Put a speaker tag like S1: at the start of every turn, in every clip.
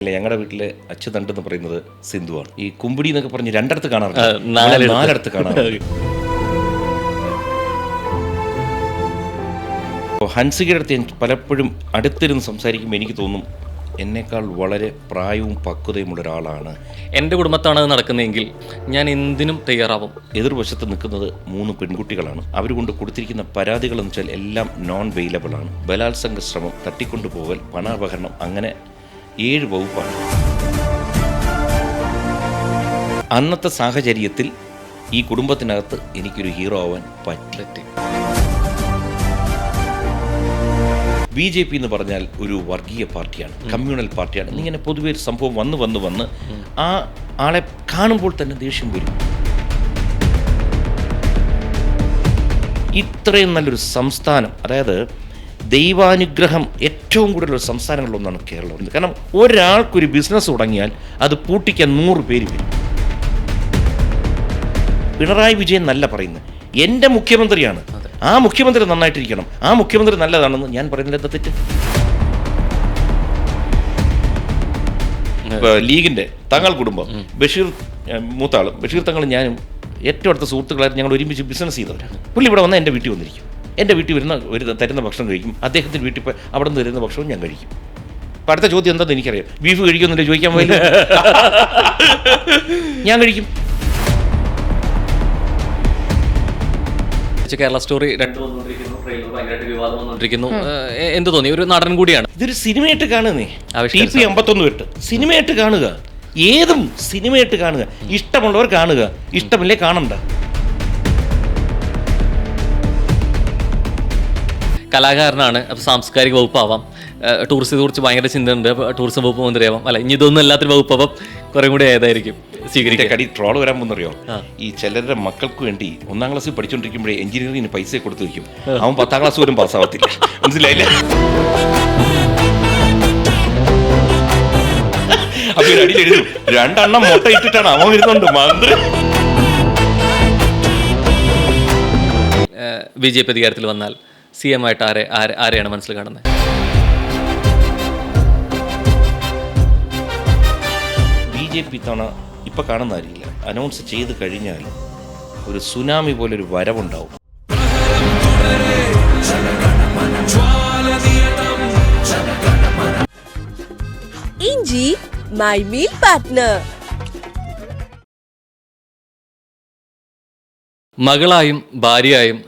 S1: ഞങ്ങളുടെ വീട്ടിലെ അച്യുതണ്ട് എന്ന് പറയുന്നത് സിന്ധുവാണ്. ഈ കുമ്പിടി എന്നൊക്കെ പറഞ്ഞ് രണ്ടിടത്ത് കാണാറുണ്ട്, നാലിടത്ത് കാണാറുണ്ട്. ഹൻസികയുടെ അടുത്ത് ഞാൻ പലപ്പോഴും അടുത്തിരുന്ന് സംസാരിക്കുമ്പോൾ എനിക്ക് തോന്നും എന്നേക്കാൾ വളരെ പ്രായവും പക്വതയുമുള്ള ഒരാളാണ്.
S2: എൻ്റെ കുടുംബത്താണ് നടക്കുന്നതെങ്കിൽ ഞാൻ എന്തിനും തയ്യാറാവും.
S1: എതിർവശത്ത് നിൽക്കുന്നത് 3 പെൺകുട്ടികളാണ്. അവർ കൊണ്ട് കൊടുത്തിരിക്കുന്ന പരാതികളെന്ന് വെച്ചാൽ എല്ലാം നോൺ വെയിലബിൾ ആണ്. ബലാത്സംഗ ശ്രമം, തട്ടിക്കൊണ്ടുപോകൽ, പണാപഹരണം, അങ്ങനെ 7 വകുപ്പാണ്. അന്നത്തെ സാഹചര്യത്തിൽ ഈ കുടുംബത്തിനകത്ത് എനിക്കൊരു ഹീറോ ആവാൻ പറ്റി. BJP എന്ന് പറഞ്ഞാൽ ഒരു വർഗീയ പാർട്ടിയാണ്, കമ്മ്യൂണൽ പാർട്ടിയാണ്. ഇങ്ങനെ പൊതുവെ ഒരു സംഭവം വന്ന് ആ ആളെ കാണുമ്പോൾ തന്നെ ദേഷ്യം വരും. ഇത്രയും നല്ലൊരു സംസ്ഥാനം, അതായത് ദൈവാനുഗ്രഹം ഏറ്റവും കൂടുതലുള്ള സംസ്ഥാനങ്ങളിലൊന്നാണ് കേരളം. കാരണം ഒരാൾക്കൊരു ബിസിനസ് തുടങ്ങിയാൽ അത് പൂട്ടിക്കാൻ 100 പേര് വരും. പിണറായി വിജയൻ നല്ല പറയുന്നത്, എൻ്റെ മുഖ്യമന്ത്രിയാണ്, ആ മുഖ്യമന്ത്രി നന്നായിട്ടിരിക്കണം, ആ മുഖ്യമന്ത്രി നല്ലതാണെന്ന് ഞാൻ പറയുന്നത് തെറ്റ്. ലീഗിൻ്റെ തങ്ങൾ കുടുംബം, ബഷീർ മൂത്താളും ബഷീർ തങ്ങളും ഞാനും ഏറ്റവും അടുത്ത സുഹൃത്തുക്കളായിട്ട് ഞങ്ങൾ ഒരുമിച്ച് ബിസിനസ് ചെയ്തവരാണ്. പുള്ളി ഇവിടെ വന്നാൽ എൻ്റെ വീട്ടിൽ വന്നിരിക്കും, എൻ്റെ വീട്ടിൽ തരുന്ന ഭക്ഷണം കഴിക്കും, അദ്ദേഹത്തിൻ്റെ വീട്ടിൽ പോയി അവിടെ നിന്ന് തരുന്ന ഭക്ഷണവും ഞാൻ കഴിക്കും. അപ്പം അടുത്ത ചോദ്യം എന്താണെന്ന് എനിക്കറിയാം, ബീഫ് കഴിക്കുമെന്നില്ല ചോദിക്കാൻ പോലും ഞാൻ കഴിക്കും.
S2: കേരള സ്റ്റോറി എന്ത് തോന്നി? ഒരു നടൻ കൂടിയാണ്.
S1: ഇതൊരു സിനിമയായിട്ട് കാണുന്നേ, TP 51 സിനിമയായിട്ട് കാണുക, ഏതും സിനിമയായിട്ട് കാണുക. ഇഷ്ടമുള്ളവർ കാണുക, ഇഷ്ടമില്ലേ കാണണ്ട.
S2: കലാകാരനാണ്, അപ്പോൾ സാംസ്കാരിക വകുപ്പാവാം, ടൂറിസത്തെ കുറിച്ച് ഭയങ്കര ചിന്തയുണ്ട്, ടൂറിസം വകുപ്പ് മന്ത്രിയാവാം. അല്ല, ഇനി ഇതൊന്നും എല്ലാത്തിനും വകുപ്പാവാം കുറേ കൂടി ഏതായിരിക്കും സ്വീകരിക്കുക?
S1: കടി ട്രോൾ വരാൻ പോകുന്നറിയോ, ഈ ചിലരുടെ മക്കൾക്ക് വേണ്ടി 1ാം ക്ലാസ്സിൽ പഠിച്ചുകൊണ്ടിരിക്കുമ്പോഴേ എഞ്ചിനീയറിംഗിന് പൈസ കൊടുത്തു വയ്ക്കും. അവൻ 10ാം ക്ലാസ് പോലും പാസ്സാവത്തില്ല. മനസ്സിലായില്ലേ? അപ്പൊ അടിയിൽ എഴുതും 2 എണ്ണം മുട്ട ഇട്ടിട്ടാണ് അവൻ വരുന്നുണ്ട് മന്ത്രി.
S2: BJP അധികാരത്തിൽ വന്നാൽ CM ആയിട്ട് ആരെയാണ് മനസ്സിൽ കാണുന്നത്?
S1: BJP തവണ ഇപ്പം കാണുന്നതായിരിക്കില്ല, അനൗൺസ് ചെയ്ത് കഴിഞ്ഞാൽ ഒരു സുനാമി പോലൊരു വരവുണ്ടാവും.
S3: ഇഞ്ചി മൈ മീൽ പാർട്ട്ണർ.
S2: മകളായും ഭാര്യയായും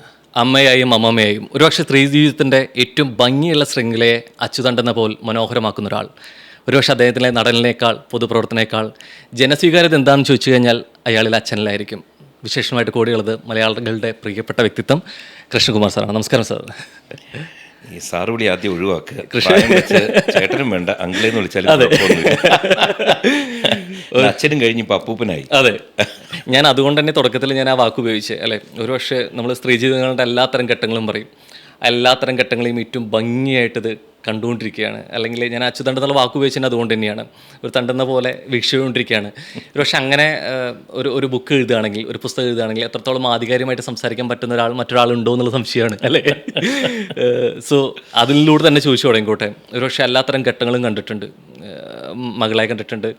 S2: അമ്മയായും അമ്മമ്മയായും ഒരുപക്ഷെ സ്ത്രീ ജീവിതത്തിൻ്റെ ഏറ്റവും ഭംഗിയുള്ള ശൃംഖലയെ അച്യുതണ്ടെന്ന പോൽ മനോഹരമാക്കുന്ന ഒരാൾ. ഒരുപക്ഷെ അദ്ദേഹത്തിലെ നടനിനേക്കാൾ പൊതുപ്രവർത്തനേക്കാൾ ജനസ്വീകാര്യത എന്താണെന്ന് ചോദിച്ചു കഴിഞ്ഞാൽ അയാളിൽ അച്ഛനിലായിരിക്കും. വിശേഷമായിട്ട് കൂടിയുള്ളത് മലയാളികളുടെ പ്രിയപ്പെട്ട വ്യക്തിത്വം കൃഷ്ണകുമാർ സാറാണ്. നമസ്കാരം സാർ.
S1: ഈ സാറ് വിളി ആദ്യം ഒഴിവാക്കുക, ചേട്ടനും വേണ്ട, അങ്കിളെന്ന് വിളിച്ചാൽ അച്ഛനും കഴിഞ്ഞ് ഇപ്പം അപ്പൂപ്പനായി.
S2: അതെ, ഞാൻ അതുകൊണ്ട് തന്നെ തുടക്കത്തിൽ ഞാൻ ആ വാക്ക് ഉപയോഗിച്ചത് അല്ലേ. ഒരുപക്ഷെ നമ്മൾ സ്ത്രീ ജീവിതങ്ങളുടെ എല്ലാത്തരം ഘട്ടങ്ങളും പറയും, എല്ലാത്തരം ഘട്ടങ്ങളെയും ഏറ്റവും ഭംഗിയായിട്ടത് കണ്ടുകൊണ്ടിരിക്കുകയാണ്. അല്ലെങ്കിൽ ഞാൻ അച്യുതണ്ട് എന്നുള്ള വാക്ക് ഉപയോഗിച്ചത് അതുകൊണ്ട് തന്നെയാണ്, ഒരു തണ്ടെന്ന പോലെ വീക്ഷിച്ചുകൊണ്ടിരിക്കുകയാണ്. പക്ഷെ അങ്ങനെ ഒരു ബുക്ക് എഴുതുകയാണെങ്കിൽ, ഒരു പുസ്തകം എഴുതുകയാണെങ്കിൽ എത്രത്തോളം ആധികാരികമായിട്ട് സംസാരിക്കാൻ പറ്റുന്ന മറ്റൊരാളുണ്ടോ എന്നുള്ള സംശയമാണ് അല്ലേ. സോ അതിലൂടെ തന്നെ ചോദിച്ചു തുടങ്ങിക്കോട്ടെ. ഒരുപക്ഷെ എല്ലാത്തരം ഘട്ടങ്ങളും കണ്ടിട്ടുണ്ട്, മകളെ കണ്ടിട്ടുണ്ട്,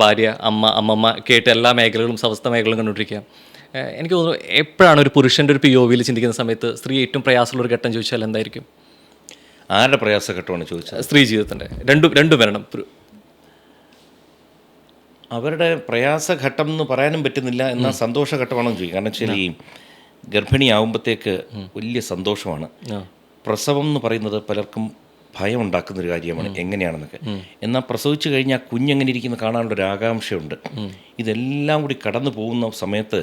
S2: ഭാര്യ, അമ്മമ്മ കേട്ട് എല്ലാ മേഖലകളും സമസ്ത മേഖലകളും കണ്ടുകൊണ്ടിരിക്കുക. എനിക്ക് തോന്നുന്നു എപ്പോഴാണ് ഒരു പുരുഷൻ്റെ ഒരു POVയിൽ ചിന്തിക്കുന്ന സമയത്ത് സ്ത്രീ ഏറ്റവും പ്രയാസമുള്ളൊരു ഘട്ടം ചോദിച്ചാൽ എന്തായിരിക്കും?
S1: ആരുടെ പ്രയാസഘട്ടമാണ് ചോദിച്ചത്?
S2: സ്ത്രീ ജീവിതത്തിൻ്റെ രണ്ടും വരണം.
S1: അവരുടെ പ്രയാസഘട്ടം എന്ന് പറയാനും പറ്റുന്നില്ല, എന്നാൽ സന്തോഷഘട്ടമാണെന്ന് ചോദിക്കും. കാരണം വെച്ചാൽ ഈ ഗർഭിണിയാവുമ്പോഴത്തേക്ക് വലിയ സന്തോഷമാണ്. പ്രസവം എന്ന് പറയുന്നത് പലർക്കും ഭയം ഉണ്ടാക്കുന്നൊരു കാര്യമാണ്, എങ്ങനെയാണെന്നൊക്കെ. എന്നാൽ പ്രസവിച്ചു കഴിഞ്ഞാൽ കുഞ്ഞെങ്ങനെ ഇരിക്കുന്ന കാണാനുള്ളൊരു ആകാംക്ഷയുണ്ട്. ഇതെല്ലാം കൂടി കടന്നു പോകുന്ന സമയത്ത്,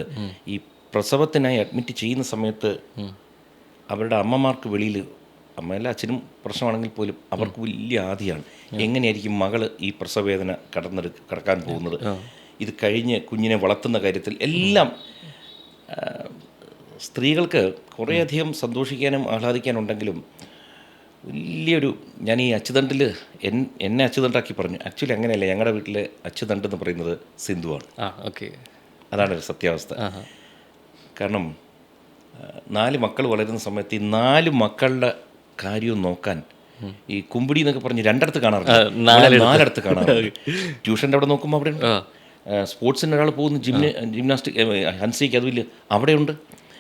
S1: ഈ പ്രസവത്തിനായി അഡ്മിറ്റ് ചെയ്യുന്ന സമയത്ത് അവരുടെ അമ്മമാർക്ക് വെളിയിൽ, അമ്മയല്ല അച്ഛനും പ്രശ്നമാണെങ്കിൽ പോലും അവർക്ക് വലിയ ആദിയാണ്. എങ്ങനെയായിരിക്കും മകള് ഈ പ്രസവവേദന കടക്കാൻ പോകുന്നത്, ഇത് കഴിഞ്ഞ് കുഞ്ഞിനെ വളർത്തുന്ന കാര്യത്തിൽ എല്ലാം സ്ത്രീകൾക്ക് കുറേയധികം സന്തോഷിക്കാനും ആഹ്ലാദിക്കാനുണ്ടെങ്കിലും വലിയൊരു, ഞാൻ ഈ അച്യുതണ്ടിൽ എന്നെ അച്യുതണ്ടാക്കി പറഞ്ഞു. ആക്ച്വലി അങ്ങനെയല്ല, ഞങ്ങളുടെ വീട്ടിലെ അച്യുതണ്ട് എന്ന് പറയുന്നത് സിന്ധുവാണ്. അതാണ് ഒരു സത്യാവസ്ഥ. കാരണം 4 മക്കൾ വളരുന്ന സമയത്ത് ഈ 4 മക്കളുടെ കാര്യവും നോക്കാൻ ഈ കുമ്പിടി എന്നൊക്കെ പറഞ്ഞ് 2 ഇടത്ത് കാണാറുണ്ട്, 4 ഇടത്ത് കാണാറുണ്ട്. ട്യൂഷൻ്റെ അവിടെ നോക്കുമ്പോൾ അവിടെ ഉണ്ട്. സ്പോർട്സിന് ഒരാൾ പോകുന്നു, ജിംനാസ്റ്റിക് ഹൻസിക്ക് അതുമില്ല, അവിടെയുണ്ട്.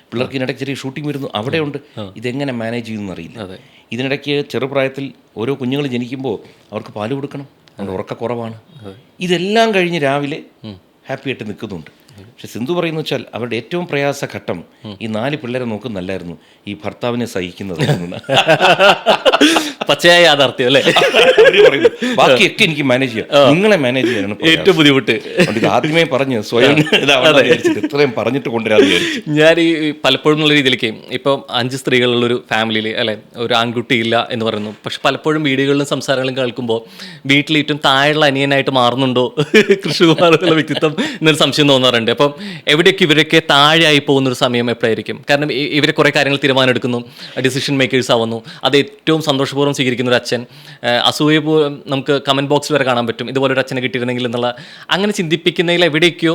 S1: പിള്ളേർക്ക് ഇതിനിടയ്ക്ക് ചെറിയ ഷൂട്ടിംഗ് വരുന്നു, അവിടെയുണ്ട്. ഇതെങ്ങനെ മാനേജ് ചെയ്യുമെന്ന് അറിയില്ല. ഇതിനിടയ്ക്ക് ചെറുപ്രായത്തിൽ ഓരോ കുഞ്ഞുങ്ങൾ ജനിക്കുമ്പോൾ അവർക്ക് പാല് കൊടുക്കണം, അവരുടെ ഉറക്കക്കുറവാണ്. ഇതെല്ലാം കഴിഞ്ഞ് രാവിലെ ഹാപ്പി ആയിട്ട് നിൽക്കുന്നുണ്ട്. പക്ഷെ സിന്ധു പറയുന്ന വെച്ചാൽ അവരുടെ ഏറ്റവും പ്രയാസഘട്ടം ഈ 4 പിള്ളേരെ നോക്കുന്നല്ലായിരുന്നു, ഈ ഭർത്താവിനെ സഹിക്കുന്നത്.
S2: പച്ചയായ യാഥാർത്ഥ്യം അല്ലേ?
S1: ബാക്കിയൊക്കെ എനിക്ക് മാനേജ് ചെയ്യാം, നിങ്ങളെ മാനേജ് ചെയ്യാനാണ്
S2: ഏറ്റവും ബുദ്ധിമുട്ട്.
S1: ഇത് ആദ്യമേ പറഞ്ഞ് സ്വയം ഇത്രയും പറഞ്ഞിട്ട് കൊണ്ടുവരാതെ
S2: ഞാൻ ഈ പലപ്പോഴും എന്നുള്ള രീതിയിലേക്ക് ഇപ്പം 5 സ്ത്രീകളുള്ളൊരു ഫാമിലിയിൽ അല്ലെ, ഒരു ആൺകുട്ടിയില്ല എന്ന് പറയുന്നു. പക്ഷെ പലപ്പോഴും വീടുകളിലും സംസാരങ്ങളും കേൾക്കുമ്പോൾ വീട്ടിൽ ഏറ്റവും താഴെയുള്ള അനിയനായിട്ട് മാറുന്നുണ്ടോ കൃഷികുമാർ എന്നുള്ള വ്യക്തിത്വം എന്നൊരു സംശയം തോന്നാറുണ്ട്. അപ്പം എവിടെയൊക്കെ ഇവരൊക്കെ താഴെയായി പോകുന്നൊരു സമയം എപ്പോഴായിരിക്കും? കാരണം ഇവരെ കുറേ കാര്യങ്ങൾ തീരുമാനം എടുക്കുന്നു, ഡിസിഷൻ മേക്കേഴ്സ് ആവുന്നു. അത് ഏറ്റവും സന്തോഷപൂർവ്വം സ്വീകരിക്കുന്ന ഒരു അച്ഛൻ. അസൂയ നമുക്ക് കമൻറ്റ് ബോക്സിൽ വരെ കാണാൻ പറ്റും, ഇതുപോലെ ഒരു അച്ഛനെ കിട്ടിയിരുന്നെങ്കിൽ എന്നുള്ള. അങ്ങനെ ചിന്തിപ്പിക്കുന്നതിൽ എവിടെയൊക്കെയോ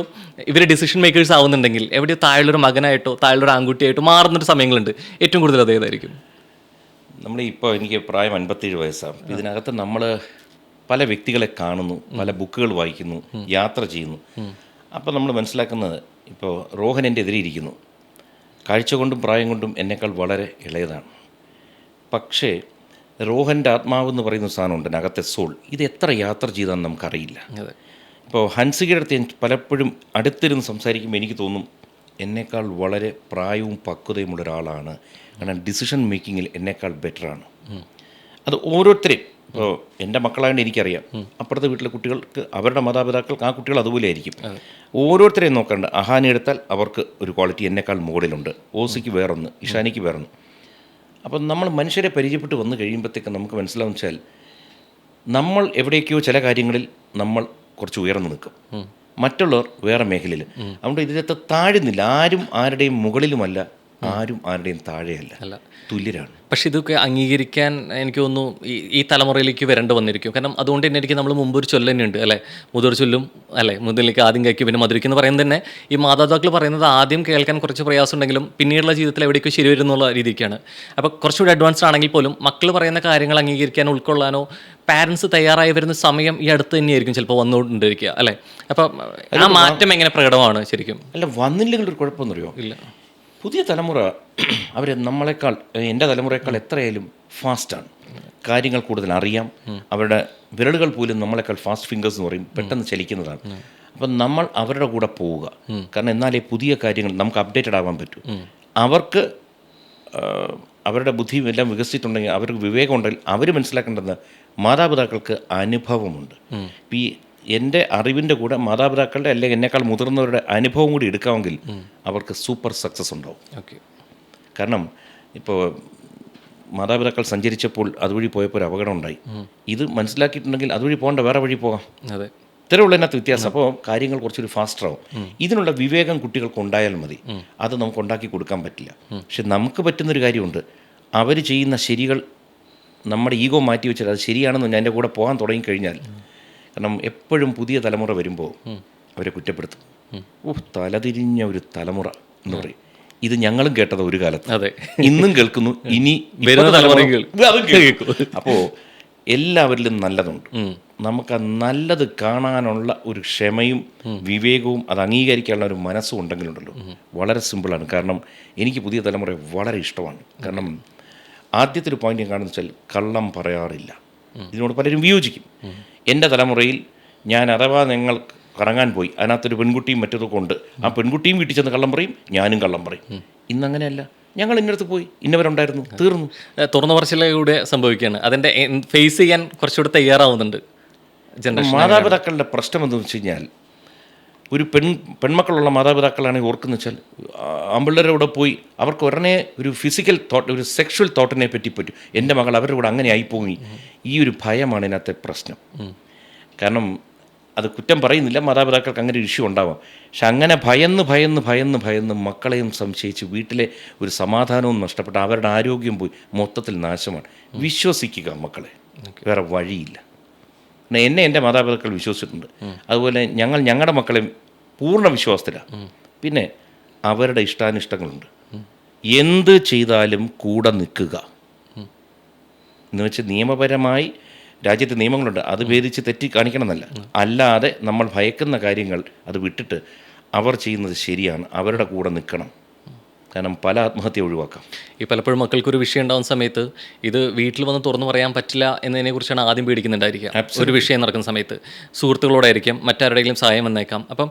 S2: ഇവർ ഡിസിഷൻ മേക്കേഴ്സ് ആവുന്നുണ്ടെങ്കിൽ എവിടെയോ താഴെയുള്ളൊരു മകനായിട്ടോ താഴെയുള്ളൊരു ആൺകുട്ടിയായിട്ടോ മാറുന്നൊരു സമയങ്ങളുണ്ട്. ഏറ്റവും കൂടുതൽ അതേതായിരിക്കും?
S1: ഇപ്പോൾ എനിക്ക് പ്രായം 57 വയസ്സാണ്. ഇതിനകത്ത് നമ്മൾ പല വ്യക്തികളെ കാണുന്നു, പല ബുക്കുകൾ വായിക്കുന്നു, യാത്ര ചെയ്യുന്നു. അപ്പോൾ നമ്മൾ മനസ്സിലാക്കുന്നത്, ഇപ്പോൾ റോഹൻ എൻ്റെ എതിരെ ഇരിക്കുന്നു, കാഴ്ച കൊണ്ടും പ്രായം കൊണ്ടും എന്നെക്കാൾ വളരെ ഇളയതാണ്. പക്ഷേ റോഹൻ്റെ ആത്മാവെന്ന് പറയുന്ന സാധനമുണ്ട്, അകത്തെ സോൾ. ഇത് എത്ര യാത്ര ചെയ്താൽ നമുക്കറിയില്ല. ഇപ്പോൾ ഹൻസികയുടെ അടുത്ത് ഞാൻ പലപ്പോഴും അടുത്തിരുന്ന് സംസാരിക്കുമ്പോൾ എനിക്ക് തോന്നും എന്നേക്കാൾ വളരെ പ്രായവും പക്വതയുമുള്ള ഒരാളാണ്. കാരണം ഡിസിഷൻ മേക്കിങ്ങിൽ എന്നേക്കാൾ ബെറ്ററാണ്. അത് ഓരോരുത്തരെയും, ഇപ്പോൾ എൻ്റെ മക്കളായതുകൊണ്ട് എനിക്കറിയാം, അപ്പുറത്തെ വീട്ടിലെ കുട്ടികൾക്ക് അവരുടെ മാതാപിതാക്കൾക്ക് ആ കുട്ടികൾ അതുപോലെ ആയിരിക്കും. ഓരോരുത്തരെയും നോക്കണ്ട. അഹാനി എടുത്താൽ അവർക്ക് ഒരു ക്വാളിറ്റി എന്നേക്കാൾ മുകളിലുണ്ട്, ഓസിക്ക് വേറൊന്ന്, ഇഷാനിക്ക് വേറൊന്ന്. അപ്പം നമ്മൾ മനുഷ്യരെ പരിചയപ്പെട്ട് വന്നു കഴിയുമ്പോഴത്തേക്ക് നമുക്ക് മനസ്സിലാവും വെച്ചാൽ നമ്മൾ എവിടേക്കോ ചില കാര്യങ്ങളിൽ നമ്മൾ കുറച്ച് ഉയർന്നു നിൽക്കും, മറ്റുള്ളവർ വേറെ മേഖലയിൽ. അതുകൊണ്ട് ഇതിനകത്ത് താഴുന്നില്ല. ആരും ആരുടെയും മുകളിലുമല്ല, ആരും ആരുടെയും താഴെയല്ല, തുല്യരാണ്.
S2: പക്ഷെ ഇതൊക്കെ അംഗീകരിക്കാൻ എനിക്ക് തോന്നുന്നു ഈ തലമുറയിലേക്ക് വരേണ്ടി വന്നിരിക്കും. കാരണം അതുകൊണ്ട് തന്നെ എനിക്ക് നമ്മൾ മുമ്പ് ഒരു ചൊല്ല് തന്നെ ഉണ്ട് അല്ലേ, മുതിർ ചൊല്ലും അല്ലേ, മുതിലേക്ക് ആദ്യം കഴിക്കും പിന്നെ മധുരിക്കും എന്ന് പറയുന്നത് തന്നെ ഈ മാതാപിതാക്കൾ പറയുന്നത് ആദ്യം കേൾക്കാൻ കുറച്ച് പ്രയാസം ഉണ്ടെങ്കിലും പിന്നീടുള്ള ജീവിതത്തിൽ എവിടേക്കോ ശരി വരുന്നുള്ള രീതിക്കാണ്. അപ്പോൾ കുറച്ചുകൂടി അഡ്വാൻസ്ഡ് ആണെങ്കിൽ പോലും മക്കൾ പറയുന്ന കാര്യങ്ങൾ അംഗീകരിക്കാനോ ഉൾക്കൊള്ളാനോ പാരൻസ് തയ്യാറായി വരുന്ന സമയം ഈ അടുത്ത് തന്നെയായിരിക്കും ചിലപ്പോൾ വന്നുകൊണ്ടിരിക്കുക അല്ലേ. അപ്പം ആ മാറ്റം എങ്ങനെ പ്രകടമാണ് ശരിക്കും?
S1: അല്ല, വന്നില്ലെങ്കിൽ ഒരു കുഴപ്പമൊന്നുമറിയോ? ഇല്ല. പുതിയ തലമുറ അവർ നമ്മളെക്കാൾ, എൻ്റെ തലമുറയേക്കാൾ എത്രയായാലും ഫാസ്റ്റാണ്. കാര്യങ്ങൾ കൂടുതൽ അറിയാം. അവരുടെ വിരലുകൾ പോലും നമ്മളെക്കാൾ ഫാസ്റ്റ് ഫിംഗേഴ്സ് എന്ന് പറയും, പെട്ടെന്ന് ചലിക്കുന്നതാണ്. അപ്പം നമ്മൾ അവരുടെ കൂടെ പോവുക. കാരണം എന്നാലേ പുതിയ കാര്യങ്ങൾ നമുക്ക് അപ്ഡേറ്റഡ് ആവാൻ പറ്റൂ. അവർക്ക് അവരുടെ ബുദ്ധിയും എല്ലാം വികസിച്ചിട്ടുണ്ടെങ്കിൽ, അവർക്ക് വിവേകം ഉണ്ടെങ്കിൽ അവർ മനസ്സിലാക്കേണ്ടത് മാതാപിതാക്കൾക്ക് അനുഭവമുണ്ട്. ഈ എൻ്റെ അറിവിൻ്റെ കൂടെ മാതാപിതാക്കളുടെ അല്ലെങ്കിൽ എന്നേക്കാൾ മുതിർന്നവരുടെ അനുഭവം കൂടി എടുക്കാമെങ്കിൽ അവർക്ക് സൂപ്പർ സക്സസ് ഉണ്ടാവും. കാരണം ഇപ്പോൾ മാതാപിതാക്കൾ സഞ്ചരിച്ചപ്പോൾ അതുവഴി പോയപ്പോൾ ഒരു അപകടം ഉണ്ടായി. ഇത് മനസ്സിലാക്കിയിട്ടുണ്ടെങ്കിൽ അതുവഴി പോകേണ്ട വേറെ വഴി പോകാം. ഇത്രേ ഉള്ള അതിനകത്ത് വ്യത്യാസം. അപ്പോൾ കാര്യങ്ങൾ കുറച്ചൊരു ഫാസ്റ്ററാവും. ഇതിനുള്ള വിവേകം കുട്ടികൾക്ക് ഉണ്ടായാൽ മതി. അത് നമുക്ക് ഉണ്ടാക്കി കൊടുക്കാൻ പറ്റില്ല. പക്ഷെ നമുക്ക് പറ്റുന്നൊരു കാര്യമുണ്ട്, അവർ ചെയ്യുന്ന ശരികൾ നമ്മുടെ ഈഗോ മാറ്റി വെച്ചാൽ അത് ശരിയാണെന്ന് ഞാൻ എൻ്റെ കൂടെ പോകാൻ തുടങ്ങിക്കഴിഞ്ഞാൽ, കാരണം എപ്പോഴും പുതിയ തലമുറ വരുമ്പോൾ അവരെ കുറ്റപ്പെടുത്തും. തലതിരിഞ്ഞ ഒരു തലമുറ എന്ന് പറയും. ഇത് ഞങ്ങളും കേട്ടത് ഒരു കാലത്ത്, ഇന്നും കേൾക്കുന്നു, ഇനി വരുന്ന തലമുറ കേൾക്കും. അപ്പോൾ എല്ലാവരിലും നല്ലതുണ്ട്. നമുക്ക് ആ നല്ലത് കാണാനുള്ള ഒരു ക്ഷമയും വിവേകവും അത് അംഗീകരിക്കാനുള്ള ഒരു മനസ്സും ഉണ്ടെങ്കിലുണ്ടല്ലോ, വളരെ സിമ്പിളാണ്. കാരണം എനിക്ക് പുതിയ തലമുറ വളരെ ഇഷ്ടമാണ്. കാരണം ആദ്യത്തെ ഒരു പോയിന്റ് ഞാൻ കാണുന്നത് വെച്ചാൽ കള്ളം പറയാറില്ല. ഇതിനോട് പലരും വിയോജിക്കും. എൻ്റെ തലമുറയിൽ ഞാൻ അഥവാ ഞങ്ങൾ കറങ്ങാൻ പോയി, അതിനകത്തൊരു പെൺകുട്ടിയും മറ്റൊക്കെ ഉണ്ട്, ആ പെൺകുട്ടിയും വീട്ടിൽ ചെന്ന് കള്ളം പറയും, ഞാനും കള്ളം പറയും. ഇന്നങ്ങനെയല്ല, ഞങ്ങൾ ഇന്നടത്ത് പോയി, ഇന്നവരുണ്ടായിരുന്നു, തീർന്നു.
S2: തുറന്ന പറച്ചിലൂടെ സംഭവിക്കുകയാണ്. അതിൻ്റെ ഫേസ് ചെയ്യാൻ കുറച്ചുകൂടെ തയ്യാറാവുന്നുണ്ട് ജനറേഷൻ.
S1: മാതാപിതാക്കളുടെ പ്രശ്നം എന്താണെന്ന് വെച്ച് കഴിഞ്ഞാൽ, ഒരു പെൺമക്കളുള്ള മാതാപിതാക്കളാണെങ്കിൽ ഓർക്കുന്ന വെച്ചാൽ ആമ്പിള്ളേരുടെ കൂടെ പോയി അവർക്ക് ഉടനെ ഒരു ഫിസിക്കൽ തോട്ട്, ഒരു സെക്ഷൽ തോട്ടിനെ പറ്റി പറ്റും. എൻ്റെ മകൾ അവരുടെ കൂടെ അങ്ങനെ ആയിപ്പോയി. ഈ ഒരു ഭയമാണ് ഇതിനകത്തെ പ്രശ്നം. കാരണം അത് കുറ്റം പറയുന്നില്ല, മാതാപിതാക്കൾക്ക് അങ്ങനെ ഒരു ഇഷ്യൂ ഉണ്ടാവാം. പക്ഷെ അങ്ങനെ ഭയന്ന് മക്കളെയും സംശയിച്ച് വീട്ടിലെ ഒരു സമാധാനവും നഷ്ടപ്പെട്ട് അവരുടെ ആരോഗ്യം പോയി മൊത്തത്തിൽ നാശമാണ്. വിശ്വസിക്കുക മക്കളെ, വേറെ വഴിയില്ല. എന്നെ എൻ്റെ മാതാപിതാക്കൾ വിശ്വസിച്ചിട്ടുണ്ട്. അതുപോലെ ഞങ്ങളുടെ മക്കളെ പൂർണ്ണ വിശ്വാസത്തിലാണ്. പിന്നെ അവരുടെ ഇഷ്ടാനിഷ്ടങ്ങളുണ്ട്. എന്ത് ചെയ്താലും കൂടെ നിൽക്കുക, എന്ന് വെച്ച് നിയമപരമായി രാജ്യത്തെ നിയമങ്ങളുണ്ട്, അത് ഭേദിച്ച് തെറ്റി കാണിക്കണമെന്നല്ല. അല്ലാതെ നമ്മൾ ഭയക്കുന്ന കാര്യങ്ങൾ അത് വിട്ടിട്ട് അവർ ചെയ്യുന്നത് ശരിയാണ്, അവരുടെ കൂടെ നിൽക്കണം. കാരണം പല ആത്മഹത്യ ഒഴിവാക്കാം.
S2: ഈ പലപ്പോഴും മക്കൾക്കൊരു വിഷയം ഉണ്ടാകുന്ന സമയത്ത് ഇത് വീട്ടിൽ വന്ന് തുറന്നു പറയാൻ പറ്റില്ല എന്നതിനെക്കുറിച്ചാണ് ആദ്യം പേടിക്കുന്നുണ്ടായിരിക്കുക. ഒരു വിഷയം നടക്കുന്ന സമയത്ത് സുഹൃത്തുക്കളോടായിരിക്കും, മറ്റാരുടെയെങ്കിലും സഹായം വന്നേക്കാം. അപ്പം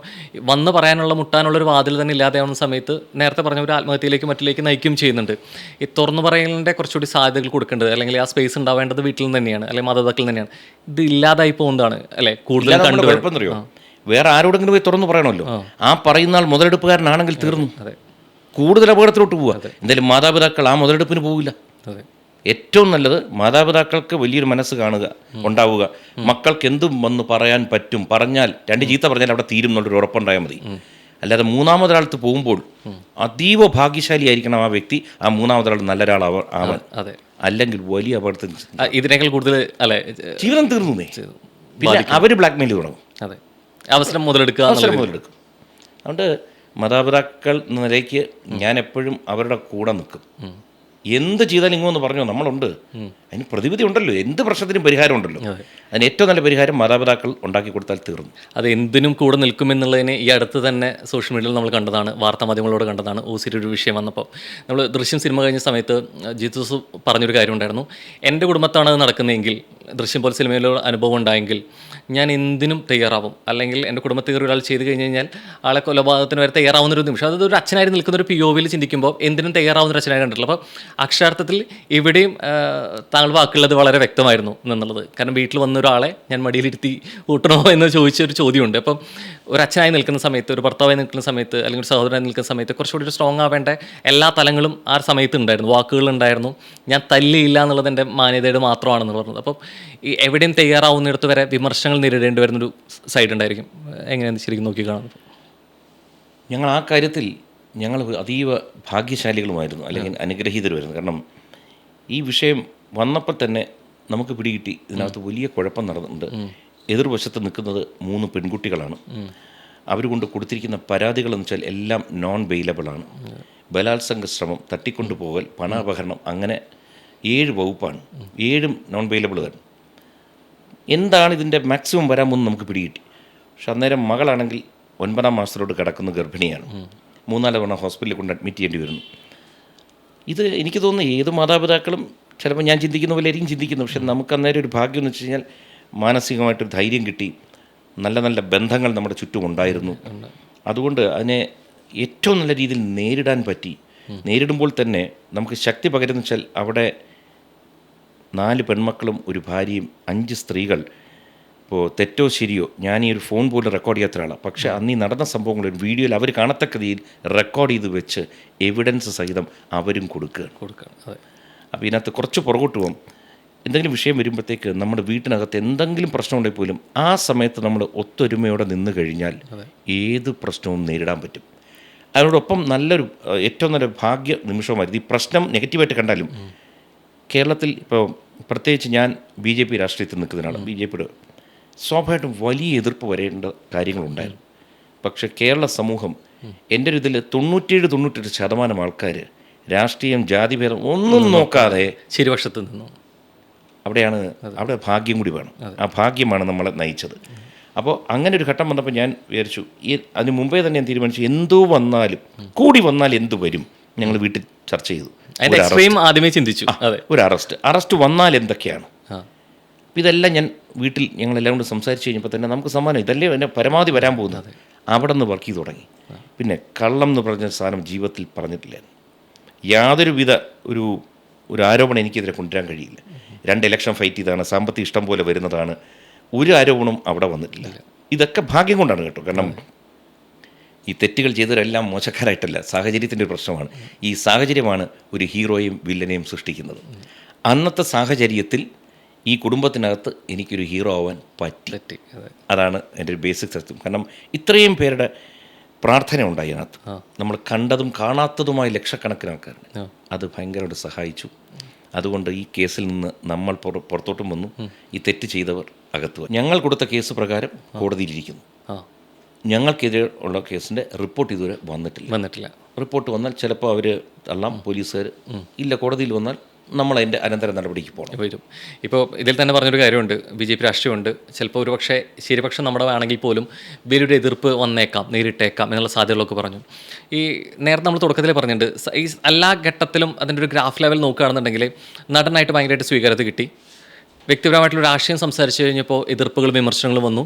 S2: വന്ന് പറയാനുള്ള മുട്ടാനുള്ളൊരു വാതിൽ തന്നെ ഇല്ലാതെയാവുന്ന സമയത്ത് നേരത്തെ പറഞ്ഞ ഒരു ആത്മഹത്യയിലേക്ക് മറ്റിലേക്ക് നയിക്കുകയും ചെയ്യുന്നുണ്ട്. ഈ തുറന്നു പറയലിൻ്റെ കുറച്ചുകൂടി സാധ്യതകൾ കൊടുക്കേണ്ടത്, അല്ലെങ്കിൽ ആ സ്പേസ് ഉണ്ടാവേണ്ടത് വീട്ടിൽ നിന്ന് തന്നെയാണ്, അല്ലെങ്കിൽ മാതാപിതാക്കളിൽ തന്നെയാണ്. ഇത് ഇല്ലാതായി പോകുന്നതാണ് അല്ലേ കൂടുതൽ
S1: കുഴപ്പമെന്നറിയോ? വേറെ ആരോടെങ്കിലും പോയി തുറന്നു പറയണമല്ലോ. ആ പറയുന്ന ആൾ മുതലെടുപ്പുകാരനാണെങ്കിൽ തീർന്നു.
S2: അതെ,
S1: കൂടുതൽ അപകടത്തിലോട്ട് പോവുക. എന്തായാലും മാതാപിതാക്കൾ ആ മുതലെടുപ്പിന് പോവില്ല. ഏറ്റവും നല്ലത് മാതാപിതാക്കൾക്ക് വലിയൊരു മനസ്സ് ഉണ്ടാവുക. മക്കൾക്ക് എന്തും വന്ന് പറയാൻ പറ്റും, പറഞ്ഞാൽ 2 ചീത്ത പറഞ്ഞാൽ അവിടെ തീരും എന്നുള്ളൊരു ഉറപ്പുണ്ടായാൽ മതി. അല്ലാതെ മൂന്നാമതൊരാൾക്ക് പോകുമ്പോൾ അതീവ ഭാഗ്യശാലിയായിരിക്കണം ആ വ്യക്തി, ആ മൂന്നാമതൊരാൾ നല്ലൊരാളാവാൻ. അല്ലെങ്കിൽ വലിയ അപകടത്തിൽ
S2: ഇതിനേക്കാൾ കൂടുതൽ അല്ലെ
S1: ജീവിതം തീർന്നു. പിന്നെ അവർ ബ്ലാക്ക് മെയിൽ തുടങ്ങും.
S2: അതെ, അവസരം മുതലെടുക്കും.
S1: അതുകൊണ്ട് മാതാപിതാക്കൾ എന്ന നിലയ്ക്ക് ഞാൻ എപ്പോഴും അവരുടെ കൂടെ നിൽക്കും. എന്ത് ചെയ്താലും ഇങ്ങോന്ന് പറഞ്ഞോ, നമ്മളുണ്ട്. അതിന് പ്രതിവിധി ഉണ്ടല്ലോ, എന്ത് പ്രശ്നത്തിനും പരിഹാരം ഉണ്ടല്ലോ. അതിന് ഏറ്റവും നല്ല പരിഹാരം മാതാപിതാക്കൾ ഉണ്ടാക്കി കൊടുത്താൽ തീർന്നു.
S2: അത് എന്തിനും കൂടെ നിൽക്കുമെന്നുള്ളതിനെ ഈ അടുത്ത് തന്നെ സോഷ്യൽ മീഡിയയിൽ നമ്മൾ കണ്ടതാണ്, വാർത്താമാധ്യമങ്ങളോട് കണ്ടതാണ്. ഓസിയുടെ ഒരു വിഷയം വന്നപ്പോൾ നമ്മൾ ദൃശ്യം സിനിമ കഴിഞ്ഞ സമയത്ത് ജിത്തു പറഞ്ഞൊരു കാര്യം ഉണ്ടായിരുന്നു. എൻ്റെ കുടുംബത്താണ് അത് നടക്കുന്നതെങ്കിൽ, ദൃശ്യം പോലെ സിനിമയിലൊരു അനുഭവം ഉണ്ടായെങ്കിൽ ഞാൻ എന്തിനും തയ്യാറാവും. അല്ലെങ്കിൽ എൻ്റെ കുടുംബത്തിൽ ഒരാൾ ചെയ്ത് കഴിഞ്ഞ് കഴിഞ്ഞാൽ ആളെ കൊലപാതകത്തിന് വരെ തയ്യാറാവുന്നൊരു നിമിഷം, അതായത് ഒരു അച്ഛനായി നിൽക്കുന്ന ഒരു POV ചിന്തിക്കുമ്പോൾ എന്തിനും തയ്യാറാവുന്നൊരു അച്ഛനായി കണ്ടിട്ടുള്ളൂ. അപ്പോൾ അക്ഷരാർത്ഥത്തിൽ ഇവിടെയും താങ്കൾ വാക്കുള്ളത് വളരെ വ്യക്തമായിരുന്നു എന്നുള്ളത്. കാരണം വീട്ടിൽ വന്ന ഒരാളെ ഞാൻ മടിയിലിരുത്തി കൂട്ടണോ എന്ന് ചോദിച്ചൊരു ചോദ്യമുണ്ട്. അപ്പം ഒരു അച്ഛനായി നിൽക്കുന്ന സമയത്ത്, ഒരു ഭർത്താവായി നിൽക്കുന്ന സമയത്ത്, അല്ലെങ്കിൽ ഒരു സഹോദരനായി നിൽക്കുന്ന സമയത്ത് കുറച്ചുകൂടി ഒരു സ്ട്രോങ് ആവേണ്ട എല്ലാ തലങ്ങളും ആ സമയത്ത് ഉണ്ടായിരുന്നു. വാക്കുകളുണ്ടായിരുന്നു. ഞാൻ തല്ലിയില്ല എന്നുള്ളത് എൻ്റെ മാന്യതയുടെ മാത്രമാണെന്ന് പറഞ്ഞത്. അപ്പം ഈ എവിടെയും തയ്യാറാവുന്നിടത്ത് വരെ വിമർശനങ്ങൾ നേരിടേണ്ടി വരുന്നൊരു സൈഡ് ഉണ്ടായിരിക്കും. എങ്ങനെയാണെന്ന് ശരിക്കും നോക്കി കാണുന്നത്?
S1: ഞങ്ങൾ ആ കാര്യത്തിൽ ഞങ്ങൾ അതീവ ഭാഗ്യശാലികളുമായിരുന്നു, അല്ലെങ്കിൽ അനുഗ്രഹീതരുമായിരുന്നു. കാരണം ഈ വിഷയം വന്നപ്പോൾ തന്നെ നമുക്ക് പിടികിട്ടി ഇതിനകത്ത് വലിയ കുഴപ്പം നടന്നിട്ടുണ്ട്. എതിർവശത്ത് നിൽക്കുന്നത് 3 പെൺകുട്ടികളാണ്. അവർ കൊണ്ട് കൊടുത്തിരിക്കുന്ന പരാതികളെന്ന് വെച്ചാൽ എല്ലാം നോൺ ബെയിലബിളാണ്. ബലാത്സംഗ ശ്രമം, തട്ടിക്കൊണ്ടുപോകൽ, പണാപഹരണം, അങ്ങനെ 7 വകുപ്പാണ്. 7ഉം നോൺ ബെയിലബിൾ തന്നെ. എന്താണ് ഇതിൻ്റെ മാക്സിമം വരാൻ പോകുന്നത് നമുക്ക് പിടികിട്ടി. പക്ഷെ അന്നേരം മകളാണെങ്കിൽ 9ാം മാസത്തിലോട്ട് കിടക്കുന്ന ഗർഭിണിയാണ്. 3-4 തവണ ഹോസ്പിറ്റലിൽ കൊണ്ട് അഡ്മിറ്റ് ചെയ്യേണ്ടി വരുന്നു. ഇത് എനിക്ക് തോന്നുന്നു ഏത് മാതാപിതാക്കളും ചിലപ്പോൾ ഞാൻ ചിന്തിക്കുന്ന പോലെ ആയിരിക്കും ചിന്തിക്കുന്നു. പക്ഷെ നമുക്ക് അന്നേരം ഒരു ഭാഗ്യം എന്ന് വെച്ച് കഴിഞ്ഞാൽ മാനസികമായിട്ടൊരു ധൈര്യം കിട്ടി, നല്ല നല്ല ബന്ധങ്ങൾ നമ്മുടെ ചുറ്റും ഉണ്ടായിരുന്നു. അതുകൊണ്ട് അതിനെ ഏറ്റവും നല്ല രീതിയിൽ നേരിടാൻ പറ്റി. നേരിടുമ്പോൾ തന്നെ നമുക്ക് ശക്തി പകരുന്ന വെച്ചാൽ അവിടെ 4 പെൺമക്കളും ഒരു ഭാര്യയും 5 സ്ത്രീകൾ. ഇപ്പോൾ തെറ്റോ ശരിയോ, ഞാൻ ഈ ഒരു ഫോൺ പോലും റെക്കോർഡ് ചെയ്യാത്ത ഒരാളാണ്. പക്ഷേ അന്ന് ഈ നടന്ന സംഭവങ്ങൾ ഒരു വീഡിയോയിൽ അവർ കാണത്തക്ക രീതിയിൽ റെക്കോർഡ് ചെയ്ത് വെച്ച് എവിഡൻസ് സഹിതം അവരും കൊടുക്കുകയാണ്. അപ്പോൾ ഇതിനകത്ത് കുറച്ച് പുറകോട്ട് പോകും. എന്തെങ്കിലും വിഷയം വരുമ്പോഴത്തേക്ക് നമ്മുടെ വീട്ടിനകത്ത് എന്തെങ്കിലും പ്രശ്നമുണ്ടെങ്കിൽ പോലും ആ സമയത്ത് നമ്മൾ ഒത്തൊരുമയോടെ നിന്ന് കഴിഞ്ഞാൽ ഏത് പ്രശ്നവും നേരിടാൻ പറ്റും. അതിനോടൊപ്പം ഏറ്റവും നല്ല ഭാഗ്യ നിമിഷമായിരുന്നു. ഈ പ്രശ്നം നെഗറ്റീവായിട്ട് കണ്ടാലും കേരളത്തിൽ ഇപ്പോൾ പ്രത്യേകിച്ച് ഞാൻ BJP രാഷ്ട്രീയത്തിൽ നിൽക്കുന്നതിനാണ്. BJPയുടെ സ്വാഭാവികമായിട്ടും വലിയ എതിർപ്പ് വരേണ്ട കാര്യങ്ങളുണ്ടായിരുന്നു. പക്ഷേ കേരള സമൂഹം എൻ്റെ ഒരു ഇതിൽ 97-98% ആൾക്കാർ രാഷ്ട്രീയം, ജാതിഭേദം ഒന്നും നോക്കാതെ
S2: ശരിവശത്ത് നിന്നു.
S1: അവിടെ ഭാഗ്യം കൂടി വേണം. ആ ഭാഗ്യമാണ് നമ്മളെ നയിച്ചത്. അപ്പോൾ അങ്ങനെ ഒരു ഘട്ടം വന്നപ്പോൾ ഞാൻ വിചാരിച്ചു, അതിന് മുമ്പേ തന്നെ ഞാൻ തീരുമാനിച്ചു, എന്തോ വന്നാലും കൂടി വന്നാൽ എന്തു വരും ഞങ്ങൾ വീട്ടിൽ ചർച്ച ചെയ്തു.
S2: ആദ്യമേ ചിന്തിച്ചു
S1: ഒരു അറസ്റ്റ് വന്നാൽ എന്തൊക്കെയാണ്. അപ്പോൾ ഇതെല്ലാം ഞാൻ വീട്ടിൽ ഞങ്ങളെല്ലാം കൊണ്ട് സംസാരിച്ച് കഴിഞ്ഞപ്പോൾ തന്നെ നമുക്ക് സമ്മാനം ഇതല്ലേ എന്നെ പരമാവധി വരാൻ പോകുന്നത്. അവിടെ നിന്ന് വർക്ക് ചെയ്ത് തുടങ്ങി. പിന്നെ കള്ളം എന്ന് പറഞ്ഞ സാധനം ജീവിതത്തിൽ പറഞ്ഞിട്ടില്ല. യാതൊരുവിധ ഒരു ആരോപണം എനിക്കെതിരെ കൊണ്ടുവരാൻ കഴിയില്ല. 2 ഇലക്ഷൻ ഫൈറ്റ് ചെയ്താണ്, സാമ്പത്തിക ഇഷ്ടം പോലെ വരുന്നതാണ്, ഒരു ആരോപണവും അവിടെ വന്നിട്ടില്ല. ഇതൊക്കെ ഭാഗ്യം കൊണ്ടാണ് കേട്ടോ. കാരണം ഈ തെറ്റുകൾ ചെയ്തവരെല്ലാം മോശക്കാരായിട്ടല്ല, സാഹചര്യത്തിൻ്റെ ഒരു പ്രശ്നമാണ്. ഈ സാഹചര്യമാണ് ഒരു ഹീറോയും വില്ലനെയും സൃഷ്ടിക്കുന്നത്. അന്നത്തെ സാഹചര്യത്തിൽ ഈ കുടുംബത്തിനകത്ത് എനിക്കൊരു ഹീറോ ആവാൻ പറ്റി. അതാണ് എൻ്റെ ഒരു ബേസിക് സത്യം. കാരണം ഇത്രയും പേരുടെ പ്രാർത്ഥന ഉണ്ടായി അതിനകത്ത്. നമ്മൾ കണ്ടതും കാണാത്തതുമായ ലക്ഷക്കണക്കിന് ആൾക്കാർ അത് ഭയങ്കരമായിട്ട് സഹായിച്ചു. അതുകൊണ്ട് ഈ കേസിൽ നിന്ന് നമ്മൾ പുറത്തോട്ടും വന്നു. ഈ തെറ്റ് ചെയ്തവർ അകത്തു. ഞങ്ങൾ കൊടുത്ത കേസ് പ്രകാരം കോടതിയിലിരിക്കുന്നു. ഞങ്ങൾക്കെതിരെ ഉള്ള കേസിൻ്റെ റിപ്പോർട്ട് ഇതുവരെ വന്നിട്ടില്ല. റിപ്പോർട്ട് വന്നാൽ ചിലപ്പോൾ അവർ തള്ളാം, പോലീസുകാർ. ഇല്ല, കോടതിയിൽ വന്നാൽ നമ്മൾ അതിൻ്റെ അനന്തര നടപടിക്ക് പോകണം.
S2: വരും. ഇപ്പോൾ ഇതിൽ തന്നെ പറഞ്ഞൊരു കാര്യമുണ്ട്, BJP രാഷ്ട്രീയമുണ്ട്, ചിലപ്പോൾ ഒരു പക്ഷേ ശരിപക്ഷം നമ്മുടെ ആണെങ്കിൽ പോലും വലിയൊരു എതിർപ്പ് വന്നേക്കാം, നേരിട്ടേക്കാം എന്നുള്ള സാധ്യതകളൊക്കെ പറഞ്ഞു. ഈ നേരത്തെ നമ്മൾ തുടക്കത്തിൽ പറഞ്ഞിട്ടുണ്ട്, ഈ എല്ലാ ഘട്ടത്തിലും അതിൻ്റെ ഒരു ഗ്രാഫ് ലെവൽ നോക്കുകയാണെന്നുണ്ടെങ്കിൽ നടനായിട്ട് ഭയങ്കരമായിട്ട് സ്വീകാര്യത കിട്ടി. വ്യക്തിപരമായിട്ടുള്ളൊരു ആശയം സംസാരിച്ച് കഴിഞ്ഞപ്പോൾ എതിർപ്പുകളും വിമർശനങ്ങളും വന്നു.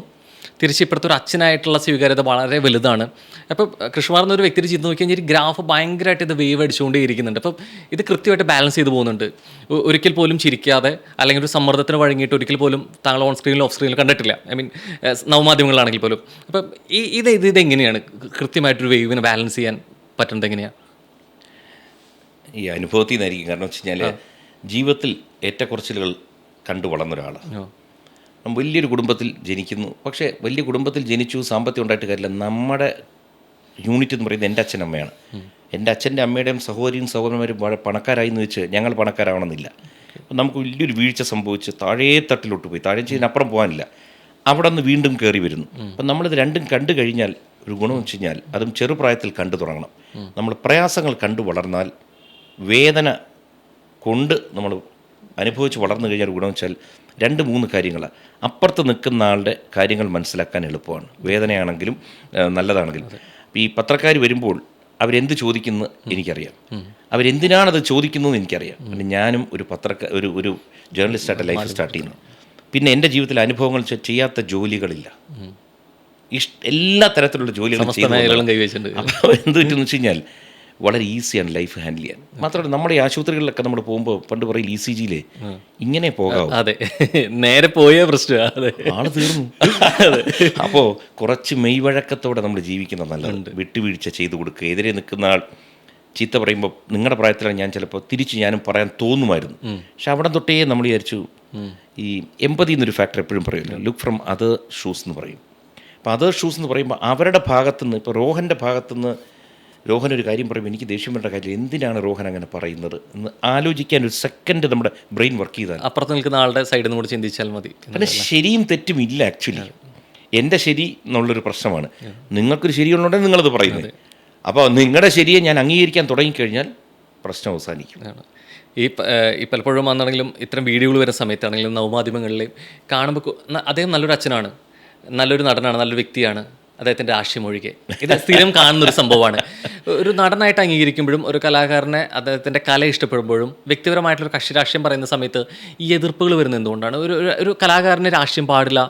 S2: തിരിച്ച് ഇപ്പോഴത്തെ ഒരു അച്ഛനായിട്ടുള്ള സ്വീകാര്യത വളരെ വലുതാണ്. അപ്പോൾ കൃഷ്ണകുമാർ എന്നൊരു വ്യക്തി ചെയ്ത് നോക്കി കഴിഞ്ഞാൽ ഈ ഗ്രാഫ് ഭയങ്കരമായിട്ട് ഇത് വേവ് അടിച്ചുകൊണ്ടേ ഇരിക്കുന്നുണ്ട്. അപ്പം ഇത് കൃത്യമായിട്ട് ബാലൻസ് ചെയ്ത് പോകുന്നുണ്ട്. ഒരിക്കൽ പോലും ചിരിക്കാതെ അല്ലെങ്കിൽ ഒരു സമ്മർദ്ദത്തിന് വഴങ്ങിയിട്ട് ഒരിക്കൽ പോലും താങ്കൾ ഓൺ സ്ക്രീനിലും ഓഫ് സ്ക്രീനിലും കണ്ടിട്ടില്ല. ഐ മീൻ നവമാധ്യമങ്ങളാണെങ്കിൽ പോലും. അപ്പം ഇതെങ്ങനെയാണ് കൃത്യമായിട്ടൊരു വേവിനെ ബാലൻസ് ചെയ്യാൻ പറ്റുന്നത് എങ്ങനെയാണ്?
S1: ഈ അനുഭവത്തിൽ നിന്നായിരിക്കും. കാരണം വെച്ച് കഴിഞ്ഞാൽ ജീവിതത്തിൽ ഏറ്റക്കുറച്ചിലുകൾ കണ്ടു വളർന്ന ഒരാളാണ്. വലിയൊരു കുടുംബത്തിൽ ജനിക്കുന്നു. പക്ഷേ വലിയ കുടുംബത്തിൽ ജനിച്ചു, സാമ്പത്തികം ഉണ്ടായിട്ട് കാര്യമില്ല. നമ്മുടെ യൂണിറ്റ് എന്ന് പറയുന്നത് എൻ്റെ അച്ഛനമ്മയാണ്. എൻ്റെ അച്ഛൻ്റെ അമ്മയുടെയും സഹോദരിയും സഹോദരന്മാരും പണക്കാരായി എന്ന് വെച്ച് ഞങ്ങൾ പണക്കാരാവണമെന്നില്ല. അപ്പം നമുക്ക് വലിയൊരു വീഴ്ച സംഭവിച്ച് താഴേ തട്ടിലോട്ട് പോയി, താഴെ ചെയ്യുന്നതിനപ്പുറം പോകാനില്ല. അവിടെ നിന്ന് വീണ്ടും കയറി വരുന്നു. അപ്പം നമ്മളിത് രണ്ടും കണ്ടു കഴിഞ്ഞാൽ ഒരു ഗുണം വെച്ച് കഴിഞ്ഞാൽ അതും ചെറുപ്രായത്തിൽ കണ്ടു തുടങ്ങണം. നമ്മൾ പ്രയാസങ്ങൾ കണ്ടു വളർന്നാൽ, വേദന കൊണ്ട് നമ്മൾ അനുഭവിച്ച് വളർന്നു കഴിഞ്ഞാൽ ഗുണം വെച്ചാൽ 2-3 കാര്യങ്ങളാണ്. അപ്പുറത്ത് നിൽക്കുന്ന ആളുടെ കാര്യങ്ങൾ മനസ്സിലാക്കാൻ എളുപ്പമാണ്, വേദനയാണെങ്കിലും നല്ലതാണെങ്കിലും. ഈ പത്രക്കാർ വരുമ്പോൾ അവരെന്ത് ചോദിക്കുന്നു എനിക്കറിയാം, അവരെന്തിനാണത് ചോദിക്കുന്നതെന്ന് എനിക്കറിയാം. പിന്നെ ഞാനും ഒരു ജേർണലിസ്റ്റായിട്ട് ലൈഫ് സ്റ്റാർട്ട് ചെയ്യുന്നു. പിന്നെ എൻ്റെ ജീവിതത്തിലെ അനുഭവങ്ങൾ ചെയ്യാത്ത ജോലികളില്ല, എല്ലാ തരത്തിലുള്ള ജോലികളും ചെയ്തു. അപ്പോൾ എന്ത് പറ്റുമെന്ന് വെച്ച് കഴിഞ്ഞാൽ വളരെ ഈസിയാണ് ലൈഫ് ഹാൻഡിൽ ചെയ്യാൻ. മാത്രമല്ല നമ്മുടെ ഈ ആശുപത്രികളിലൊക്കെ നമ്മൾ പോകുമ്പോൾ പണ്ട് പറയും ECG ഇങ്ങനെ പോകാം,
S2: അതെ, നേരെ പോയ പ്രശ്നം,
S1: ആള് തീർന്നു. അപ്പോൾ കുറച്ച് മെയ്വഴക്കത്തോടെ നമ്മൾ ജീവിക്കുന്നത് നല്ലതുണ്ട്. വിട്ടുവീഴ്ച ചെയ്തു കൊടുക്കുക. എതിരെ നിൽക്കുന്ന ആൾ ചീത്ത പറയുമ്പോൾ നിങ്ങളുടെ പ്രായത്തിലാണ് ഞാൻ ചിലപ്പോൾ തിരിച്ച് ഞാനും പറയാൻ തോന്നുമായിരുന്നു. പക്ഷെ അവിടെ തൊട്ടേ നമ്മൾ വിചാരിച്ചു, ഈ എമ്പതി എന്നൊരു ഫാക്ടർ എപ്പോഴും പറയുമല്ലോ, ലുക്ക് ഫ്രം അതർ ഷൂസ് എന്ന് പറയും. അപ്പോൾ അതർ ഷൂസ് എന്ന് പറയുമ്പോൾ അവരുടെ ഭാഗത്തുനിന്ന്, ഇപ്പോൾ റോഹൻ്റെ ഭാഗത്തുനിന്ന് രോഹൻ ഒരു കാര്യം പറയുമ്പോൾ എനിക്ക് ദേഷ്യം വേണ്ട കാര്യം, എന്തിനാണ് രോഹൻ അങ്ങനെ പറയുന്നത് എന്ന് ആലോചിക്കാൻ ഒരു സെക്കൻഡ് നമ്മുടെ ബ്രെയിൻ വർക്ക് ചെയ്താൽ
S2: അപ്പുറത്ത് നിൽക്കുന്ന ആളുടെ സൈഡിൽ നിന്ന് കൂടെ ചിന്തിച്ചാൽ മതി.
S1: പിന്നെ ശരിയും തെറ്റും ഇല്ല ആക്ച്വലി. എൻ്റെ ശരി എന്നുള്ളൊരു പ്രശ്നമാണ്. നിങ്ങൾക്കൊരു ശരിയുള്ളതുകൊണ്ടാണ് നിങ്ങളത് പറയുന്നത്. അപ്പോൾ നിങ്ങളുടെ ശരിയെ ഞാൻ അംഗീകരിക്കാൻ തുടങ്ങിക്കഴിഞ്ഞാൽ പ്രശ്നം അവസാനിക്കും.
S2: ഈ പലപ്പോഴും വന്നാണെങ്കിലും ഇത്തരം വീഡിയോകൾ വരുന്ന സമയത്താണെങ്കിലും നവമാധ്യമങ്ങളിൽ കാണുമ്പോൾ അദ്ദേഹം നല്ലൊരു അച്ഛനാണ്, നല്ലൊരു നടനാണ്, നല്ലൊരു വ്യക്തിയാണ്, അദ്ദേഹത്തിൻ്റെ രാഷ്ട്രീയം ഒഴികെ ഇത് സ്ഥിരം കാണുന്നൊരു സംഭവമാണ്. ഒരു നടനായിട്ട് അംഗീകരിക്കുമ്പോഴും ഒരു കലാകാരനെ അദ്ദേഹത്തിൻ്റെ കല ഇഷ്ടപ്പെടുമ്പോഴും വ്യക്തിപരമായിട്ടുള്ള കക്ഷി രാഷ്ട്രീയം പറയുന്ന സമയത്ത് ഈ എതിർപ്പുകൾ വരുന്നത് എന്തുകൊണ്ടാണ്? ഒരു കലാകാരന് രാഷ്ട്രീയം പാടില്ല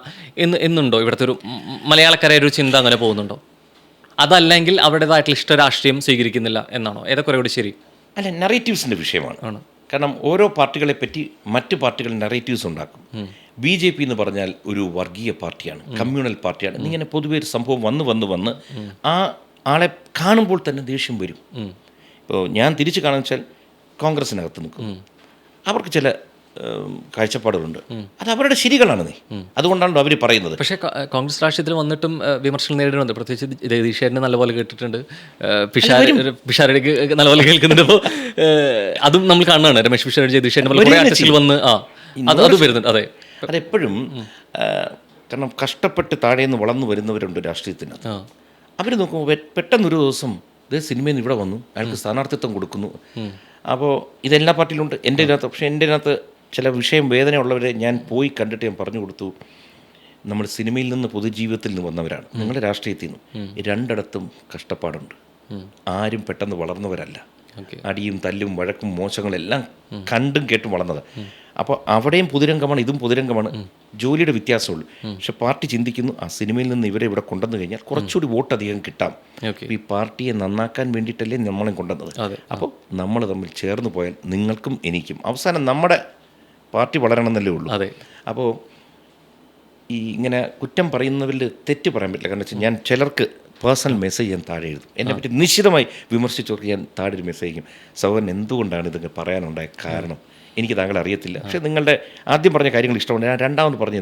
S2: എന്നുണ്ടോ ഇവിടുത്തെ ഒരു മലയാളക്കരയുടെ ഒരു ചിന്ത അങ്ങനെ പോകുന്നുണ്ടോ? അതല്ലെങ്കിൽ അവരുടേതായിട്ടുള്ള ഇഷ്ട രാഷ്ട്രീയം സ്വീകരിക്കുന്നില്ല എന്നാണോ? ഏതൊക്കെ കൂടി ശരി?
S1: അല്ല, നറേറ്റീവ്സിൻ്റെ വിഷയമാണ്. കാരണം ഓരോ പാർട്ടികളെ പറ്റി മറ്റ് പാർട്ടികൾ നറേറ്റീവ്സ് ഉണ്ടാക്കും. BJP എന്ന് പറഞ്ഞാൽ ഒരു വർഗീയ പാർട്ടിയാണ്, കമ്മ്യൂണൽ പാർട്ടിയാണ്. ഇങ്ങനെ പൊതുവെ ഒരു സംഭവം വന്ന് ആ ആളെ കാണുമ്പോൾ തന്നെ ദേഷ്യം വരും. ഇപ്പോൾ ഞാൻ തിരിച്ച് കാണുന്ന വെച്ചാൽ കോൺഗ്രസിനകത്ത് നിൽക്കും, അവർക്ക് ചില കാഴ്ചപ്പാടുകളുണ്ട്, അത് അവരുടെ ശരികളാണ്. അതുകൊണ്ടാണല്ലോ അവർ പറയുന്നത്.
S2: പക്ഷേ കോൺഗ്രസ് രാഷ്ട്രീയത്തിൽ വന്നിട്ടും വിമർശനം നേരിടുന്നുണ്ട്. പ്രത്യേകിച്ച് ജഗദീഷേട്ടനെ നല്ലപോലെ കേട്ടിട്ടുണ്ട്, പിഷാരടിക്ക് നല്ലപോലെ കേൾക്കുന്നുണ്ട്. അപ്പോൾ അതും നമ്മൾ കാണുന്നതാണ്. രമേശ് പിഷാരടി ജഗദീഷേട്ടൻ വന്ന് അത് വരുന്നുണ്ട്. അതെ,
S1: അതെപ്പോഴും കാരണം കഷ്ടപ്പെട്ട് താഴേന്ന് വളർന്നു വരുന്നവരുണ്ട് രാഷ്ട്രീയത്തിന്. അവർ നോക്കുമ്പോൾ പെട്ടെന്നൊരു ദിവസം ഇതേ സിനിമയിൽ നിന്ന് ഇവിടെ വന്നു, അയാൾക്ക് സ്ഥാനാർത്ഥിത്വം കൊടുക്കുന്നു. അപ്പോൾ ഇതെല്ലാ പാർട്ടിയിലുണ്ട്. എൻ്റെ ഇതിനകത്ത്, പക്ഷേ എൻ്റെ ഇതിനകത്ത് ചില വിഷയം വേദനയുള്ളവരെ ഞാൻ പോയി കണ്ടിട്ട് ഞാൻ പറഞ്ഞു കൊടുത്തു, നമ്മൾ സിനിമയിൽ നിന്ന് പൊതുജീവിതത്തിൽ നിന്ന് വന്നവരാണ്, നിങ്ങളുടെ രാഷ്ട്രീയത്തിൽ നിന്നും രണ്ടിടത്തും കഷ്ടപ്പാടുണ്ട്. ആരും പെട്ടെന്ന് വളർന്നവരല്ല. അടിയും തല്ലും വഴക്കും മോശങ്ങളെല്ലാം കണ്ടും കേട്ടും വളർന്നത്. അപ്പോൾ അവിടെയും പൊതുരംഗമാണ്, ഇതും പൊതുരംഗമാണ്. ജോലിയുടെ വ്യത്യാസമുള്ളൂ. പക്ഷെ പാർട്ടി ചിന്തിക്കുന്നു, ആ സിനിമയിൽ നിന്ന് ഇവരെ ഇവിടെ കൊണ്ടുവന്നു കഴിഞ്ഞാൽ കുറച്ചുകൂടി വോട്ട് അധികം കിട്ടാം, ഈ പാർട്ടിയെ നന്നാക്കാൻ വേണ്ടിയിട്ടല്ലേ നമ്മളെ കൊണ്ടുവന്നത്. അപ്പോൾ നമ്മൾ തമ്മിൽ ചേർന്ന് പോയാൽ നിങ്ങൾക്കും എനിക്കും അവസാനം നമ്മുടെ പാർട്ടി വളരണമെന്നല്ലേ ഉള്ളൂ. അപ്പോൾ ഈ ഇങ്ങനെ കുറ്റം പറയുന്നവരിൽ തെറ്റ് പറയാൻ പറ്റില്ല. കാരണം വെച്ചാൽ ഞാൻ ചിലർക്ക് പേഴ്സണൽ മെസ്സേജ് ഞാൻ താഴെ എഴുതും. എന്നെ പറ്റി നിശ്ചിതമായി വിമർശിച്ചവർക്ക് ഞാൻ താഴെ ഒരു മെസ്സേജ് ചെയ്യും, സഹോദരൻ എന്തുകൊണ്ടാണ് ഇതൊക്കെ പറയാനുണ്ടായ കാരണം എനിക്ക് താങ്കളെ അറിയത്തില്ല, പക്ഷേ നിങ്ങളുടെ ആദ്യം പറഞ്ഞ കാര്യങ്ങൾ ഇഷ്ടമുണ്ട്, ഞാൻ രണ്ടാമത് പറഞ്ഞു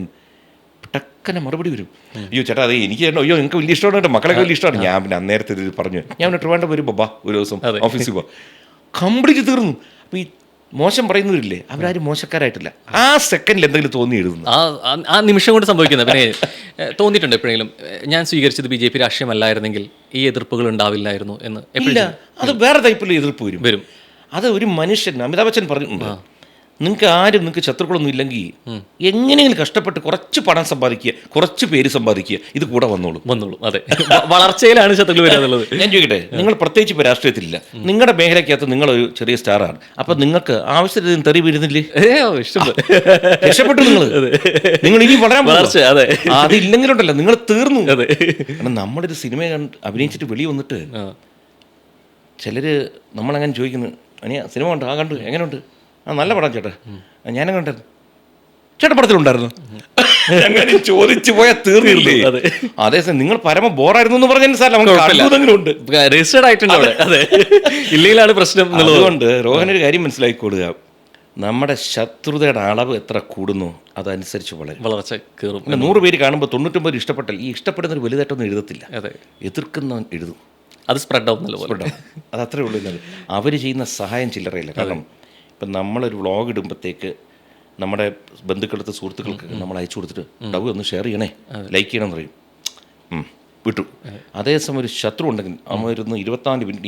S1: ടക്കനെ മറുപടി വരും, അയ്യോ ചേട്ടാ അതെ എനിക്ക് ചേട്ടാ, അയ്യോ നിങ്ങൾക്ക് വലിയ ഇഷ്ടമാണ് കേട്ടോ, മക്കളൊക്കെ വലിയ ഇഷ്ടമാണ്. ഞാൻ പിന്നെ അന്നേരത്തെ ഇത് പറഞ്ഞു, ഞാൻ പിന്നെ ട്രിവാൻഡ്രം വരുമ്പോൾ ബാ ഒരു ദിവസം ഓഫീസിൽ പോവാം, കംപ്ലീറ്റ് തീർന്നു. അപ്പോൾ ഈ മോശം പറയുന്നവരില്ലേ, അവരാരും മോശക്കാരായിട്ടില്ല. ആ സെക്കൻഡിൽ എന്തെങ്കിലും തോന്നി എഴുതുന്നു,
S2: ആ നിമിഷം കൊണ്ട് സംഭവിക്കുന്നത്. പിന്നെ തോന്നിയിട്ടുണ്ട് എപ്പോഴെങ്കിലും ഞാൻ സ്വീകരിച്ചത് BJP രാഷ്ട്രീയമല്ലായിരുന്നെങ്കിൽ ഈ എതിർപ്പുകൾ ഉണ്ടാവില്ലായിരുന്നു എന്ന്?
S1: ഇല്ല, അത് വേറെ ടൈപ്പിലുള്ള എതിർപ്പ് വരും. അത് ഒരു മനുഷ്യൻ, അമിതാഭ് ബച്ചൻ പറഞ്ഞിട്ടുണ്ട്, നിങ്ങൾക്ക് ആരും നിങ്ങൾക്ക് ശത്രുക്കളൊന്നും ഇല്ലെങ്കിൽ എങ്ങനെയെങ്കിലും കഷ്ടപ്പെട്ട് കുറച്ച് പണം സമ്പാദിക്കുക, കുറച്ച് പേര് സമ്പാദിക്കുക, ഇത് കൂടെ വന്നോളൂ.
S2: അതെ, വളർച്ചയിലാണ് ശത്രുക്കൾ വരാന്നുള്ളത്.
S1: ഞാൻ ചോദിക്കട്ടെ, നിങ്ങൾ പ്രത്യേകിച്ച് ഇപ്പോൾ രാഷ്ട്രീയത്തിലില്ല, നിങ്ങളുടെ മേഖലയ്ക്കകത്ത് നിങ്ങളൊരു ചെറിയ സ്റ്റാറാണ്, അപ്പം നിങ്ങൾക്ക് ആവശ്യത്തിന് തെറി വീഴുന്നില്ലേ? രക്ഷപ്പെട്ടു നിങ്ങൾ ഇനി വളരാൻ
S2: വളർച്ച. അതെ,
S1: അതില്ലെങ്കിലുണ്ടല്ലോ നിങ്ങൾ തീർന്നു. കാരണം നമ്മളൊരു സിനിമ അഭിനയിച്ചിട്ട് വെളി വന്നിട്ട് ചിലര് നമ്മളങ്ങനെ ചോദിക്കുന്നു, അനിയ സിനിമ കണ്ടു? ആ കണ്ടു, എങ്ങനെയുണ്ട്? ആ നല്ല പടം ചേട്ടാ, ഞാനും കണ്ടായിരുന്നു. ചേട്ടൻ പടത്തിലുണ്ടായിരുന്നു? അങ്ങനെ ചോദിച്ചു പോയാൽ തീർന്നില്ലേ? അതേസമയം നിങ്ങൾ പരമ ബോറായിരുന്നു എന്ന് പറഞ്ഞാൽ
S2: രജിസ്റ്റേർഡ് ആയിട്ടുണ്ട് അവിടെ. അതെ, ഇല്ലെങ്കിലാണ് പ്രശ്നം.
S1: അതുകൊണ്ട് രോഹനൊരു കാര്യം മനസ്സിലാക്കിക്കൊടുക്കുക, നമ്മുടെ ശത്രുതയുടെ അളവ് എത്ര കൂടുന്നു അതനുസരിച്ച്
S2: വളർച്ച കയറും.
S1: 100 പേര് കാണുമ്പോൾ 99 ഇഷ്ടപ്പെട്ടാൽ ഈ ഇഷ്ടപ്പെടുന്നൊരു വലുതായിട്ടൊന്നും എഴുതത്തില്ല, എതിർക്കുന്നവൻ എഴുതും.
S2: അത് സ്പ്രെഡ് ആവും.
S1: അത് അത്രേ ഉള്ളൂ. അവർ ചെയ്യുന്ന സഹായം ചില്ലറയില്ല. കാരണം ഇപ്പം നമ്മളൊരു വ്ളോഗ് ഇടുമ്പോഴത്തേക്ക് നമ്മുടെ ബന്ധുക്കളടുത്ത് സുഹൃത്തുക്കൾക്ക് നമ്മൾ അയച്ചു കൊടുത്തിട്ട് ഡവ് ഒന്ന് ഷെയർ ചെയ്യണേ, ലൈക്ക് ചെയ്യണമെന്ന് പറയും, വിട്ടു. അതേസമയം ഒരു ശത്രു ഉണ്ടെങ്കിൽ അവരുന്ന് 24 മിനിറ്റ്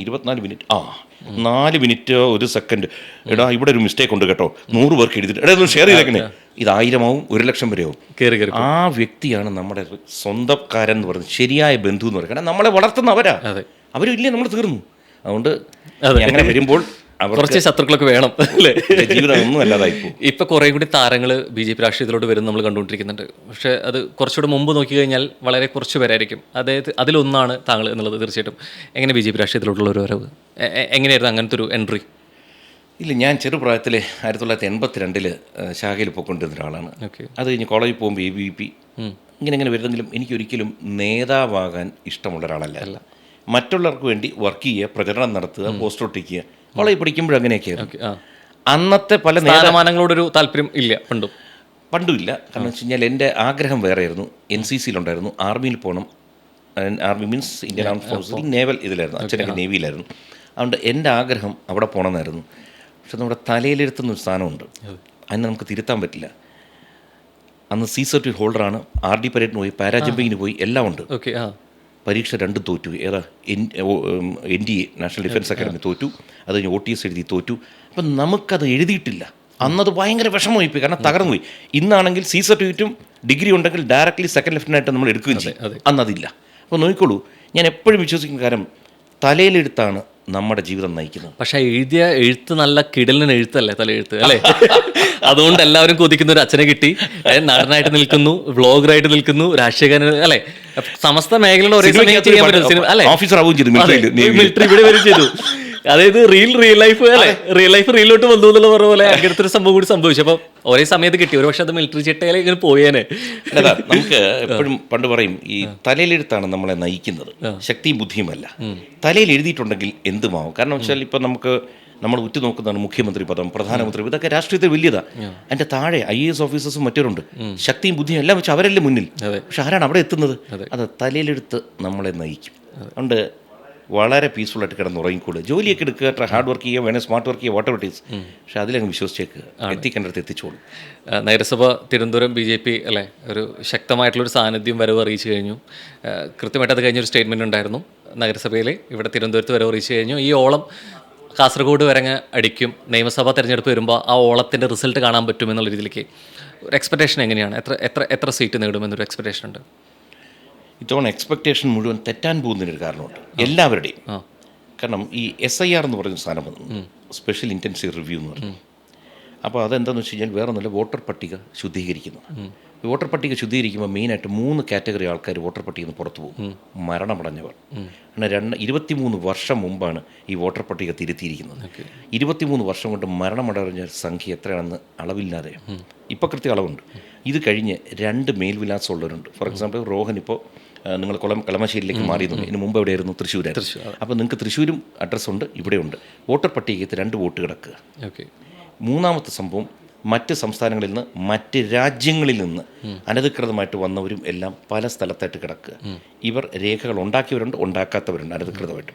S1: 4 മിനിറ്റ് 1 സെക്കൻഡ്, എടാ ഇവിടെ ഒരു മിസ്റ്റേക്ക് ഉണ്ട് കേട്ടോ, 100 പേർക്ക് എഴുതിയിട്ട് എടാ ഒന്ന് ഷെയർ ചെയ്തേക്കണേ, ഇത് 1000 ആവും, 1,00,000 വരെ ആവും. ആ വ്യക്തിയാണ് നമ്മുടെ സ്വന്തക്കാരൻ എന്ന് പറയുന്നത്, ശരിയായ ബന്ധു എന്ന് പറയുന്നത്. കാരണം നമ്മളെ വളർത്തുന്ന അവരാ, അവരും ഇല്ലേ നമ്മൾ തീർന്നു. അതുകൊണ്ട് അങ്ങനെ വരുമ്പോൾ
S2: കുറച്ച് ശത്രുക്കളൊക്കെ വേണം അല്ലേ?
S1: ജീവിതം ഒന്നും അല്ലാതായി.
S2: ഇപ്പം കുറേ കൂടി താരങ്ങൾ BJP രാഷ്ട്രീയത്തിലോട്ട് വരും നമ്മൾ കണ്ടുകൊണ്ടിരിക്കുന്നുണ്ട്. പക്ഷേ അത് കുറച്ചുകൂടെ മുമ്പ് നോക്കിക്കഴിഞ്ഞാൽ വളരെ കുറച്ച് പേരായിരിക്കും. അതായത് അതിലൊന്നാണ് താങ്കൾ എന്നുള്ളത്. തീർച്ചയായിട്ടും എങ്ങനെ BJP രാഷ്ട്രീയത്തിലോട്ടുള്ള ഒരു വരവ് എങ്ങനെയായിരുന്നു അങ്ങനത്തെ ഒരു എൻട്രി?
S1: ഇല്ല, ഞാൻ ചെറുപ്രായത്തിൽ 1982 ശാഖയിൽ പോയിക്കൊണ്ടിരുന്ന ഒരാളാണ്. അത് കഴിഞ്ഞ് കോളേജിൽ പോകുമ്പോൾ ABVP ഇങ്ങനെ വരുന്നെങ്കിലും എനിക്കൊരിക്കലും നേതാവാകാൻ ഇഷ്ടമുള്ള ഒരാളല്ല. മറ്റുള്ളവർക്ക് വേണ്ടി വർക്ക് ചെയ്യുക, പ്രചരണം നടത്തുക, പോസ്റ്റർ ഒട്ടിക്കുക. കോളേജ് പഠിക്കുമ്പോഴും അങ്ങനെയൊക്കെയായിരുന്നു. അന്നത്തെ പല
S2: സ്ഥാനമാനങ്ങളോടൊരു താല്പര്യം ഇല്ല,
S1: പണ്ടും ഇല്ല. കാരണം വെച്ച് കഴിഞ്ഞാൽ എൻ്റെ ആഗ്രഹം വേറെയായിരുന്നു. NCCയിലുണ്ടായിരുന്നു, ആർമിയിൽ പോകണം. ആർമി മീൻസ് ഇന്ത്യൻ ആർമഡ് ഫോഴ്സിൽ, നേവൽ ഇതിലായിരുന്നു, അച്ഛനൊക്കെ നേവിയിലായിരുന്നു. അതുകൊണ്ട് എൻ്റെ ആഗ്രഹം അവിടെ പോകണമെന്നായിരുന്നു. പക്ഷെ നമ്മുടെ തലയിലെടുത്തുന്നൊരു സ്ഥാനമുണ്ട്, അതിനെ നമുക്ക് തിരുത്താൻ പറ്റില്ല. അന്ന് C സർട്ടിഫിക്കറ്റ് ഹോൾഡറാണ്, RD പരേഡിന് പോയി, പാരാജമ്പിങ്ങിന് പോയി, എല്ലാം ഉണ്ട്. പരീക്ഷ 2 തോറ്റു. ഏതാ NDA നാഷണൽ ഡിഫൻസ് അക്കാദമി തോറ്റു, അത് കഴിഞ്ഞ് OTS എഴുതി തോറ്റു. അപ്പം നമുക്കത് എഴുതിയിട്ടില്ല. അന്നത് ഭയങ്കര വിഷമമായി പോയി, കാരണം തകർന്നു പോയി. ഇന്നാണെങ്കിൽ C സർട്ടിഫിക്കറ്റും ഡിഗ്രി ഉണ്ടെങ്കിൽ ഡയറക്റ്റ്ലി സെക്കൻഡ് ലെഫ്റ്റനൻ്റായിട്ട് നമ്മൾ എടുക്കുകയും ചെയ്യും. അന്നതില്ല. അപ്പോൾ നോക്കിക്കോളൂ, ഞാൻ എപ്പോഴും വിശ്വസിക്കുന്ന കാര്യം തലയിലെഴുത്താണ് നമ്മുടെ ജീവിതം നയിക്കുന്നത്.
S2: പക്ഷെ എഴുതിയ എഴുത്ത് നല്ല കിടലിന് എഴുത്തല്ലേ, തലയെഴുത്ത് അല്ലേ? അതുകൊണ്ട് എല്ലാവരും കൊതിക്കുന്ന ഒരു അച്ഛനെ കിട്ടി, നടനായിട്ട് നിൽക്കുന്നു, വ്ളോഗറായിട്ട് നിൽക്കുന്നു, രാഷ്ട്രീയക്കാരൻ അല്ലെ, സമസ്ത മേഖലകൾ ഒരേ സമയം ചെയ്യാൻ പറ്റും അല്ലെ? മിലിറ്ററി ഇവിടെ വരും ചെയ്തു. അതായത് റിയൽ ലൈഫ് അല്ലെ, റിയൽ ലൈഫ് റിയലിലോട്ട് വന്നു എന്നുള്ള പറഞ്ഞ പോലെ അങ്ങനത്തെ ഒരു സംഭവം കൂടി സംഭവിച്ചു. അപ്പോൾ ഒരേ സമയത്ത് കിട്ടി. ഒരു പക്ഷെ അത് മിലിറ്ററി ചിട്ടയിലെ ഇങ്ങനെ പോയേനെ.
S1: നമുക്ക് എപ്പോഴും പണ്ട് പറയും, ഈ തലയിലെഴുത്താണ് നമ്മളെ നയിക്കുന്നത്, ശക്തിയും ബുദ്ധിയുമല്ല. തലയിൽ എഴുതിയിട്ടുണ്ടെങ്കിൽ എന്തുമാവും. കാരണം വെച്ചാൽ ഇപ്പം നമ്മൾ ഉറ്റുനോക്കുന്നതാണ് മുഖ്യമന്ത്രി പദം, പ്രധാനമന്ത്രി, ഇതൊക്കെ രാഷ്ട്രീയത്തിൽ വലിയതാണ്. അതിൻ്റെ താഴെ IAS ഓഫീസേഴ്സും മറ്റവരുണ്ട്, ശക്തിയും ബുദ്ധിയും എല്ലാം വെച്ച് അവരല്ലേ മുന്നിൽ. പക്ഷെ ആരാണ് അവിടെ എത്തുന്നത്? അത് തലയിലെടുത്ത് നമ്മളെ നയിക്കും. അതുകൊണ്ട് വളരെ പീസ്ഫുള്ളായിട്ട് കിടന്നുറങ്ങിക്കൂടുക, ജോലിയൊക്കെ എടുക്കുക, ഹാർഡ് വർക്ക് ചെയ്യുക, വേണേൽ സ്മാർട്ട് വർക്ക് ചെയ്യുക, വാട്ട് എവർ ഇറ്റ് ഈസ്. പക്ഷെ അതിലങ്ങ് വിശ്വസിച്ചേക്ക്, എത്തിക്കേണ്ടടുത്ത് എത്തിച്ചോളും.
S2: നഗരസഭ തിരുവനന്തപുരം BJP അല്ലേ, ഒരു ശക്തമായിട്ടുള്ളൊരു സാന്നിധ്യം വരവ് അറിയിച്ചു കഴിഞ്ഞു. കൃത്യമായിട്ട് അത് കഴിഞ്ഞൊരു സ്റ്റേറ്റ്മെൻറ്റ് ഉണ്ടായിരുന്നു നഗരസഭയിൽ. ഇവിടെ തിരുവനന്തപുരത്ത് വരവ് അറിയിച്ചു കഴിഞ്ഞു. ഈ ഓളം കാസർഗോഡ് വരങ്ങ് അടിക്കും, നിയമസഭാ തെരഞ്ഞെടുപ്പ് വരുമ്പോൾ ആ ഓളത്തിൻ്റെ റിസൾട്ട് കാണാൻ പറ്റുമെന്നുള്ള രീതിയിലേക്ക് ഒരു എക്സ്പെക്ടേഷൻ എങ്ങനെയാണ്? എത്ര സീറ്റ് നേടുമെന്നൊരു എക്സ്പെക്ടേഷൻ ഉണ്ട്?
S1: ഇത്തവണ എക്സ്പെക്ടേഷൻ മുഴുവൻ തെറ്റാൻ പോകുന്നതിനൊരു കാരണമുണ്ട് എല്ലാവരുടെയും. കാരണം ഈ SIR എന്ന് പറയുന്ന സാധനം വന്നു, സ്പെഷ്യൽ ഇൻറ്റൻസീവ് റിവ്യൂ എന്ന് പറഞ്ഞു. അപ്പോൾ അതെന്താണെന്ന് വെച്ച് കഴിഞ്ഞാൽ വേറെ ഒന്നുമില്ല, വോട്ടർ പട്ടിക ശുദ്ധീകരിക്കുന്നു. വോട്ടർ പട്ടിക ശുദ്ധീകരിക്കുമ്പോൾ മെയിനായിട്ട് 3 കാറ്റഗറി ആൾക്കാർ വോട്ടർ പട്ടികയിൽ നിന്ന് പുറത്തു പോകും. മരണമടഞ്ഞവർ. കാരണം 23 വർഷം മുമ്പാണ് ഈ വോട്ടർ പട്ടിക തിരുത്തിയിരിക്കുന്നത്. 23 വർഷം കൊണ്ട് മരണമടഞ്ഞ സംഖ്യ എത്രയാണെന്ന് അളവില്ലാതെ ഇപ്പോൾ കൃത്യ അളവുണ്ട്. ഇത് കഴിഞ്ഞ് 2 മേൽവിലാസമുള്ളവരുണ്ട്. ഫോർ എക്സാമ്പിൾ റോഹൻ ഇപ്പോൾ നിങ്ങൾ കളമശ്ശേരിയിലേക്ക് മാറിയിരുന്നു, ഇതിന് മുമ്പ് എവിടെയായിരുന്നു? തൃശ്ശൂരായിരുന്നു. അപ്പോൾ നിങ്ങൾക്ക് തൃശ്ശൂരും അഡ്രസ്സുണ്ട്, ഇവിടെയുണ്ട്. വോട്ടർ പട്ടികയ്ക്ക് 2 വോട്ട് കിടക്കുക. മൂന്നാമത്തെ സംഭവം, മറ്റ് സംസ്ഥാനങ്ങളിൽ നിന്ന്, മറ്റ് രാജ്യങ്ങളിൽ നിന്ന് അനധികൃതമായിട്ട് വന്നവരും എല്ലാം പല സ്ഥലത്തായിട്ട് കിടക്കുക. ഇവർ രേഖകൾ ഉണ്ടാക്കിയവരുണ്ട്, ഉണ്ടാക്കാത്തവരുണ്ട് അനധികൃതമായിട്ട്.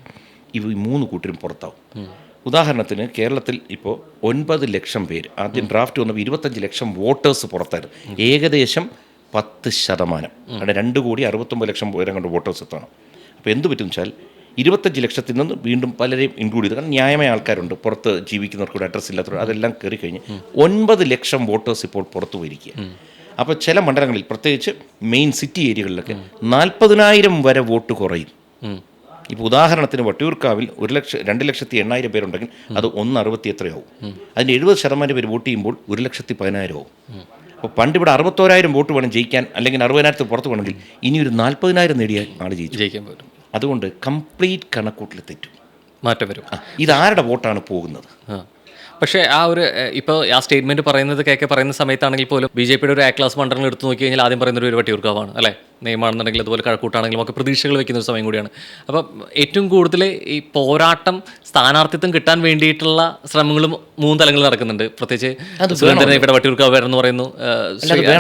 S1: ഇവ 3 കൂട്ടരും പുറത്താവും. ഉദാഹരണത്തിന് കേരളത്തിൽ ഇപ്പോൾ 9 ലക്ഷം പേര്, ആദ്യം ഡ്രാഫ്റ്റ് വന്നപ്പോൾ 25 ലക്ഷം വോട്ടേഴ്സ് പുറത്തായിരുന്നു. ഏകദേശം 10%. അവിടെ 2,69,00,000 പേരെ കൊണ്ട് വോട്ടേഴ്സ് എത്തണം. അപ്പോൾ എന്ത് പറ്റും വെച്ചാൽ 25 ലക്ഷത്തിൽ നിന്ന് വീണ്ടും പലരെയും ഇൻക്ലൂഡ് ചെയ്തു. കാരണം ന്യായമായ ആൾക്കാരുണ്ട്, പുറത്ത് ജീവിക്കുന്നവർക്ക് അഡ്രസ്സ് ഇല്ലാത്തവർ, അതെല്ലാം കയറി കഴിഞ്ഞ് 9 ലക്ഷം വോട്ടേഴ്സ് ഇപ്പോൾ പുറത്തു പോയിരിക്കുക. അപ്പോൾ ചില മണ്ഡലങ്ങളിൽ, പ്രത്യേകിച്ച് മെയിൻ സിറ്റി ഏരിയകളിലൊക്കെ 40,000 വരെ വോട്ട് കുറയും. ഇപ്പോൾ ഉദാഹരണത്തിന് വട്ടിയൂർക്കാവിൽ 2,80,000 പേരുണ്ടെങ്കിൽ അത് 1.60 എത്രയാവും. അതിൻ്റെ 70% പേര് വോട്ട് ചെയ്യുമ്പോൾ 1,10,000 ആവും. അപ്പോൾ പണ്ട് ഇവിടെ 61,000 വോട്ട് വേണം ജയിക്കാൻ, അല്ലെങ്കിൽ 60,000 പുറത്ത് വേണമെങ്കിൽ ഇനി ഒരു 40,000 നേടിയാൽ ആൾ
S2: ജയിക്കാൻ പറ്റും.
S1: അതുകൊണ്ട് കംപ്ലീറ്റ് കണക്കൂട്ടിൽ തെറ്റും,
S2: മാറ്റം വരും.
S1: ഇതാരുടെ വോട്ടാണ് പോകുന്നത്?
S2: പക്ഷേ ആ ഒരു ഇപ്പോൾ ആ സ്റ്റേറ്റ്മെൻറ്റ് പറയുന്നത് പറയുന്ന സമയത്താണെങ്കിൽ പോലും BJPയുടെ ഒരു A ക്ലാസ് മണ്ഡലങ്ങൾ എടുത്തു നോക്കി കഴിഞ്ഞാൽ ആദ്യം പറയുന്ന ഒരു വട്ടിയൂർക്കാവാണ് അല്ലേ. നിയമാണെന്നുണ്ടെങ്കിൽ അതുപോലെ കഴക്കൂട്ടാണെങ്കിലും ഒക്കെ പ്രതീക്ഷകൾ വെക്കുന്ന ഒരു സമയം കൂടിയാണ്. അപ്പം ഏറ്റവും കൂടുതൽ ഈ പോരാട്ടം സ്ഥാനാർത്ഥിത്വം കിട്ടാൻ വേണ്ടിയിട്ടുള്ള ശ്രമങ്ങളും 3 തലങ്ങളിൽ നടക്കുന്നുണ്ട്. പ്രത്യേകിച്ച് സുരേന്ദ്രൻ ഇവിടെ വട്ടിയൂർക്കാവ് വരണം എന്ന് പറയുന്നു,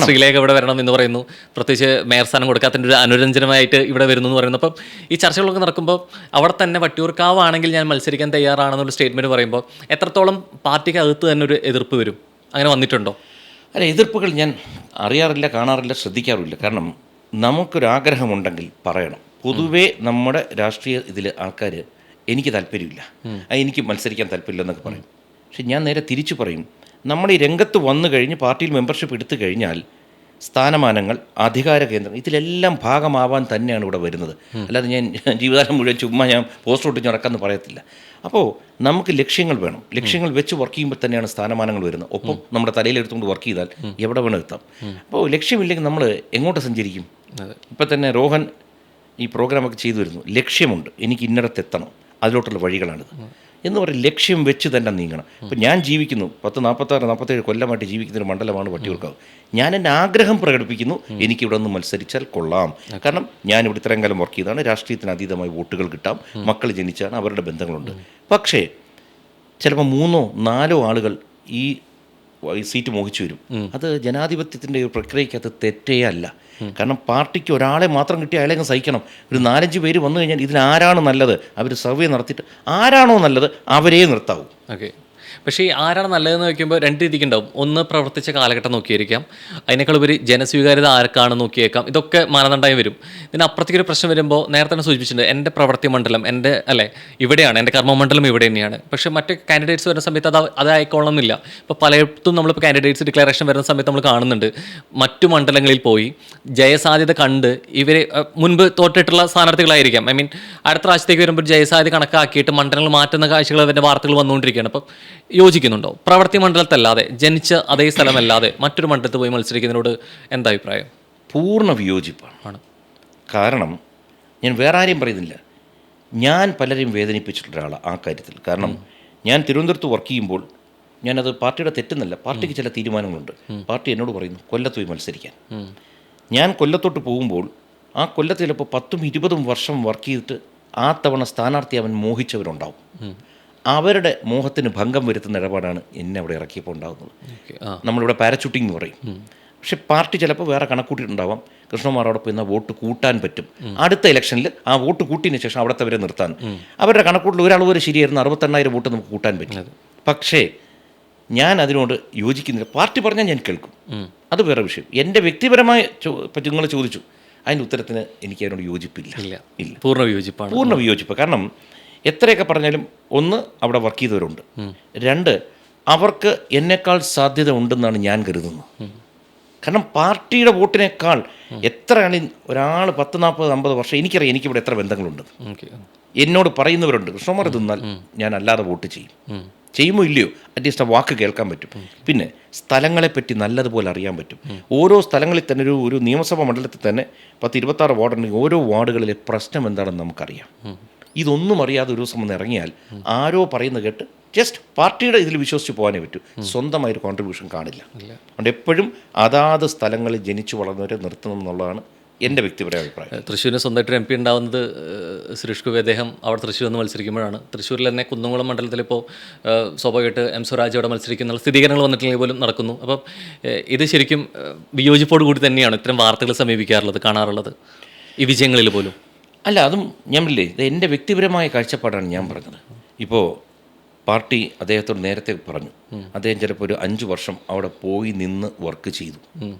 S2: ശ്രീലേഖ ഇവിടെ വരണം എന്ന് പറയുന്നു, പ്രത്യേകിച്ച് മേയർ സ്ഥാനം കൊടുക്കാത്തതിൻ്റെ ഒരു അനുരഞ്ജനമായിട്ട് ഇവിടെ വരുന്നു എന്ന് പറയുന്നു. അപ്പം ഈ ചർച്ചകളൊക്കെ നടക്കുമ്പോൾ അവിടെ തന്നെ വട്ടിയൂർക്കാവ് ആണെങ്കിൽ ഞാൻ മത്സരിക്കാൻ തയ്യാറാണെന്നൊരു സ്റ്റേറ്റ്മെൻറ്റ് പറയുമ്പോൾ എത്രത്തോളം പാർട്ടിക്ക് അകത്ത് തന്നെ ഒരു എതിർപ്പ് വരും? അങ്ങനെ വന്നിട്ടുണ്ടോ?
S1: അല്ല, എതിർപ്പുകൾ ഞാൻ അറിയാറില്ല, കാണാറില്ല, ശ്രദ്ധിക്കാറില്ല. കാരണം നമുക്കൊരാഗ്രഹമുണ്ടെങ്കിൽ പറയണം. പൊതുവേ നമ്മുടെ രാഷ്ട്രീയ ഇതിൽ ആൾക്കാർ എനിക്ക് താല്പര്യമില്ല, എനിക്ക് മത്സരിക്കാൻ താല്പര്യമില്ല എന്നൊക്കെ പറയും. പക്ഷെ ഞാൻ നേരെ തിരിച്ചു പറയും, നമ്മൾ ഈ രംഗത്ത് വന്നു കഴിഞ്ഞ് പാർട്ടിയിൽ മെമ്പർഷിപ്പ് എടുത്തു കഴിഞ്ഞാൽ സ്ഥാനമാനങ്ങൾ, അധികാര കേന്ദ്രം, ഇതിലെല്ലാം ഭാഗമാവാൻ തന്നെയാണ് ഇവിടെ വരുന്നത്. അല്ലാതെ ഞാൻ ജീവിതകാലം മുഴുവൻ ചുമ്മാ ഞാൻ പോസ്റ്റർ ഒട്ടിച്ച് നടക്കാമെന്ന് പറയത്തില്ല. അപ്പോൾ നമുക്ക് ലക്ഷ്യങ്ങൾ വേണം. ലക്ഷ്യങ്ങൾ വെച്ച് വർക്ക് ചെയ്യുമ്പോൾ തന്നെയാണ് സ്ഥാനമാനങ്ങൾ വരുന്നത്. ഒപ്പം നമ്മുടെ തലയിലെടുത്തുകൊണ്ട് വർക്ക് ചെയ്താൽ എവിടെ വേണം എത്താം. അപ്പോൾ ലക്ഷ്യമില്ലെങ്കിൽ നമ്മൾ എങ്ങോട്ട് സഞ്ചരിക്കും? ഇപ്പം തന്നെ റോഹൻ ഈ പ്രോഗ്രാമൊക്കെ ചെയ്തു വരുന്നു. ലക്ഷ്യമുണ്ട്, എനിക്ക് ഇന്നടത്തെത്തണം, അതിലോട്ടുള്ള വഴികളാണിത് എന്ന് പറയും. ലക്ഷ്യം വെച്ച് തന്നെ നീങ്ങണം. ഇപ്പം ഞാൻ ജീവിക്കുന്നു 46-47 കൊല്ലമായിട്ട് ജീവിക്കുന്ന ഒരു മണ്ഡലമാണ് വട്ടിയൂർക്കാവ്. ഞാൻ എൻ്റെ ആഗ്രഹം പ്രകടിപ്പിക്കുന്നു, എനിക്കിവിടെ നിന്ന് മത്സരിച്ചാൽ കൊള്ളാം. കാരണം ഞാനിവിടെ ഇത്രയും കാലം വർക്ക് ചെയ്താണ്, രാഷ്ട്രീയത്തിന് അതീതമായി വോട്ടുകൾ കിട്ടാം, മക്കൾ ജനിച്ചാണ്, അവരുടെ ബന്ധങ്ങളുണ്ട്. പക്ഷേ ചിലപ്പോൾ 3-4 ആളുകൾ ഈ സീറ്റ് മോഹിച്ചു വരും. അത് ജനാധിപത്യത്തിൻ്റെ ഒരു പ്രക്രിയയ്ക്കകത്ത് തെറ്റേ അല്ല. കാരണം പാർട്ടിക്ക് ഒരാളെ മാത്രം കിട്ടി അയാളെ സഹിക്കണം. ഒരു 4-5 പേര് വന്നു കഴിഞ്ഞാൽ ഇതിലാരാണ് നല്ലത്, അവർ സർവേ നടത്തിയിട്ട് ആരാണോ നല്ലത് അവരേ നിർത്താവൂ.
S2: ഓക്കെ. പക്ഷേ ഈ ആരാണ് നല്ലതെന്ന് വയ്ക്കുമ്പോൾ 2 രീതിക്കുണ്ടാവും. ഒന്ന്, പ്രവർത്തിച്ച കാലഘട്ടം നോക്കിയിരിക്കാം, അതിനേക്കാൾ ഉപരി ജനസ്വീകാര്യത ആർക്കാണെന്ന് നോക്കിയേക്കാം. ഇതൊക്കെ മാനദണ്ഡമായി വരും. ഇതിനപ്പുറത്തേക്കൊരു പ്രശ്നം വരുമ്പോൾ നേരത്തെ തന്നെ സൂചിപ്പിച്ചിട്ടുണ്ട്, എൻ്റെ പ്രവൃത്തി മണ്ഡലം എൻ്റെ ഇവിടെയാണ്, എൻ്റെ കർമ്മമണ്ഡലം ഇവിടെ തന്നെയാണ്. പക്ഷേ മറ്റ് കാൻഡിഡേറ്റ്സ് വരുന്ന സമയത്ത് അതായിക്കോളണമെന്നില്ല. ഇപ്പോൾ പലയിടത്തും നമ്മളിപ്പോൾ കാൻഡിഡേറ്റ്സ് ഡിക്ലറേഷൻ വരുന്ന സമയത്ത് നമ്മൾ കാണുന്നുണ്ട്, മറ്റു മണ്ഡലങ്ങളിൽ പോയി ജയസാധ്യത കണ്ട് ഇവർ മുൻപ് തോറ്റിട്ടുള്ള സ്ഥാനാർത്ഥികളായിരിക്കാം. അടുത്ത പ്രാവശ്യത്തേക്ക് വരുമ്പോൾ ജയസാധ്യത കണക്കാക്കിയിട്ട് മണ്ഡലങ്ങൾ മാറ്റുന്ന കാഴ്ചകൾ അവരുടെ വാർത്തകൾ വന്നുകൊണ്ടിരിക്കുകയാണ്. അപ്പം യോജിക്കുന്നുണ്ടോ? പ്രവൃത്തി മണ്ഡലത്തല്ലാതെ, ജനിച്ച അതേ സ്ഥലമല്ലാതെ മറ്റൊരു മണ്ഡലത്തിൽ പോയി മത്സരിക്കുന്നതിനോട് എന്താ അഭിപ്രായം?
S1: പൂർണ്ണ വിയോജിപ്പാണ്. കാരണം ഞാൻ വേറെ ആരെയും പറയുന്നില്ല, ഞാൻ പലരെയും വേദനിപ്പിച്ചിട്ടുള്ള ഒരാളാണ് ആ കാര്യത്തിൽ. കാരണം ഞാൻ തിരുവനന്തപുരത്ത് വർക്ക് ചെയ്യുമ്പോൾ ഞാനത് പാർട്ടിയുടെ തെറ്റെന്നല്ല, പാർട്ടിക്ക് ചില തീരുമാനങ്ങളുണ്ട്. പാർട്ടി എന്നോട് പറയുന്നു കൊല്ലത്ത് പോയി മത്സരിക്കാൻ. ഞാൻ കൊല്ലത്തോട്ട് പോകുമ്പോൾ ആ കൊല്ലത്ത് ചിലപ്പോൾ 10-20 വർഷം വർക്ക് ചെയ്തിട്ട് ആ തവണ സ്ഥാനാർത്ഥി അവൻ മോഹിച്ചവരുണ്ടാവും. അവരുടെ മോഹത്തിന് ഭംഗം വരുത്തുന്ന ഇടപാടാണ് എന്നെ അവിടെ ഇറക്കിയപ്പോൾ ഉണ്ടാകുന്നത്. നമ്മളിവിടെ പാരച്യൂട്ടിംഗ് എന്ന് പറയും. പക്ഷെ പാർട്ടി ചിലപ്പോൾ വേറെ കണക്കൂട്ടിയിട്ടുണ്ടാവാം, കൃഷ്ണകുമാറോടൊപ്പം എന്നാൽ വോട്ട് കൂട്ടാൻ പറ്റും, അടുത്ത ഇലക്ഷനിൽ ആ വോട്ട് കൂട്ടിയതിന് ശേഷം അവിടുത്തെ വരെ നിർത്താൻ. അവരുടെ കണക്കൂട്ടിൽ ഒരാൾ വരെ ശരിയായിരുന്നു, 68,000 വോട്ട് നമുക്ക് കൂട്ടാൻ പറ്റും. പക്ഷേ ഞാൻ അതിനോട് യോജിക്കുന്നില്ല. പാർട്ടി പറഞ്ഞാൽ ഞാൻ കേൾക്കും, അത് വേറെ വിഷയം. എൻ്റെ വ്യക്തിപരമായ നിങ്ങൾ ചോദിച്ചു, അതിൻ്റെ ഉത്തരത്തിന് എനിക്ക് അതിനോട് യോജിപ്പില്ല. ഇല്ല,
S2: പൂർണ്ണ വിയോജിപ്പാണ്.
S1: പൂർണ്ണ വിയോജിപ്പ്. കാരണം എത്രയൊക്കെ പറഞ്ഞാലും, ഒന്ന്, അവിടെ വർക്ക് ചെയ്തവരുണ്ട്. 2, അവർക്ക് എന്നെക്കാൾ സാധ്യത ഉണ്ടെന്നാണ് ഞാൻ കരുതുന്നത്. കാരണം പാർട്ടിയുടെ വോട്ടിനേക്കാൾ എത്രയാണ് ഒരാൾ 10-40-50 വർഷം, എനിക്കറിയാം എനിക്കിവിടെ എത്ര ബന്ധങ്ങളുണ്ട്. എന്നോട് പറയുന്നവരുണ്ട്, കൃഷ്ണകുമാർ തിന്നാൽ ഞാൻ അല്ലാതെ വോട്ട് ചെയ്യുമോ ഇല്ലയോ, അറ്റ്ലീസ്റ്റ് ആ വാക്ക് കേൾക്കാൻ പറ്റും. പിന്നെ സ്ഥലങ്ങളെപ്പറ്റി നല്ലതുപോലെ അറിയാൻ പറ്റും. ഓരോ സ്ഥലങ്ങളിൽ തന്നെ ഒരു നിയമസഭാ മണ്ഡലത്തിൽ തന്നെ 10-26 വാർഡുണ്ടെങ്കിൽ ഓരോ വാർഡുകളിലെ പ്രശ്നം എന്താണെന്ന് നമുക്കറിയാം. ഇതൊന്നും അറിയാതെ ഒരു ദിവസം വന്ന് ഇറങ്ങിയാൽ ആരോ പറയുന്നത് കേട്ട് ജസ്റ്റ് പാർട്ടിയുടെ ഇതിൽ വിശ്വസിച്ച് പോകാനേ പറ്റൂ, സ്വന്തമായൊരു കോൺട്രിബ്യൂഷൻ കാണില്ല. അതുകൊണ്ട് എപ്പോഴും അതാത് സ്ഥലങ്ങളിൽ ജനിച്ചു വളർന്നവരെ നിർത്തണം എന്നുള്ളതാണ് എൻ്റെ വ്യക്തിപരമായ അഭിപ്രായം.
S2: തൃശ്ശൂരിന് സ്വന്തമായിട്ട് MP ഉണ്ടാകുന്നത് സുരേഷ് ഗോപി അദ്ദേഹം അവിടെ തൃശ്ശൂർ നിന്ന് മത്സരിക്കുമ്പോഴാണ്. തൃശ്ശൂരിൽ തന്നെ കുന്നംകുളം മണ്ഡലത്തിൽ ഇപ്പോൾ സ്വാഭാവികമായിട്ട് M സ്വരാജ് അവിടെ മത്സരിക്കുന്ന സ്ഥിരീകരണങ്ങൾ വന്നിട്ടില്ലെങ്കിൽ പോലും നടക്കുന്നു. അപ്പം ഇത് ശരിക്കും വിയോജിപ്പോട് കൂടി തന്നെയാണ് ഇത്തരം വാർത്തകൾ സമീപിക്കാറുള്ളത്, കാണാറുള്ളത് ഈ വിജയങ്ങളിൽ പോലും.
S1: അല്ല, അതും ഞാൻ ഇല്ലേ, ഇത് എൻ്റെ വ്യക്തിപരമായ കാഴ്ചപ്പാടാണ് ഞാൻ പറഞ്ഞത്. ഇപ്പോൾ പാർട്ടി അദ്ദേഹത്തോട് നേരത്തെ പറഞ്ഞു, അദ്ദേഹം ചിലപ്പോൾ ഒരു 5 വർഷം അവിടെ പോയി നിന്ന് വർക്ക് ചെയ്തു.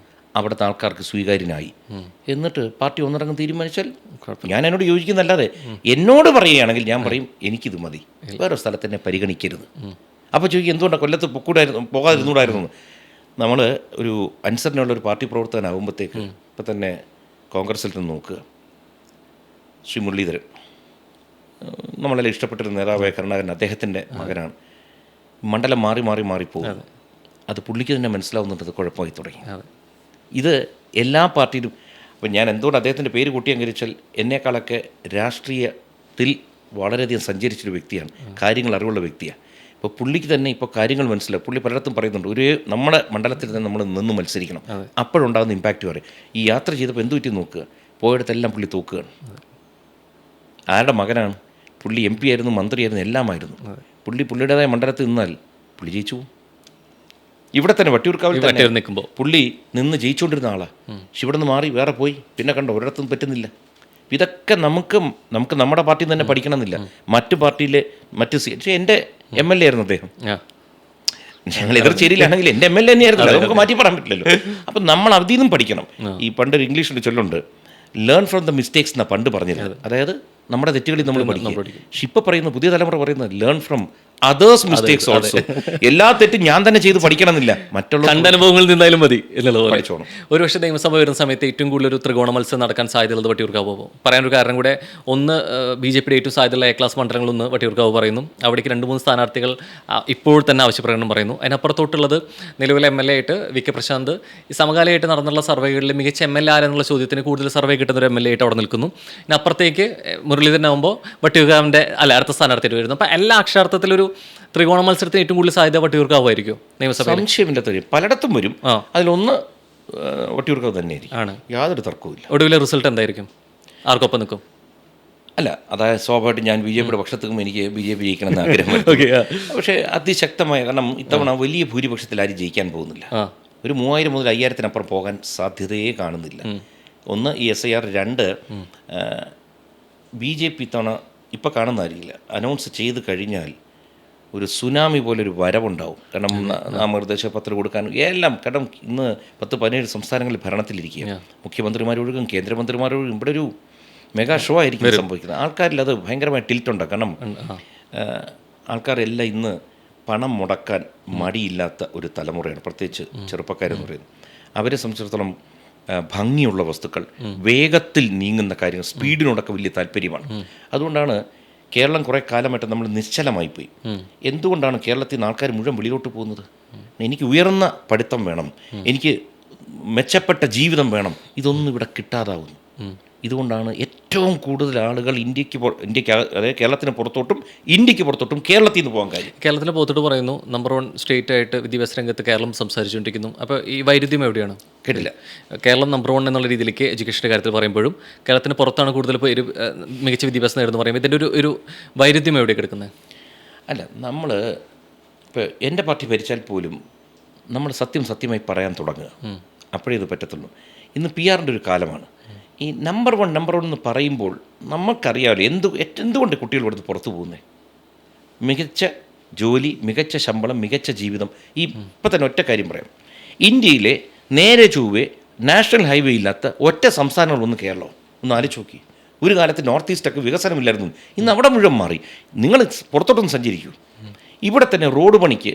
S1: അവിടുത്തെ ആൾക്കാർക്ക് സ്വീകാര്യനായി. എന്നിട്ട് പാർട്ടി ഒന്നിറങ്ങും തീരുമാനിച്ചാൽ ഞാൻ എന്നോട് യോജിക്കുന്നല്ലാതെ എന്നോട് പറയുകയാണെങ്കിൽ ഞാൻ പറയും എനിക്കിത് മതി, വേറെ സ്ഥലത്ത് എന്നെ പരിഗണിക്കരുത്. അപ്പോൾ ചോദിക്കും എന്തുകൊണ്ടാണ് കൊല്ലത്ത് പോകാതിരുന്നൂടായിരുന്നു. നമ്മൾ ഒരു അനുസരണയുള്ള ഒരു പാർട്ടി പ്രവർത്തകനാകുമ്പോഴത്തേക്ക് ഇപ്പം തന്നെ കോൺഗ്രസിൽ നിന്ന് നോക്കുക, ശ്രീ മുരളീധരൻ നമ്മളെല്ലാം ഇഷ്ടപ്പെട്ടൊരു നേതാവായ കരുണാകരൻ അദ്ദേഹത്തിൻ്റെ മകനാണ്. മണ്ഡലം മാറിപ്പോകും. അത് പുള്ളിക്ക് തന്നെ മനസ്സിലാവുന്നുണ്ട് അത് കുഴപ്പമായി തുടങ്ങി. ഇത് എല്ലാ പാർട്ടിയിലും. അപ്പം ഞാൻ എന്തുകൊണ്ട് അദ്ദേഹത്തിൻ്റെ പേര് കൂട്ടിയങ്കരിച്ചാൽ എന്നേക്കാളൊക്കെ രാഷ്ട്രീയത്തിൽ വളരെയധികം സഞ്ചരിച്ചൊരു വ്യക്തിയാണ്, കാര്യങ്ങൾ അറിവുള്ള വ്യക്തിയാണ്. ഇപ്പോൾ പുള്ളിക്ക് തന്നെ ഇപ്പോൾ കാര്യങ്ങൾ മനസ്സിലാവും. പുള്ളി പലയിടത്തും പറയുന്നുണ്ട് ഒരു നമ്മുടെ മണ്ഡലത്തിൽ തന്നെ നമ്മൾ നിന്ന് മത്സരിക്കണം, അപ്പോഴുണ്ടാകുന്ന ഇമ്പാക്റ്റ് പറയും. ഈ യാത്ര ചെയ്തപ്പോൾ എന്ത് പറ്റി നോക്കുക, പോയിടത്തെല്ലാം പുള്ളി തോക്കുകയാണ്. ആരുടെ മകനാണ്? പുള്ളി MP ആയിരുന്നു, മന്ത്രിയായിരുന്നു, എല്ലാമായിരുന്നു. പുള്ളിയുടേതായ മണ്ഡലത്തിൽ നിന്നാൽ പുള്ളി ജയിച്ചു. ഇവിടെ തന്നെ വട്ടിയൂർക്കാവിൽ തന്നെ
S2: നിൽക്കുമ്പോൾ
S1: പുള്ളി നിന്ന് ജയിച്ചുകൊണ്ടിരുന്ന ആളാണ്. പക്ഷെ ഇവിടെ നിന്ന് മാറി വേറെ പോയി, പിന്നെ കണ്ടോ ഒരിടത്തും പറ്റുന്നില്ല. ഇതൊക്കെ നമുക്ക് നമ്മുടെ പാർട്ടിയിൽ തന്നെ പഠിക്കണമെന്നില്ല. മറ്റു പാർട്ടിയിലെ പക്ഷേ എൻ്റെ MLA ആയിരുന്നു അദ്ദേഹം. ഞങ്ങൾ എതിർച്ചേരിയിലാണെങ്കിൽ എൻ്റെ MLA തന്നെയായിരുന്നു, അത് നമുക്ക് മാറ്റി പറയാൻ പറ്റില്ലല്ലോ. അപ്പം നമ്മൾ അതിൽ നിന്നും പഠിക്കണം. ഈ പണ്ടൊരു ഇംഗ്ലീഷിൽ ചൊല്ലുണ്ട്, ലേൺ ഫ്രം ദ മിസ്റ്റേക്സ് എന്നാണ് പണ്ട് പറഞ്ഞിരുന്നത്. അതായത് നമ്മുടെ തെറ്റുകളിൽ നമ്മൾ പഠിക്കും. പക്ഷെ ഇപ്പോൾ പറയുന്ന പുതിയ തലമുറ പറയുന്നത് learn from others mistakes also. എല്ലാ തെറ്റും ഞാൻ തന്നെ ചെയ്ത് പഠിക്കണമെന്നില്ല, മറ്റുള്ള
S2: കണ്ടനുഭവങ്ങളിൽ നിന്നാലും മതി എന്നുള്ളത്. ഒരു പക്ഷേ നിയമസഭ വരുന്ന സമയത്ത് ഏറ്റവും കൂടുതൽ ഒരു ത്രികോണ മത്സരം നടക്കാൻ സാധ്യതയുള്ളത് വട്ടിയൂർക്കാവ്. പറയാനൊരു കാരണം കൂടെ, ഒന്ന് BJPയുടെ ഏറ്റവും സാധ്യതയുള്ള A ക്ലാസ് മണ്ഡലങ്ങളൊന്ന് വട്ടിയൂർക്കാവ് പറയുന്നു. അവിടേക്ക് 2-3 സ്ഥാനാർത്ഥികൾ ഇപ്പോൾ തന്നെ ആവശ്യപ്രകടനം പറയുന്നു. അതിനപ്പുറത്തോട്ടുള്ളത് നിലവിലെ MLA ആയിട്ട് VK പ്രശാന്ത് ഈ സമകാലമായിട്ട് നടന്നുള്ള സർവേകളിൽ മികച്ച MLA ആരെന്നുള്ള ചോദ്യത്തിന് കൂടുതൽ സർവേ കിട്ടുന്ന ഒരു MLA ആയിട്ട് അവിടെ നിൽക്കുന്നു. ഇതിനപ്പുറത്തേക്ക് മുരളീധരനാകുമ്പോൾ വട്ടിയൂർക്കാവിൻ്റെ അടുത്ത സ്ഥാനാർത്ഥിയായിട്ട് വരുന്നു. അപ്പോൾ എല്ലാ അക്ഷരാർത്ഥത്തിലൊരു ത്രികോണ മത്സരത്തിന് ഏറ്റവും കൂടുതൽ സാധ്യത വട്ടിയൂർക്കാവായിരിക്കും നിയമസഭ.
S1: സംശയമില്ല, പലയിടത്തും വരും. അതിലൊന്ന് വട്ടിയൂർക്കാവ് തന്നെയായിരിക്കും, ആണ്, യാതൊരു തർക്കവുമില്ല.
S2: ഒടുവിലെ റിസൾട്ട് എന്തായിരിക്കും? ആർക്കൊപ്പം നിൽക്കും?
S1: അല്ല, അതായത് സ്വാഭാവികമായിട്ട് ഞാൻ BJPയുടെ പക്ഷത്തും എനിക്ക് BJP ജയിക്കണമെന്ന് ആഗ്രഹം. പക്ഷേ അതിശക്തമായ, കാരണം ഇത്തവണ വലിയ ഭൂരിപക്ഷത്തിൽ ആരും ജയിക്കാൻ പോകുന്നില്ല. ഒരു 3000 മുതൽ 5000-ത്തിനപ്പുറം പോകാൻ സാധ്യതയെ കാണുന്നില്ല. ഒന്ന് ഈ SIR, 2 BJP ഇത്തവണ ഇപ്പോൾ കാണുന്നതായിരിക്കില്ല, അനൗൺസ് ചെയ്ത് കഴിഞ്ഞാൽ ഒരു സുനാമി പോലൊരു വരവുണ്ടാവും. കാരണം നാമനിർദ്ദേശ പത്രം കൊടുക്കാനും എല്ലാം. കാരണം ഇന്ന് 10-17 സംസ്ഥാനങ്ങളിൽ ഭരണത്തിലിരിക്കുക, മുഖ്യമന്ത്രിമാരൊഴുകും കേന്ദ്രമന്ത്രിമാരൊഴുകും. ഇവിടെ ഒരു മെഗാ ഷോ ആയിരിക്കും സംഭവിക്കുന്നത്. ആൾക്കാരിൽ അത് ഭയങ്കരമായ ടിൽറ്റുണ്ടാകും. കാരണം ആൾക്കാരെല്ലാം ഇന്ന് പണം മുടക്കാൻ മടിയില്ലാത്ത ഒരു തലമുറയാണ്, പ്രത്യേകിച്ച് ചെറുപ്പക്കാരെന്ന് പറയുന്നത്. അവരെ സംബന്ധിച്ചിടത്തോളം ഭംഗിയുള്ള വസ്തുക്കൾ, വേഗത്തിൽ നീങ്ങുന്ന കാര്യങ്ങൾ, സ്പീഡിനോടൊക്കെ വലിയ താല്പര്യമാണ്. അതുകൊണ്ടാണ് കേരളം കുറേ കാലമായിട്ട് നമ്മൾ നിശ്ചലമായിപ്പോയി. എന്തുകൊണ്ടാണ് കേരളത്തിൽ നിന്ന് ആൾക്കാർ മുഴുവൻ വെളിയിലോട്ട് പോകുന്നത്? എനിക്ക് ഉയർന്ന പഠിത്തം വേണം, എനിക്ക് മെച്ചപ്പെട്ട ജീവിതം വേണം, ഇതൊന്നും ഇവിടെ കിട്ടാതാവുന്നു. ഇതുകൊണ്ടാണ് ഏറ്റവും കൂടുതൽ ആളുകൾ ഇന്ത്യക്ക് അതായത് കേരളത്തിന് പുറത്തോട്ടും ഇന്ത്യക്ക് പുറത്തോട്ടും കേരളത്തിൽ നിന്ന് പോകാൻ കാര്യം.
S2: കേരളത്തിന് പുറത്തോട്ട് പറയുന്നു, നമ്പർ 1 സ്റ്റേറ്റ് ആയിട്ട് വിദ്യാഭ്യാസ രംഗത്ത് കേരളം സംസാരിച്ചുകൊണ്ടിരിക്കുന്നു. അപ്പോൾ ഈ വൈരുദ്ധ്യം എവിടെയാണ്?
S1: കേട്ടില്ല.
S2: കേരളം നമ്പർ 1 എന്നുള്ള രീതിയിലേക്ക് എഡ്യൂക്കേഷൻ്റെ കാര്യത്തിൽ പറയുമ്പോഴും കേരളത്തിന് പുറത്താണ് കൂടുതൽ മികച്ച വിദ്യാഭ്യാസം നേടുന്നു പറയുമ്പോൾ ഇതിൻ്റെ ഒരു വൈരുദ്ധ്യം എവിടെയാണ് കിടക്കുന്നത്?
S1: അല്ല, നമ്മൾ ഇപ്പോൾ എൻ്റെ പാർട്ടി ഭരിച്ചാൽ പോലും നമ്മൾ സത്യമായി പറയാൻ തുടങ്ങുക, അപ്പോഴേ ഇത് പറ്റത്തുള്ളൂ. ഇന്ന് PR-ൻ്റെ ഒരു കാലമാണ്. ഈ നമ്പർ 1 എന്ന് പറയുമ്പോൾ നമുക്കറിയാമല്ലോ എന്തുകൊണ്ട് കുട്ടികൾ ഇവിടുന്ന് പുറത്തു പോകുന്നത്. മികച്ച ജോലി, മികച്ച ശമ്പളം, മികച്ച ജീവിതം. ഈ ഇപ്പം തന്നെ ഒറ്റ കാര്യം പറയാം, ഇന്ത്യയിലെ നേരെ ചൊവ്വേ നാഷണൽ ഹൈവേ ഇല്ലാത്ത ഒറ്റ സംസ്ഥാനങ്ങളൊന്ന് കേരളം. ഒന്ന് ആലോചിച്ച് നോക്കി. ഒരു കാലത്ത് നോർത്ത് ഈസ്റ്റൊക്കെ വികസനമില്ലായിരുന്നു, ഇന്ന് അവിടെ മുഴുവൻ മാറി. നിങ്ങൾ പുറത്തോട്ടൊന്ന് സഞ്ചരിക്കൂ. ഇവിടെ തന്നെ റോഡ് പണിക്ക്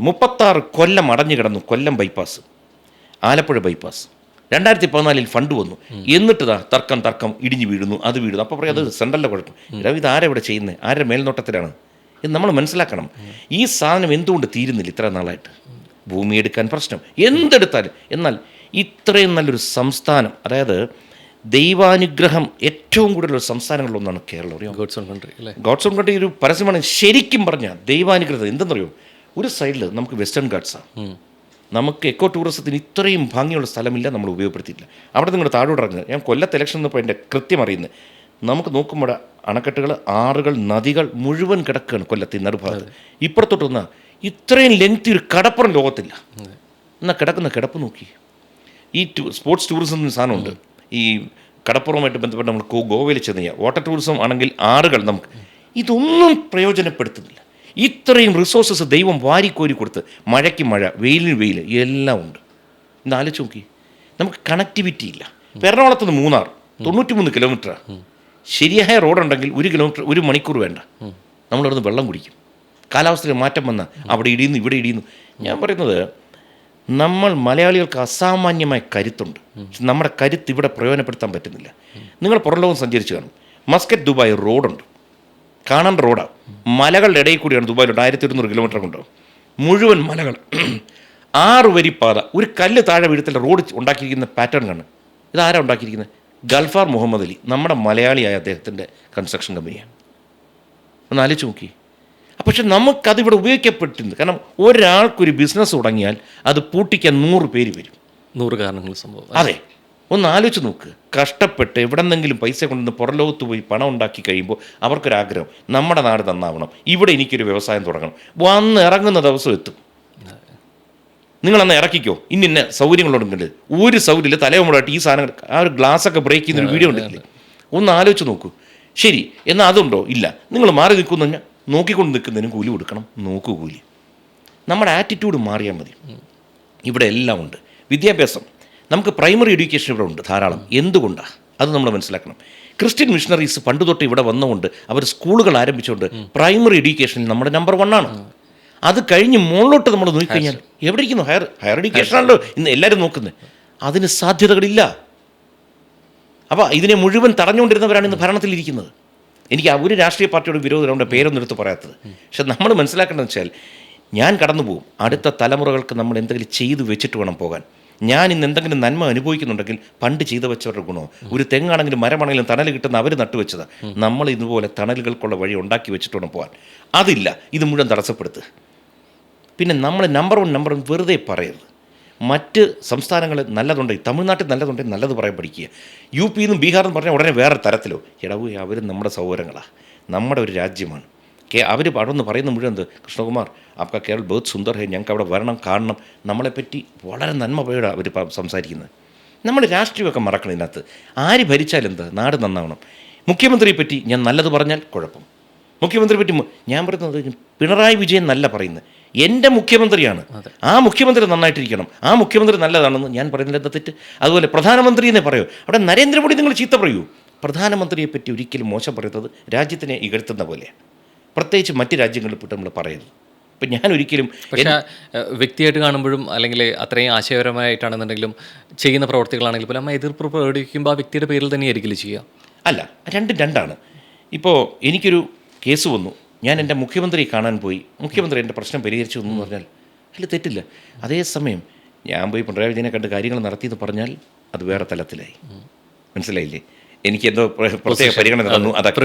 S1: 36 കൊല്ലം അടഞ്ഞു കിടന്നു. കൊല്ലം ബൈപ്പാസ്, ആലപ്പുഴ ബൈപ്പാസ് 2014 ഫണ്ട് വന്നു. എന്നിട്ട് തർക്കം ഇടിഞ്ഞു വീഴുന്നു, അത് വീഴുന്നു. അപ്പോൾ പറയും അത് സെൻട്രലിൻ്റെ കുഴപ്പം. ഇത് ആരെവിടെ ചെയ്യുന്നത്? ആരുടെ മേൽനോട്ടത്തിലാണ്? ഇത് നമ്മൾ മനസ്സിലാക്കണം. ഈ സാധനം എന്തുകൊണ്ട് തീരുന്നില്ല ഇത്ര നാളായിട്ട്? ഭൂമി എടുക്കാൻ പ്രശ്നം, എന്തെടുത്താലും. എന്നാൽ ഇത്രയും നല്ലൊരു സംസ്ഥാനം, അതായത് ദൈവാനുഗ്രഹം ഏറ്റവും കൂടുതലൊരു സംസ്ഥാനങ്ങളിലൊന്നാണ് കേരളം. അറിയാം, ഗോഡ്സ് ഓൺ കൺട്രി ഒരു പരസ്യമാണ്. ശരിക്കും പറഞ്ഞാൽ ദൈവാനുഗ്രഹം എന്തെന്നറിയോ? ഒരു സൈഡിൽ നമുക്ക് വെസ്റ്റേൺ ഗാട്ട്സാണ്. നമുക്ക് എക്കോ ടൂറിസത്തിന് ഇത്രയും ഭംഗിയുള്ള സ്ഥലമില്ല, നമ്മൾ ഉപയോഗപ്പെടുത്തിയില്ല. അവിടെ നിങ്ങളുടെ താഴോട്ട് ഇറങ്ങുക. ഞാൻ കൊല്ലത്ത് ഇലക്ഷൻ എന്നപ്പോൾ എൻ്റെ കൃത്യം അറിയുന്നത്, നമുക്ക് നോക്കുമ്പോൾ അണക്കെട്ടുകൾ, ആറുകൾ, നദികൾ മുഴുവൻ കിടക്കുകയാണ് കൊല്ലത്ത് നടുഭാഗത്ത്. ഇപ്പുറത്തോട്ട് വന്നാൽ ഇത്രയും ലെങ്തി ഒരു കടപ്പുറം ലോകത്തില്ല. എന്നാൽ കിടക്കുന്ന കിടപ്പ് നോക്കി. ഈ സ്പോർട്സ് ടൂറിസം എന്ന സാധനമുണ്ട്. ഈ കടപ്പുറവുമായിട്ട് ബന്ധപ്പെട്ട് നമ്മൾ ഗോവയിൽ ചെന്ന് കഴിഞ്ഞാൽ വാട്ടർ ടൂറിസം ആണെങ്കിൽ ആറുകൾ, നമുക്ക് ഇതൊന്നും പ്രയോജനപ്പെടുത്തുന്നില്ല. ഇത്രയും റിസോഴ്സസ് ദൈവം വാരിക്കോരി കൊടുത്ത്, മഴയ്ക്ക് മഴ, വെയിലിന് വെയിൽ, എല്ലാം ഉണ്ട്. ഇന്ന് ആലോചിച്ച് നോക്കി. നമുക്ക് കണക്ടിവിറ്റി ഇല്ല. ഇപ്പോൾ എറണാകുളത്ത് നിന്ന് മൂന്നാർ 93 കിലോമീറ്ററാണ്. ശരിയായ റോഡുണ്ടെങ്കിൽ 1 കിലോമീറ്റർ 1 മണിക്കൂർ വേണ്ട, നമ്മളവിടുന്ന് വെള്ളം കുടിക്കും. കാലാവസ്ഥയിൽ മാറ്റം വന്ന അവിടെ ഇടിയുന്നു ഇവിടെ ഇടിയുന്നു. ഞാൻ പറയുന്നത് നമ്മൾ മലയാളികൾക്ക് അസാമാന്യമായ കരുത്തുണ്ട്. നമ്മുടെ കരുത്ത് ഇവിടെ പ്രയോജനപ്പെടുത്താൻ പറ്റുന്നില്ല. നിങ്ങൾ പുറം ലോകം സഞ്ചരിച്ച് കാണും. മസ്കറ്റ് ദുബായ് റോഡുണ്ട്, കാണേണ്ട റോഡാണ്. മലകളുടെ ഇടയിൽ കൂടിയാണ് ദുബായിലുണ്ട്. 1100 കിലോമീറ്റർ കൊണ്ടാവും. മുഴുവൻ മലകൾ, 6 വരി പാത, ഒരു കല്ല് താഴെ വീഴത്തില്ല. റോഡ് ഉണ്ടാക്കിയിരിക്കുന്ന പാറ്റേൺ കാണും. ഇതാരാ ഉണ്ടാക്കിയിരിക്കുന്നത്? ഗൾഫാർ മുഹമ്മദ് അലി, നമ്മുടെ മലയാളിയായ അദ്ദേഹത്തിൻ്റെ കൺസ്ട്രക്ഷൻ കമ്പനിയാണ്. ഒന്ന് ആലോചിച്ച് നോക്കി. പക്ഷെ നമുക്കതിവിടെ ഉപയോഗിക്കപ്പെട്ടിട്ടുണ്ട്. കാരണം ഒരാൾക്കൊരു ബിസിനസ് തുടങ്ങിയാൽ അത് പൂട്ടിക്കാൻ 100 പേര് വരും.
S2: 100 കാരണങ്ങൾ സംഭവം.
S1: അതെ, ഒന്ന് ആലോചിച്ച് നോക്ക്. കഷ്ടപ്പെട്ട് എവിടെന്നെങ്കിലും പൈസ കൊണ്ടുവന്ന് പുറലോകത്ത് പോയി പണം ഉണ്ടാക്കി കഴിയുമ്പോൾ അവർക്കൊരാഗ്രഹം, നമ്മുടെ നാട് നന്നാവണം, ഇവിടെ എനിക്കൊരു വ്യവസായം തുടങ്ങണം. വന്ന് ഇറങ്ങുന്ന ദിവസം എത്തും. നിങ്ങളന്ന് ഇറക്കിക്കോ, ഇന്ന സൗകര്യങ്ങളുണ്ടെങ്കിൽ ഒരു സൗകര്യമില്ല. തലമുറയായിട്ട് ഈ സാധനങ്ങൾ, ആ ഒരു ഗ്ലാസ്സൊക്കെ ബ്രേക്ക് ചെയ്യുന്നൊരു വീഡിയോ ഉണ്ടല്ലേ, ഒന്ന് ആലോചിച്ച് നോക്കൂ. ശരി, എന്നാൽ അതുണ്ടോ? ഇല്ല. നിങ്ങൾ മാറി നിൽക്കുന്നു പറഞ്ഞാൽ നോക്കിക്കൊണ്ട് നിൽക്കുന്നതിനും കൂലി കൊടുക്കണം. നോക്കൂ കൂലി. നമ്മുടെ ആറ്റിറ്റ്യൂഡ് മാറിയാൽ മതി. ഇവിടെ എല്ലാം ഉണ്ട്. വിദ്യാഭ്യാസം, നമുക്ക് പ്രൈമറി എഡ്യൂക്കേഷൻ ഇവിടെ ഉണ്ട് ധാരാളം. എന്തുകൊണ്ടാണ് അത് നമ്മൾ മനസ്സിലാക്കണം. ക്രിസ്ത്യൻ മിഷണറീസ് പണ്ട് തൊട്ട് ഇവിടെ വന്നുകൊണ്ട് അവർ സ്കൂളുകൾ ആരംഭിച്ചുകൊണ്ട് പ്രൈമറി എഡ്യൂക്കേഷനിൽ നമ്മുടെ നമ്പർ 1 ആണ്. അത് കഴിഞ്ഞ് മുകളിലോട്ട് നമ്മൾ നോക്കിക്കഴിഞ്ഞാൽ എവിടെ ഇരിക്കുന്നു? ഹയർ എഡ്യൂക്കേഷനാണല്ലോ ഇന്ന് എല്ലാവരും നോക്കുന്നത്. അതിന് സാധ്യതകളില്ല. അപ്പോൾ ഇതിനെ മുഴുവൻ തടഞ്ഞുകൊണ്ടിരുന്നവരാണ് ഇന്ന് ഭരണത്തിലിരിക്കുന്നത്. എനിക്ക് ഒരു രാഷ്ട്രീയ പാർട്ടിയോട് വിരോധമുണ്ട്, പേരൊന്നും എടുത്ത് പറയാത്തത്. പക്ഷെ നമ്മൾ മനസ്സിലാക്കേണ്ടതെന്ന് വെച്ചാൽ, ഞാൻ കടന്നു പോകും, അടുത്ത തലമുറകൾക്ക് നമ്മൾ എന്തെങ്കിലും ചെയ്തു വെച്ചിട്ട് വേണം പോകാൻ. ഞാൻ ഇന്ന് എന്തെങ്കിലും നന്മ അനുഭവിക്കുന്നുണ്ടെങ്കിൽ പണ്ട് ചെയ്തു വെച്ചവരുടെ ഗുണമോ, ഒരു തെങ്ങാണെങ്കിലും മരമാണെങ്കിലും തണൽ കിട്ടുന്ന അവർ നട്ടുവെച്ചതാണ്. നമ്മൾ ഇതുപോലെ തണലുകൾക്കുള്ള വഴി ഉണ്ടാക്കി വെച്ചിട്ട് വേണം പോകാൻ. അതില്ല, ഇത് മുഴുവൻ തടസ്സപ്പെടുത്തുക. പിന്നെ നമ്മൾ നമ്പർ 1 വെറുതെ പറയരുത്. മറ്റ് സംസ്ഥാനങ്ങൾ നല്ലതുണ്ടെങ്കിൽ, തമിഴ്നാട്ടിൽ നല്ലതുണ്ടെങ്കിൽ നല്ലത് പറയാൻ പഠിക്കുക. UP നിന്നും ബീഹാറിൽ പറഞ്ഞാൽ ഉടനെ വേറെ തരത്തിലോ. എടവ് അവർ നമ്മുടെ സൗകര്യങ്ങളാണ്, നമ്മുടെ ഒരു രാജ്യമാണ്. അവർ അവിടെ പറയുന്ന മുഴുവൻ എന്ത്, കൃഷ്ണകുമാർ ആപ്കാ കേരൾ ബഹുത് സുന്ദർ ഹേ, ഞങ്ങൾക്ക് അവിടെ വരണം, കാണണം. നമ്മളെപ്പറ്റി വളരെ നന്മ പോയാണ് അവർ സംസാരിക്കുന്നത്. നമ്മൾ രാഷ്ട്രീയമൊക്കെ മറക്കണം. ഇതിനകത്ത് ആര് ഭരിച്ചാലും എന്താ, നാട് നന്നാവണം. മുഖ്യമന്ത്രിയെ പറ്റി ഞാൻ നല്ലത് പറഞ്ഞാൽ കുഴപ്പം. മുഖ്യമന്ത്രിയെ പറ്റി ഞാൻ പറയുന്നത് പിണറായി വിജയൻ നല്ല പറയുന്നത്, എൻ്റെ മുഖ്യമന്ത്രിയാണ്, ആ മുഖ്യമന്ത്രി നന്നായിട്ടിരിക്കണം, ആ മുഖ്യമന്ത്രി നല്ലതാണെന്ന് ഞാൻ പറയുന്നില്ല. എന്താ തെറ്റ്? അതുപോലെ പ്രധാനമന്ത്രി എന്നെ പറയൂ. അവിടെ നരേന്ദ്രമോദി നിങ്ങൾ ചീത്ത പറയൂ. പ്രധാനമന്ത്രിയെ പറ്റി ഒരിക്കലും മോശം പറയുന്നത് രാജ്യത്തിനെ ഇകഴ്ത്തുന്ന പോലെയാണ്. പ്രത്യേകിച്ച് മറ്റ് രാജ്യങ്ങളിൽ പോയിട്ട് നമ്മൾ പറയരുത്. ഇപ്പം ഞാൻ ഒരിക്കലും,
S2: പക്ഷേ വ്യക്തിയായിട്ട് കാണുമ്പോഴും അല്ലെങ്കിൽ അത്രയും ആശയപരമായിട്ടാണെന്നുണ്ടെങ്കിലും ചെയ്യുന്ന പ്രവർത്തികളാണെങ്കിൽ പോലും നമ്മൾ എതിർപ്പ് പ്രകടിപ്പിക്കുമ്പോൾ ആ വ്യക്തിയുടെ പേരിൽ തന്നെയായിരിക്കില്ല ചെയ്യുക.
S1: അല്ല, രണ്ടാണ്. ഇപ്പോൾ എനിക്കൊരു കേസ് വന്നു, ഞാൻ എൻ്റെ മുഖ്യമന്ത്രിയെ കാണാൻ പോയി, മുഖ്യമന്ത്രി എൻ്റെ പ്രശ്നം പരിഹരിച്ചു എന്ന് പറഞ്ഞാൽ അതിൽ തെറ്റില്ല. അതേസമയം ഞാൻ പോയി പിണറായി വിജയനെ കണ്ട് കാര്യങ്ങൾ നടത്തിയെന്ന് പറഞ്ഞാൽ അത് വേറെ തലത്തിലായി. മനസ്സിലായില്ലേ? എനിക്ക് എന്തോ പ്രത്യേക പരിഗണന തന്നു,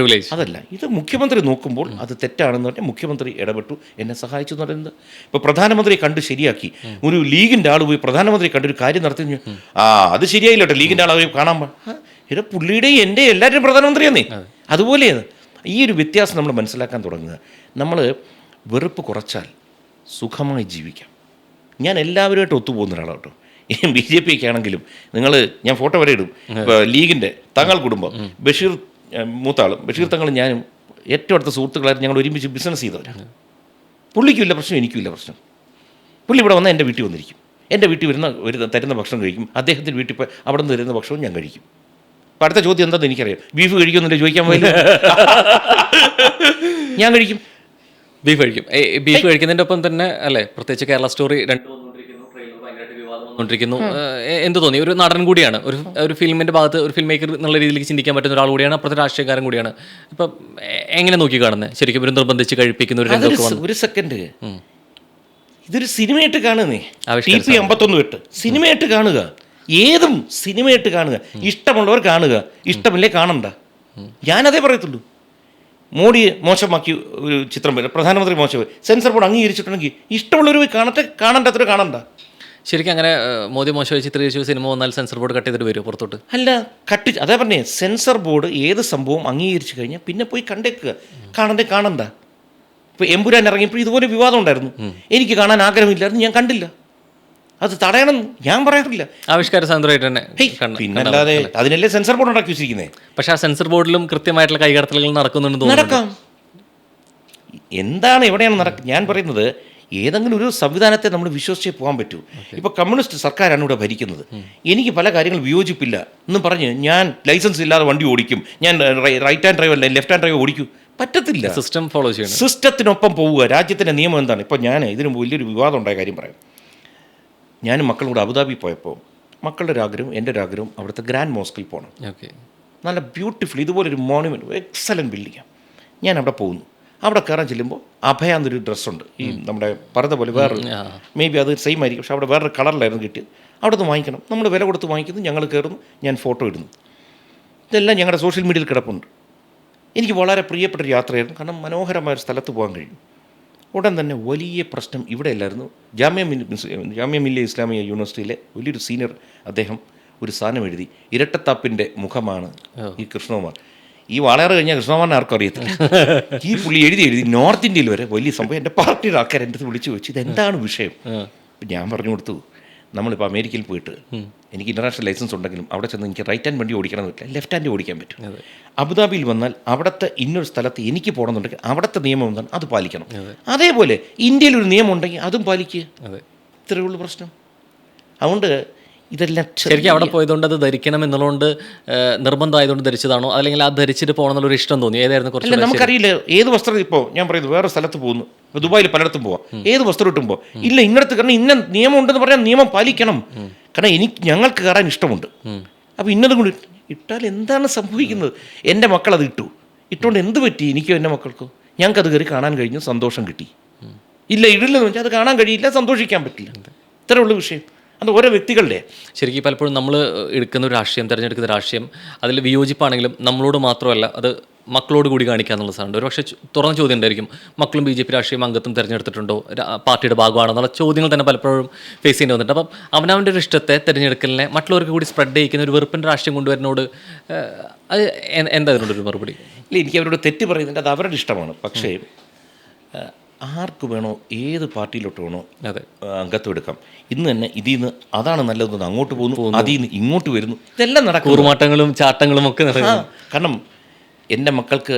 S1: അതല്ല. ഇത് മുഖ്യമന്ത്രി നോക്കുമ്പോൾ അത് തെറ്റാണെന്ന് പറഞ്ഞാൽ മുഖ്യമന്ത്രി ഇടപെട്ടു, എന്നെ സഹായിച്ചു എന്ന് പറയുന്നത്. ഇപ്പോൾ പ്രധാനമന്ത്രിയെ കണ്ട് ശരിയാക്കി, ഒരു ലീഗിൻ്റെ ആൾ പോയി പ്രധാനമന്ത്രി കണ്ടൊരു കാര്യം നടത്തി, അത് ശരിയായില്ലോട്ടെ, ലീഗിൻ്റെ ആൾ പോയി കാണാൻ ഇത് പുള്ളിയുടെയും എൻ്റെ എല്ലാവരുടെയും പ്രധാനമന്ത്രിയാന്നേ. അതുപോലെയാണ്. ഈ ഒരു വ്യത്യാസം നമ്മൾ മനസ്സിലാക്കാൻ തുടങ്ങുക. നമ്മൾ വെറുപ്പ് കുറച്ചാൽ സുഖമായി ജീവിക്കാം. ഞാൻ എല്ലാവരുമായിട്ട് ഒത്തുപോകുന്ന ഒരാളാണ് കേട്ടോ. BJP ഒക്കെ ആണെങ്കിലും ഞാൻ ഫോട്ടോ വരെ ഇടും. ലീഗിൻ്റെ തങ്ങൾ കുടുംബം, ബഷീർ മൂത്താളും ബഷീർ തങ്ങളും ഞാനും ഏറ്റവും അടുത്ത സുഹൃത്തുക്കളായിട്ട് ഞങ്ങൾ ഒരുമിച്ച് ബിസിനസ് ചെയ്തവരാണ്. പുള്ളിക്കുമില്ല പ്രശ്നം, എനിക്കുമില്ല പ്രശ്നം. പുള്ളി ഇവിടെ വന്നാൽ എൻ്റെ വീട്ടിൽ വന്നിരിക്കും, എൻ്റെ വീട്ടിൽ തരുന്ന ഭക്ഷണം കഴിക്കും, അദ്ദേഹത്തിൻ്റെ വീട്ടിൽ പോയി അവിടെ നിന്ന് തരുന്ന ഭക്ഷണവും ഞാൻ കഴിക്കും. അപ്പം അടുത്ത ചോദ്യം എന്താണെന്ന് എനിക്കറിയാം. ബീഫ് കഴിക്കുമെന്നല്ലേ ചോദിക്കാൻ പോയില്ല, ഞാൻ കഴിക്കും,
S2: ബീഫ് കഴിക്കും. ബീഫ് കഴിക്കുന്നതിൻ്റെ ഒപ്പം തന്നെ അല്ലേ, പ്രത്യേകിച്ച് കേരള സ്റ്റോറി ണ്ടിരിക്കുന്നു. എന്ത് തോന്നി? ഒരു നടൻ കൂടിയാണ്, ഒരു ഫിലിമിൻ്റെ ഭാഗത്ത് ഒരു ഫിലിം മേക്കർ എന്നുള്ള രീതിയിലേക്ക് ചിന്തിക്കാൻ പറ്റുന്ന ഒരാൾ കൂടിയാണ്, അപ്പുറത്തെ രാഷ്ട്രീയക്കാരൻ കൂടിയാണ്. ഇപ്പം എങ്ങനെ നോക്കി കാണുന്നത്? ശരിക്കും ഒരു നിർബന്ധിച്ച് കഴിപ്പിക്കുന്ന ഒരു രംഗമൊക്കെ.
S1: ഒരു സെക്കൻഡ്, ഇതൊരു സിനിമയായിട്ട് കാണുന്നേ. TP 51 സിനിമയായിട്ട് കാണുക, ഏതും സിനിമയായിട്ട് കാണുക. ഇഷ്ടമുള്ളവർ കാണുക, ഇഷ്ടമില്ലേ കാണണ്ട. ഞാനതേ പറയത്തുള്ളൂ. മോഡിയെ മോശമാക്കി ഒരു ചിത്രം വരും, പ്രധാനമന്ത്രി മോശം, സെൻസർ ബോർഡ് അംഗീകരിച്ചിട്ടുണ്ടെങ്കിൽ ഇഷ്ടമുള്ളവർ പോയി കാണണ്ടത്ര കാണണ്ട.
S2: ശരിക്കും അങ്ങനെ മോദി മോശമായി ചിത്രീകരിച്ച സിനിമ വന്നാൽ സെൻസർ ബോർഡ് കട്ട് ചെയ്തിട്ട് വരുമോ പുറത്തോട്ട്?
S1: അല്ല, അതേ പറഞ്ഞേ, സെൻസർ ബോർഡ് ഏത് സംഭവം അംഗീകരിച്ചു കഴിഞ്ഞാൽ പിന്നെ പോയി കണ്ടേക്കുക. കാണണ്ട. ഇപ്പോൾ എമ്പുരാൻ ഇറങ്ങിയപ്പോൾ ഇതുപോലെ വിവാദം ഉണ്ടായിരുന്നു. എനിക്ക് കാണാൻ ആഗ്രഹമില്ലായിരുന്നു, ഞാൻ കണ്ടില്ല. അത് തടയണം ഞാൻ പറയാറില്ല.
S2: ആവിഷ്കാര സ്വാതന്ത്ര്യമായിട്ട് തന്നെ.
S1: പിന്നല്ലാതെ അതിനല്ലേ സെൻസർ ബോർഡ് ഉണ്ടാക്കി വെച്ചിരിക്കുന്നത്.
S2: പക്ഷെ ആ സെൻസർ ബോർഡിലും കൃത്യമായിട്ടുള്ള കൈകടത്തലുകൾ നടക്കുന്നുണ്ട്.
S1: നടക്കാം. എന്താണ് എവിടെയാണ് ഞാൻ പറയുന്നത്, ഏതെങ്കിലും ഒരു സംവിധാനത്തെ നമ്മൾ വിശ്വസിച്ചേ പോകാൻ പറ്റൂ. ഇപ്പോൾ കമ്മ്യൂണിസ്റ്റ് സർക്കാരാണ് ഇവിടെ ഭരിക്കുന്നത്. എനിക്ക് പല കാര്യങ്ങൾ വിയോജിപ്പില്ല എന്നും പറഞ്ഞ് ഞാൻ ലൈസൻസ് ഇല്ലാതെ വണ്ടി ഓടിക്കും, ഞാൻ റൈറ്റ് ഹാൻഡ് ഡ്രൈവർ അല്ല ലെഫ്റ്റ് ഹാൻഡ് ഡ്രൈവർ ഓടിക്കും, പറ്റത്തില്ല.
S2: സിസ്റ്റം ഫോളോ ചെയ്യണം,
S1: സിസ്റ്റത്തിനൊപ്പം പോവുക. രാജ്യത്തിൻ്റെ നിയമം എന്താണ്? ഇപ്പോൾ ഞാൻ ഇതിന് വലിയൊരു വിവാദം ഉണ്ടായ കാര്യം പറയാം. ഞാനും മക്കളും കൂടെ അബുദാബി പോയപ്പോൾ മക്കളുടെ ഒരു ആഗ്രഹം, എൻ്റെ ഒരു ആഗ്രഹം അവിടുത്തെ ഗ്രാൻഡ് മോസ്കിൽ പോകണം.
S2: ഓക്കെ,
S1: നല്ല ബ്യൂട്ടിഫുൾ ഇതുപോലൊരു മോണുമെൻറ്റ്, എക്സലൻറ്റ് ബിൽഡിങ്ങാണ്. ഞാൻ അവിടെ പോകുന്നു. അവിടെ കയറാൻ ചെല്ലുമ്പോൾ അഭയ എന്നൊരു ഡ്രസ്സുണ്ട്, ഈ നമ്മുടെ പറഞ്ഞ പോലെ വേറെ മേ ബി അത് സെയിം ആയിരിക്കും, പക്ഷെ അവിടെ വേറൊരു കളറിലായിരുന്നു കിട്ടിയത്. അവിടെ നിന്ന് വാങ്ങിക്കണം, നമ്മൾ വില കൊടുത്ത് വാങ്ങിക്കുന്നു, ഞങ്ങൾ കയറുന്നു, ഞാൻ ഫോട്ടോ ഇടുന്നു. ഇതെല്ലാം ഞങ്ങളുടെ സോഷ്യൽ മീഡിയയിൽ കിടപ്പുണ്ട്. എനിക്ക് വളരെ പ്രിയപ്പെട്ടൊരു യാത്രയായിരുന്നു, കാരണം മനോഹരമായ ഒരു സ്ഥലത്ത് പോകാൻ കഴിയും. ഉടൻ തന്നെ വലിയ പ്രശ്നം ഇവിടെ അല്ലായിരുന്നു. ജാമ്യ മില്ലിയ ഇസ്ലാമിയ യൂണിവേഴ്സിറ്റിയിലെ വലിയൊരു സീനിയർ അദ്ദേഹം ഒരു സാധനം എഴുതി, ഇരട്ടത്താപ്പിൻ്റെ മുഖമാണ് ഈ കൃഷ്ണകുമാർ. ഈ വാളയാറ് കഴിഞ്ഞാൽ കൃഷ്ണകുമാറിനെ ആർക്കും അറിയത്തില്ല. ഈ പുള്ളി എഴുതി നോർത്ത് ഇന്ത്യയിൽ വരെ വലിയ സംഭവം. എൻ്റെ പാർട്ടിയുടെ ആൾക്കാർ എൻ്റെ അടുത്ത് വിളിച്ചു വെച്ചു, ഇതെന്താണ് വിഷയം? ഞാൻ പറഞ്ഞു കൊടുത്തു, നമ്മളിപ്പോൾ അമേരിക്കയിൽ പോയിട്ട് എനിക്ക് ഇൻ്റർനാഷണൽ ലൈസൻസ് ഉണ്ടെങ്കിലും അവിടെ ചെന്ന് എനിക്ക് റൈറ്റ് ഹാൻഡ് വണ്ടി ഓടിക്കണം പറ്റില്ല, ലെഫ്റ്റ് ഹാൻഡ് ഓടിക്കാൻ പറ്റും. അബുദാബിയിൽ വന്നാൽ അവിടുത്തെ ഇന്നൊരു സ്ഥലത്ത് എനിക്ക് പോകണമെന്നുണ്ടെങ്കിൽ അവിടുത്തെ നിയമം എന്താണ് അത് പാലിക്കണം. അതേപോലെ ഇന്ത്യയിൽ ഒരു നിയമം ഉണ്ടെങ്കിൽ അതും പാലിക്കുക. ഇത്രയേ ഉള്ളൂ പ്രശ്നം. അതുകൊണ്ട് ഇതെല്ലാം
S2: ശരിക്കും അവിടെ പോയതുകൊണ്ട് അത് ധരിക്കണം എന്നുള്ളതുകൊണ്ട് നിർബന്ധമായതുകൊണ്ട് ധരിച്ചതാണോ, അല്ലെങ്കിൽ അത് ധരിച്ചിട്ട് പോകണം എന്നുള്ളൊരു ഇഷ്ടം തോന്നി? ഏതായിരുന്നു കുറച്ച്?
S1: നമുക്കറിയില്ല ഏത് വസ്ത്രം. ഇപ്പോൾ ഞാൻ പറയുന്നത് വേറെ സ്ഥലത്ത് പോകുന്നു, ഇപ്പോൾ ദുബായിൽ പലയിടത്തും പോവാം, ഏത് വസ്ത്രം ഇട്ടുമ്പോൾ ഇല്ല ഇന്നടത്ത്, കാരണം ഇന്ന നിയമം ഉണ്ടെന്ന് പറയാൻ നിയമം പാലിക്കണം. കാരണം ഞങ്ങൾക്ക് കയറാൻ ഇഷ്ടമുണ്ട്, അപ്പോൾ ഇന്നതും കൂടി ഇട്ടാൽ എന്താണ് സംഭവിക്കുന്നത്? എൻ്റെ മക്കൾ അത് ഇട്ടുകൊണ്ട് എന്ത് പറ്റി? എനിക്കോ എൻ്റെ മക്കൾക്കോ? ഞങ്ങൾക്കത് കയറി കാണാൻ കഴിഞ്ഞു, സന്തോഷം കിട്ടി. ഇല്ല ഇടില്ലെന്ന് വെച്ചാൽ അത് കാണാൻ കഴിയില്ല, സന്തോഷിക്കാൻ പറ്റില്ല. ഇത്രേ ഉള്ളൂ വിഷയം. അത് ഓരോ വ്യക്തികളുടെ.
S2: ശരിക്കും പലപ്പോഴും നമ്മൾ എടുക്കുന്ന ഒരു രാഷ്ട്രീയം, തിരഞ്ഞെടുക്കുന്ന രാഷ്ട്രീയം, അതിൽ വിയോജിപ്പാണെങ്കിലും നമ്മളോട് മാത്രമല്ല അത് മക്കളോട് കൂടി കാണിക്കുക എന്നുള്ള സാധനം. ഒരു പക്ഷേ തുറന്ന ചോദ്യം ഉണ്ടായിരിക്കും, മക്കളും BJP രാഷ്ട്രീയം അംഗത്വം തിരഞ്ഞെടുത്തിട്ടുണ്ടോ, പാർട്ടിയുടെ ഭാഗമാണോ എന്നുള്ള ചോദ്യങ്ങൾ തന്നെ പലപ്പോഴും ഫേസ് ചെയ്യേണ്ടി വന്നിട്ടുണ്ട്. അപ്പം അവനവൻ്റെ ഒരു ഇഷ്ടത്തെ തിരഞ്ഞെടുക്കലിനെ മറ്റുള്ളവർക്ക് കൂടി സ്പ്രെഡ് ചെയ്യിക്കുന്ന ഒരു വെറുപ്പിൻ്റെ രാഷ്ട്രീയം കൊണ്ടുവരുന്നോട് അത് എന്താ അതിനോടൊരു മറുപടി?
S1: ഇല്ല, എനിക്ക് അവരോട് തെറ്റ് പറയുന്നുണ്ട്, അത് അവരുടെ ഇഷ്ടമാണ്. പക്ഷേ ആർക്ക് വേണോ ഏത് പാർട്ടിയിലോട്ട് വേണോ അംഗത്വം എടുക്കാം. ഇന്ന് തന്നെ ഇതിൽ നിന്ന് അതാണ് നല്ലതെന്ന് അങ്ങോട്ട് പോകുന്നു, അതിൽ നിന്ന് ഇങ്ങോട്ട് വരുന്നു, ഇതെല്ലാം നടക്കും.
S2: കൂറുമാട്ടങ്ങളും ചാട്ടങ്ങളും ഒക്കെ
S1: കാരണം എൻ്റെ മക്കൾക്ക്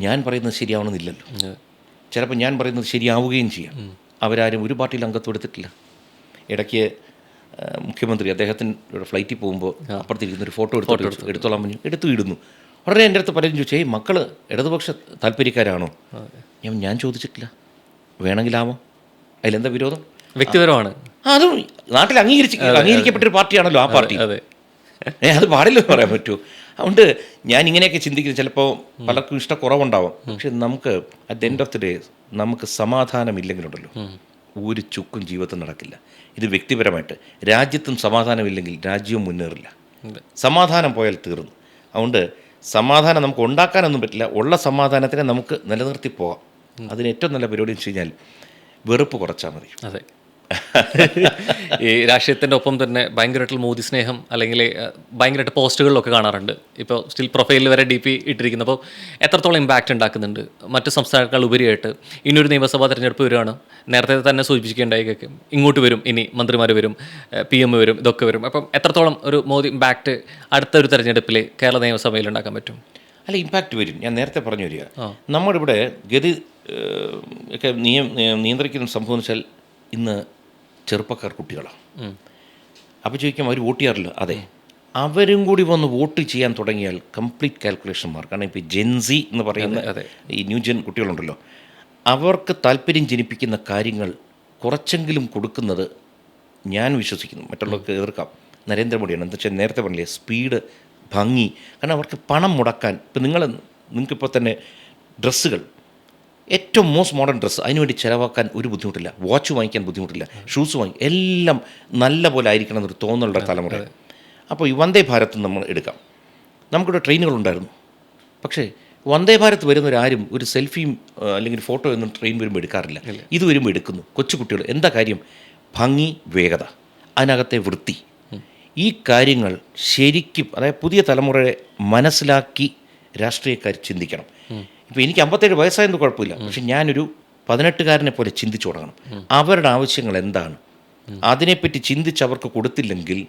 S1: ഞാൻ പറയുന്നത് ശരിയാവണമെന്നില്ലല്ലോ. ചിലപ്പോൾ ഞാൻ പറയുന്നത് ശരിയാവുകയും ചെയ്യാം. അവരാരും ഒരു പാർട്ടിയിൽ അംഗത്വം എടുത്തിട്ടില്ല. ഇടയ്ക്ക് മുഖ്യമന്ത്രി അദ്ദേഹത്തിൻ്റെ ഫ്ലൈറ്റിൽ പോകുമ്പോൾ അപ്പുറത്തിരിക്കുന്നൊരു ഫോട്ടോ എടുത്തോളാൻ പറഞ്ഞു, ഇടുന്നു. ഉടനെ എൻ്റെ അടുത്ത് പലരും ചോദിച്ചു, മക്കൾ ഇടതുപക്ഷ താല്പര്യക്കാരാണോ? ഞാൻ ചോദിച്ചിട്ടില്ല. വേണമെങ്കിലാവോ, അതിലെന്താ വിരോധം?
S2: വ്യക്തിപരമാണ്.
S1: അതും നാട്ടിൽ അംഗീകരിക്കപ്പെട്ടൊരു പാർട്ടിയാണല്ലോ ആ പാർട്ടി. അത് പാടില്ലെന്ന് പറയാൻ പറ്റുമോ? അതുകൊണ്ട് ഞാൻ ഇങ്ങനെയൊക്കെ ചിന്തിക്കുന്നത് ചിലപ്പോൾ പലർക്കും ഇഷ്ടക്കുറവുണ്ടാവും. പക്ഷെ നമുക്ക് at the end of the day നമുക്ക് സമാധാനമില്ലെങ്കിലുണ്ടല്ലോ ഒരു ചുക്കും ജീവിതത്തിൽ നടക്കില്ല. ഇത് വ്യക്തിപരമായിട്ട് രാജ്യത്തും സമാധാനമില്ലെങ്കിൽ രാജ്യവും മുന്നേറില്ല. സമാധാനം പോയാൽ തീർന്നു. അതുകൊണ്ട് സമാധാനം നമുക്ക് ഉണ്ടാക്കാനൊന്നും പറ്റില്ല. ഉള്ള സമാധാനത്തിനെ നമുക്ക് നിലനിർത്തി പോകാം. അതിന് ഏറ്റവും നല്ല പരിപാടി എന്ന് വെച്ച് കഴിഞ്ഞാൽ വെറുപ്പ് കുറച്ചാൽ മതി.
S2: അതെ, ഈ രാഷ്ട്രീയത്തിൻ്റെ ഒപ്പം തന്നെ ഭയങ്കരമായിട്ടുള്ള മോദി സ്നേഹം അല്ലെങ്കിൽ ഭയങ്കരമായിട്ട് പോസ്റ്റുകളിലൊക്കെ കാണാറുണ്ട്. ഇപ്പോൾ സ്റ്റിൽ പ്രൊഫൈലിൽ വരെ DP ഇട്ടിരിക്കുന്നു. അപ്പോൾ എത്രത്തോളം ഇമ്പാക്റ്റ് ഉണ്ടാക്കുന്നുണ്ട് മറ്റ് സംസ്ഥാനങ്ങൾ ഉപരിയായിട്ട്? ഇനിയൊരു നിയമസഭാ തെരഞ്ഞെടുപ്പ് വരികയാണ്. നേരത്തെ തന്നെ സൂചിപ്പിക്കേണ്ടായിരിക്കും, ഇങ്ങോട്ട് വരും, ഇനി മന്ത്രിമാർ വരും, PM വരും, ഇതൊക്കെ വരും. അപ്പം എത്രത്തോളം ഒരു മോദി ഇമ്പാക്റ്റ് അടുത്തൊരു തെരഞ്ഞെടുപ്പിൽ കേരള നിയമസഭയിൽ ഉണ്ടാക്കാൻ പറ്റും?
S1: അല്ല, ഇമ്പാക്റ്റ് വരും. ഞാൻ നേരത്തെ പറഞ്ഞു വരിക, നമ്മുടെ ഇവിടെ ഗതി ഒക്കെ നിയന്ത്രിക്കുന്ന സംഭവം വെച്ചാൽ ഇന്ന് ചെറുപ്പക്കാർ കുട്ടികളാണ്. അപ്പോൾ ചോദിക്കാം അവർ വോട്ട് ചെയ്യാറില്ല. അതെ, അവരും കൂടി വന്ന് വോട്ട് ചെയ്യാൻ തുടങ്ങിയാൽ കംപ്ലീറ്റ് കാൽക്കുലേഷൻ മാർക്ക്. കാരണം ഇപ്പോൾ ജെൻസി എന്ന് പറയുന്ന ഈ ന്യൂജൻ കുട്ടികളുണ്ടല്ലോ, അവർക്ക് താല്പര്യം ജനിപ്പിക്കുന്ന കാര്യങ്ങൾ കുറച്ചെങ്കിലും കൊടുക്കുന്നത് ഞാൻ വിശ്വസിക്കുന്നു. മറ്റുള്ളവർക്ക് എതിർക്കാം. നരേന്ദ്രമോദിയാണ്. എന്താ വെച്ചാൽ നേരത്തെ പറഞ്ഞില്ലേ, സ്പീഡ്, ഭംഗി. കാരണം അവർക്ക് പണം മുടക്കാൻ ഇപ്പം നിങ്ങൾക്കിപ്പോൾ തന്നെ ഡ്രസ്സുകൾ ഏറ്റവും മോസ്റ്റ് മോഡേൺ ഡ്രസ്സ് അതിനുവേണ്ടി ചിലവാക്കാൻ ഒരു ബുദ്ധിമുട്ടില്ല. വാച്ച് വാങ്ങിക്കാൻ ബുദ്ധിമുട്ടില്ല, ഷൂസ് എല്ലാം നല്ല പോലെ ആയിരിക്കണം എന്നൊരു തോന്നലുള്ള തലമുറ. അപ്പോൾ ഈ വന്ദേ ഭാരത് നമ്മൾ എടുക്കാം. നമുക്കിവിടെ ട്രെയിനുകളുണ്ടായിരുന്നു. പക്ഷേ വന്ദേ ഭാരത് വരുന്നവരാരും ഒരു സെൽഫിയും അല്ലെങ്കിൽ ഫോട്ടോ ഒന്നും ട്രെയിൻ വരുമ്പോൾ എടുക്കാറില്ല. ഇത് വരുമ്പോൾ എടുക്കുന്നു. കൊച്ചുകുട്ടികൾ എന്താ കാര്യം? ഭംഗി, വേഗത, അതിനകത്തെ വൃത്തി. ഈ കാര്യങ്ങൾ ശരിക്കും അതായത് പുതിയ തലമുറയെ മനസ്സിലാക്കി രാഷ്ട്രീയക്കാർ ചിന്തിക്കണം. ഇപ്പോൾ എനിക്ക് 57 വയസ്സായെന്ന് കുഴപ്പമില്ല, പക്ഷെ ഞാനൊരു 18കാരനെ പോലെ ചിന്തിച്ചു തുടങ്ങണം. അവരുടെ ആവശ്യങ്ങൾ എന്താണ്, അതിനെപ്പറ്റി ചിന്തിച്ച് അവർക്ക് കൊടുത്തില്ലെങ്കിൽ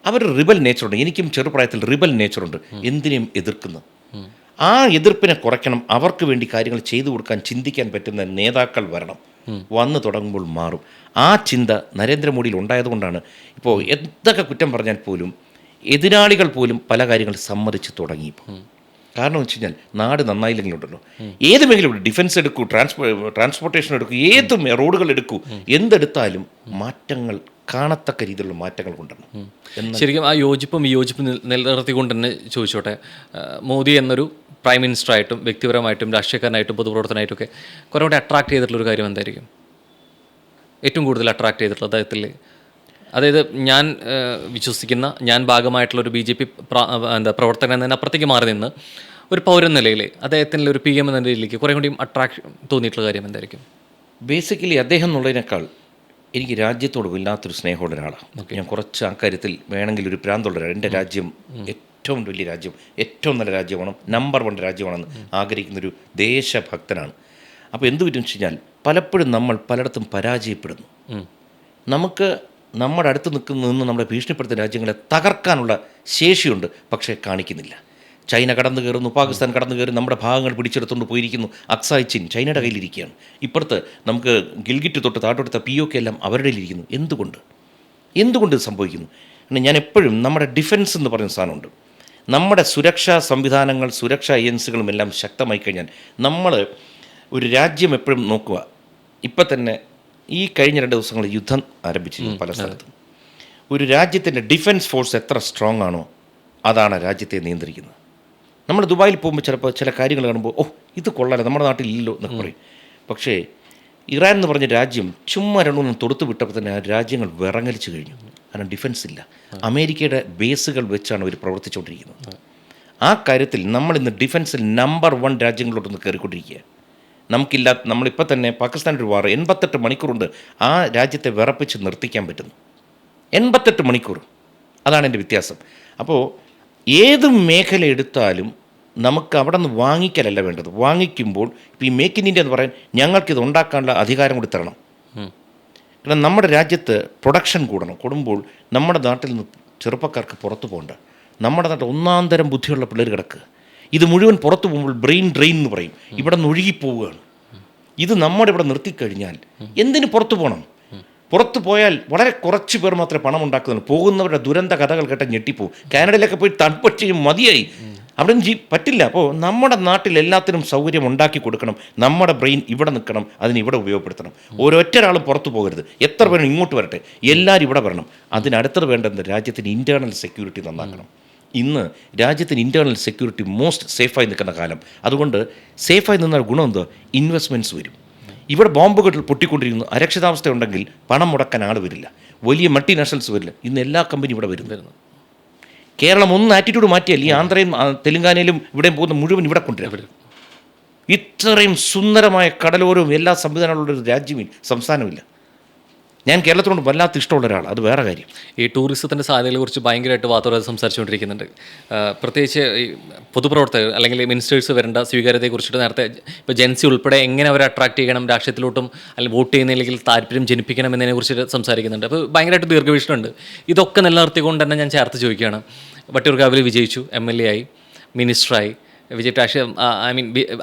S1: അവർ റിബൽ നേച്ചറുണ്ട്. എനിക്കും ചെറുപ്രായത്തിൽ റിബൽ നേച്ചറുണ്ട്. എന്തിനേയും എതിർക്കുന്നു. ആ എതിർപ്പിനെ കുറയ്ക്കണം. അവർക്ക് വേണ്ടി കാര്യങ്ങൾ ചെയ്തു കൊടുക്കാൻ ചിന്തിക്കാൻ പറ്റുന്ന നേതാക്കൾ വരണം. വന്നു തുടങ്ങുമ്പോൾ മാറും. ആ ചിന്ത നരേന്ദ്രമോദിയിൽ ഉണ്ടായതുകൊണ്ടാണ് ഇപ്പോൾ എന്തൊക്കെ കുറ്റം പറഞ്ഞാൽ പോലും എതിരാളികൾ പോലും പല കാര്യങ്ങൾ സമ്മതിച്ച് തുടങ്ങി. ഇപ്പോൾ കാരണം വെച്ച് കഴിഞ്ഞാൽ നാട് നന്നായില്ലെങ്കിലുണ്ടല്ലോ, ഏത് മേഖല ഡിഫൻസ് എടുക്കൂ, ട്രാൻസ്പോർട്ടേഷൻ എടുക്കൂ, ഏതും റോഡുകൾ എടുക്കൂ, എന്തെടുത്താലും മാറ്റങ്ങൾ കാണത്തക്ക രീതിയിലുള്ള മാറ്റങ്ങൾ കൊണ്ടുവരണം.
S2: ശരിക്കും ആ യോജിപ്പും വിയോജിപ്പും നിലനിർത്തിക്കൊണ്ട് തന്നെ ചോദിച്ചോട്ടെ, മോദി എന്നൊരു പ്രൈം മിനിസ്റ്ററായിട്ടും വ്യക്തിപരമായിട്ടും രാഷ്ട്രീയക്കാരനായിട്ടും പൊതുപ്രവർത്തനമായിട്ടും ഒക്കെ കുറേ കൂടെ അട്രാക്ട് ചെയ്തിട്ടുള്ളൊരു കാര്യം എന്തായിരിക്കും? ഏറ്റവും കൂടുതൽ അട്രാക്ട് ചെയ്തിട്ടുള്ള അദ്ദേഹത്തിൽ, അതായത് ഞാൻ വിശ്വസിക്കുന്ന, ഞാൻ ഭാഗമായിട്ടുള്ളൊരു BJP പ്രവർത്തകൻ എന്നതിനപ്പുറത്തേക്ക് മാറി നിന്ന് ഒരു പൗരൻ നിലയിൽ അദ്ദേഹത്തിൻ്റെ ഒരു PM എന്ന നിലയിലേക്ക് കുറേ കൂടിയും അട്രാക്ഷൻ തോന്നിയിട്ടുള്ള കാര്യം എന്തായിരിക്കും?
S1: ബേസിക്കലി അദ്ദേഹം എന്നുള്ളതിനേക്കാൾ എനിക്ക് രാജ്യത്തോട് വല്ലാത്തൊരു സ്നേഹമുള്ള ഒരാളാണ്. ഞാൻ കുറച്ച് ആ കാര്യത്തിൽ വേണമെങ്കിൽ ഒരു പ്രാന്തുള്ള ഒരാൾ. എൻ്റെ രാജ്യം ഏറ്റവും വലിയ രാജ്യം, ഏറ്റവും നല്ല രാജ്യമാണ്, നമ്പർ 1 രാജ്യമാണെന്ന് ആഗ്രഹിക്കുന്നൊരു ദേശഭക്തനാണ്. അപ്പോൾ എന്ത് പറ്റും വെച്ച് കഴിഞ്ഞാൽ പലപ്പോഴും നമ്മൾ പലയിടത്തും പരാജയപ്പെടുന്നു. നമുക്ക് നമ്മുടെ അടുത്ത് നിന്ന് നമ്മളെ ഭീഷണിപ്പെടുത്തുന്ന രാജ്യങ്ങളെ തകർക്കാനുള്ള ശേഷിയുണ്ട്, പക്ഷേ കാണിക്കുന്നില്ല. ചൈന കടന്നു കയറുന്നു, പാകിസ്ഥാൻ കടന്നു കയറി നമ്മുടെ ഭാഗങ്ങൾ പിടിച്ചെടുത്തുകൊണ്ട് പോയിരിക്കുന്നു. അക്സായ് ചിൻ ചൈനയുടെ കയ്യിലിരിക്കുകയാണ്. ഇപ്പുറത്ത് നമുക്ക് ഗിൽഗിറ്റ് തൊട്ട് താഴോട്ടെടുത്ത POK എല്ലാം അവരുടെ കയ്യിലിരിക്കുന്നു. എന്തുകൊണ്ട് ഇത് സംഭവിക്കുന്നു? ഞാൻ എപ്പോഴും നമ്മുടെ ഡിഫൻസ് എന്ന് പറയുന്ന സാധനമുണ്ട്. നമ്മുടെ സുരക്ഷാ സംവിധാനങ്ങൾ, സുരക്ഷാ ഏജൻസികളും എല്ലാം ശക്തമായി കഴിഞ്ഞാൽ നമ്മൾ ഒരു രാജ്യം എപ്പോഴും നോക്കുക. ഇപ്പം തന്നെ ഈ കഴിഞ്ഞ 2 ദിവസങ്ങളിൽ യുദ്ധം ആരംഭിച്ചിരുന്നു പല സ്ഥലത്തും. ഒരു രാജ്യത്തിൻ്റെ ഡിഫൻസ് ഫോഴ്സ് എത്ര സ്ട്രോങ് ആണോ അതാണ് രാജ്യത്തെ നിയന്ത്രിക്കുന്നത്. നമ്മൾ ദുബായിൽ പോകുമ്പോൾ ചിലപ്പോൾ ചില കാര്യങ്ങൾ കാണുമ്പോൾ ഇത് കൊള്ളാലോ, നമ്മുടെ നാട്ടിൽ ഇല്ലല്ലോ എന്നൊക്കെ പറയും. പക്ഷേ ഇറാൻ എന്ന് പറഞ്ഞ രാജ്യം ചുമ്മാ 2-3 തൊടുത്ത് വിട്ടപ്പോൾ തന്നെ ആ രാജ്യങ്ങൾ വിറങ്ങലിച്ച് കഴിഞ്ഞു. കാരണം ഡിഫൻസ് ഇല്ല. അമേരിക്കയുടെ ബേസുകൾ വെച്ചാണ് അവർ പ്രവർത്തിച്ചുകൊണ്ടിരിക്കുന്നത്. ആ കാര്യത്തിൽ നമ്മളിന്ന് ഡിഫൻസിൽ നമ്പർ 1 രാജ്യങ്ങളിലോട്ടൊന്ന് കയറിക്കൊണ്ടിരിക്കുക. നമ്മളിപ്പോൾ തന്നെ പാകിസ്ഥാൻ്റെ ഒരു വാർ 88 മണിക്കൂർ കൊണ്ട് ആ രാജ്യത്തെ വിറപ്പിച്ച് നിർത്തിക്കാൻ പറ്റുന്നു. 88 മണിക്കൂർ, അതാണ് എൻ്റെ വ്യത്യാസം. അപ്പോൾ ഏത് മേഖല എടുത്താലും നമുക്ക് അവിടെ നിന്ന് വാങ്ങിക്കലല്ല വേണ്ടത്. വാങ്ങിക്കുമ്പോൾ ഇപ്പോൾ ഈ മേക്ക് ഇൻ ഇന്ത്യ എന്ന് പറയാൻ ഞങ്ങൾക്കിത് ഉണ്ടാക്കാനുള്ള അധികാരം കൂടി തരണം. കാരണം നമ്മുടെ രാജ്യത്ത് പ്രൊഡക്ഷൻ കൂടുമ്പോൾ നമ്മുടെ നാട്ടിൽ നിന്ന് ചെറുപ്പക്കാർക്ക് പുറത്തു പോകണ്ട. നമ്മുടെ നാട്ടിൽ ഒന്നാന്തരം ബുദ്ധിയുള്ള പിള്ളേർ കിടക്കുക. ഇത് മുഴുവൻ പുറത്തു പോകുമ്പോൾ ബ്രെയിൻ ഡ്രെയിൻ എന്ന് പറയും, ഇവിടെ നിന്ന് ഒഴുകിപ്പോവുകയാണ്. ഇത് നമ്മുടെ ഇവിടെ നിർത്തിക്കഴിഞ്ഞാൽ എന്തിന് പുറത്തു പോകണം? പുറത്തു പോയാൽ വളരെ കുറച്ച് പേർ മാത്രമേ പണം ഉണ്ടാക്കുന്നുള്ളൂ. പോകുന്നവരുടെ ദുരന്ത കഥകൾ കേട്ട ഞെട്ടിപ്പോവും. കാനഡയിലൊക്കെ പോയി തണുപ്പച്ചും മതിയായി, അവിടെ പറ്റില്ല. അപ്പോൾ നമ്മുടെ നാട്ടിൽ എല്ലാത്തിനും സൗകര്യം ഉണ്ടാക്കി കൊടുക്കണം. നമ്മുടെ ബ്രെയിൻ ഇവിടെ നിൽക്കണം, അതിന് ഇവിടെ ഉപയോഗപ്പെടുത്തണം. ഒരൊറ്റൊരാളും പുറത്തു പോകരുത്. എത്ര പേരും ഇങ്ങോട്ട് വരട്ടെ, എല്ലാവരും ഇവിടെ വരണം. അതിനടുത്തത് വേണ്ടത് രാജ്യത്തിന് ഇൻറ്റേർണൽ സെക്യൂരിറ്റി നന്നാക്കണം. ഇന്ന് രാജ്യത്തിന് ഇൻറ്റേർണൽ സെക്യൂരിറ്റി മോസ്റ്റ് സേഫായി നിൽക്കുന്ന കാലം. അതുകൊണ്ട് സേഫായി നിന്നാൽ ഗുണം എന്തോ, ഇൻവെസ്റ്റ്മെൻറ്റ്സ് വരും. ഇവിടെ ബോംബുകൾ പൊട്ടിക്കൊണ്ടിരിക്കുന്നു. അരക്ഷിതാവസ്ഥ ഉണ്ടെങ്കിൽ പണം മുടക്കാൻ ആൾ വരില്ല, വലിയ മൾട്ടിനാഷണൽസ് വരില്ല. ഇന്ന് എല്ലാ കമ്പനിയും ഇവിടെ വരുന്നു. കേരളം ഒന്ന് ആറ്റിറ്റ്യൂഡ് മാറ്റിയാൽ ഈ ആന്ധ്രയും തെലുങ്കാനയിലും ഇവിടെയും പോകുന്ന മുഴുവൻ ഇവിടെ കൊണ്ടുവരും. ഇത്രയും സുന്ദരമായ കടലോരവും എല്ലാ സംവിധാനമുള്ളൊരു രാജ്യമില്ല, സംസ്ഥാനമില്ല. ഞാൻ കേരളത്തിനോട് വല്ലാത്ത ഇഷ്ടമുള്ള ഒരാൾ, അത് വേറെ കാര്യം.
S2: ഈ ടൂറിസത്തിൻ്റെ സാധ്യതകളെക്കുറിച്ച് ഭയങ്കരമായിട്ട് വാർത്തകൾ സംസാരിച്ചുകൊണ്ടിരിക്കുന്നുണ്ട്. പ്രത്യേകിച്ച് ഈ പൊതുപ്രവർത്തകർ അല്ലെങ്കിൽ മിനിസ്റ്റേഴ്സ് വരേണ്ട സ്വീകാര്യതയെക്കുറിച്ചിട്ട് നേരത്തെ ഇപ്പോൾ ജെൻസി ഉൾപ്പെടെ എങ്ങനെ അവരെ അട്രാക്ട് ചെയ്യണം, രാഷ്ട്രീയത്തിലോട്ടും അല്ലെങ്കിൽ വോട്ട് ചെയ്യുന്നതിലേക്ക് താല്പര്യം ജനിപ്പിക്കണം എന്നതിനെക്കുറിച്ചിട്ട് സംസാരിക്കുന്നുണ്ട്. അപ്പോൾ ഭയങ്കരമായിട്ട് ദീർഘവീക്ഷണമുണ്ട്. ഇതൊക്കെ നിലനിർത്തിക്കൊണ്ട് തന്നെ ഞാൻ ചേർത്ത് ചോദിക്കുകയാണ്, വട്ടിയൂർക്കാവിൽ വിജയിച്ചു, MLA ആയി, മിനിസ്റ്ററായി, രാഷ്ട്രീയ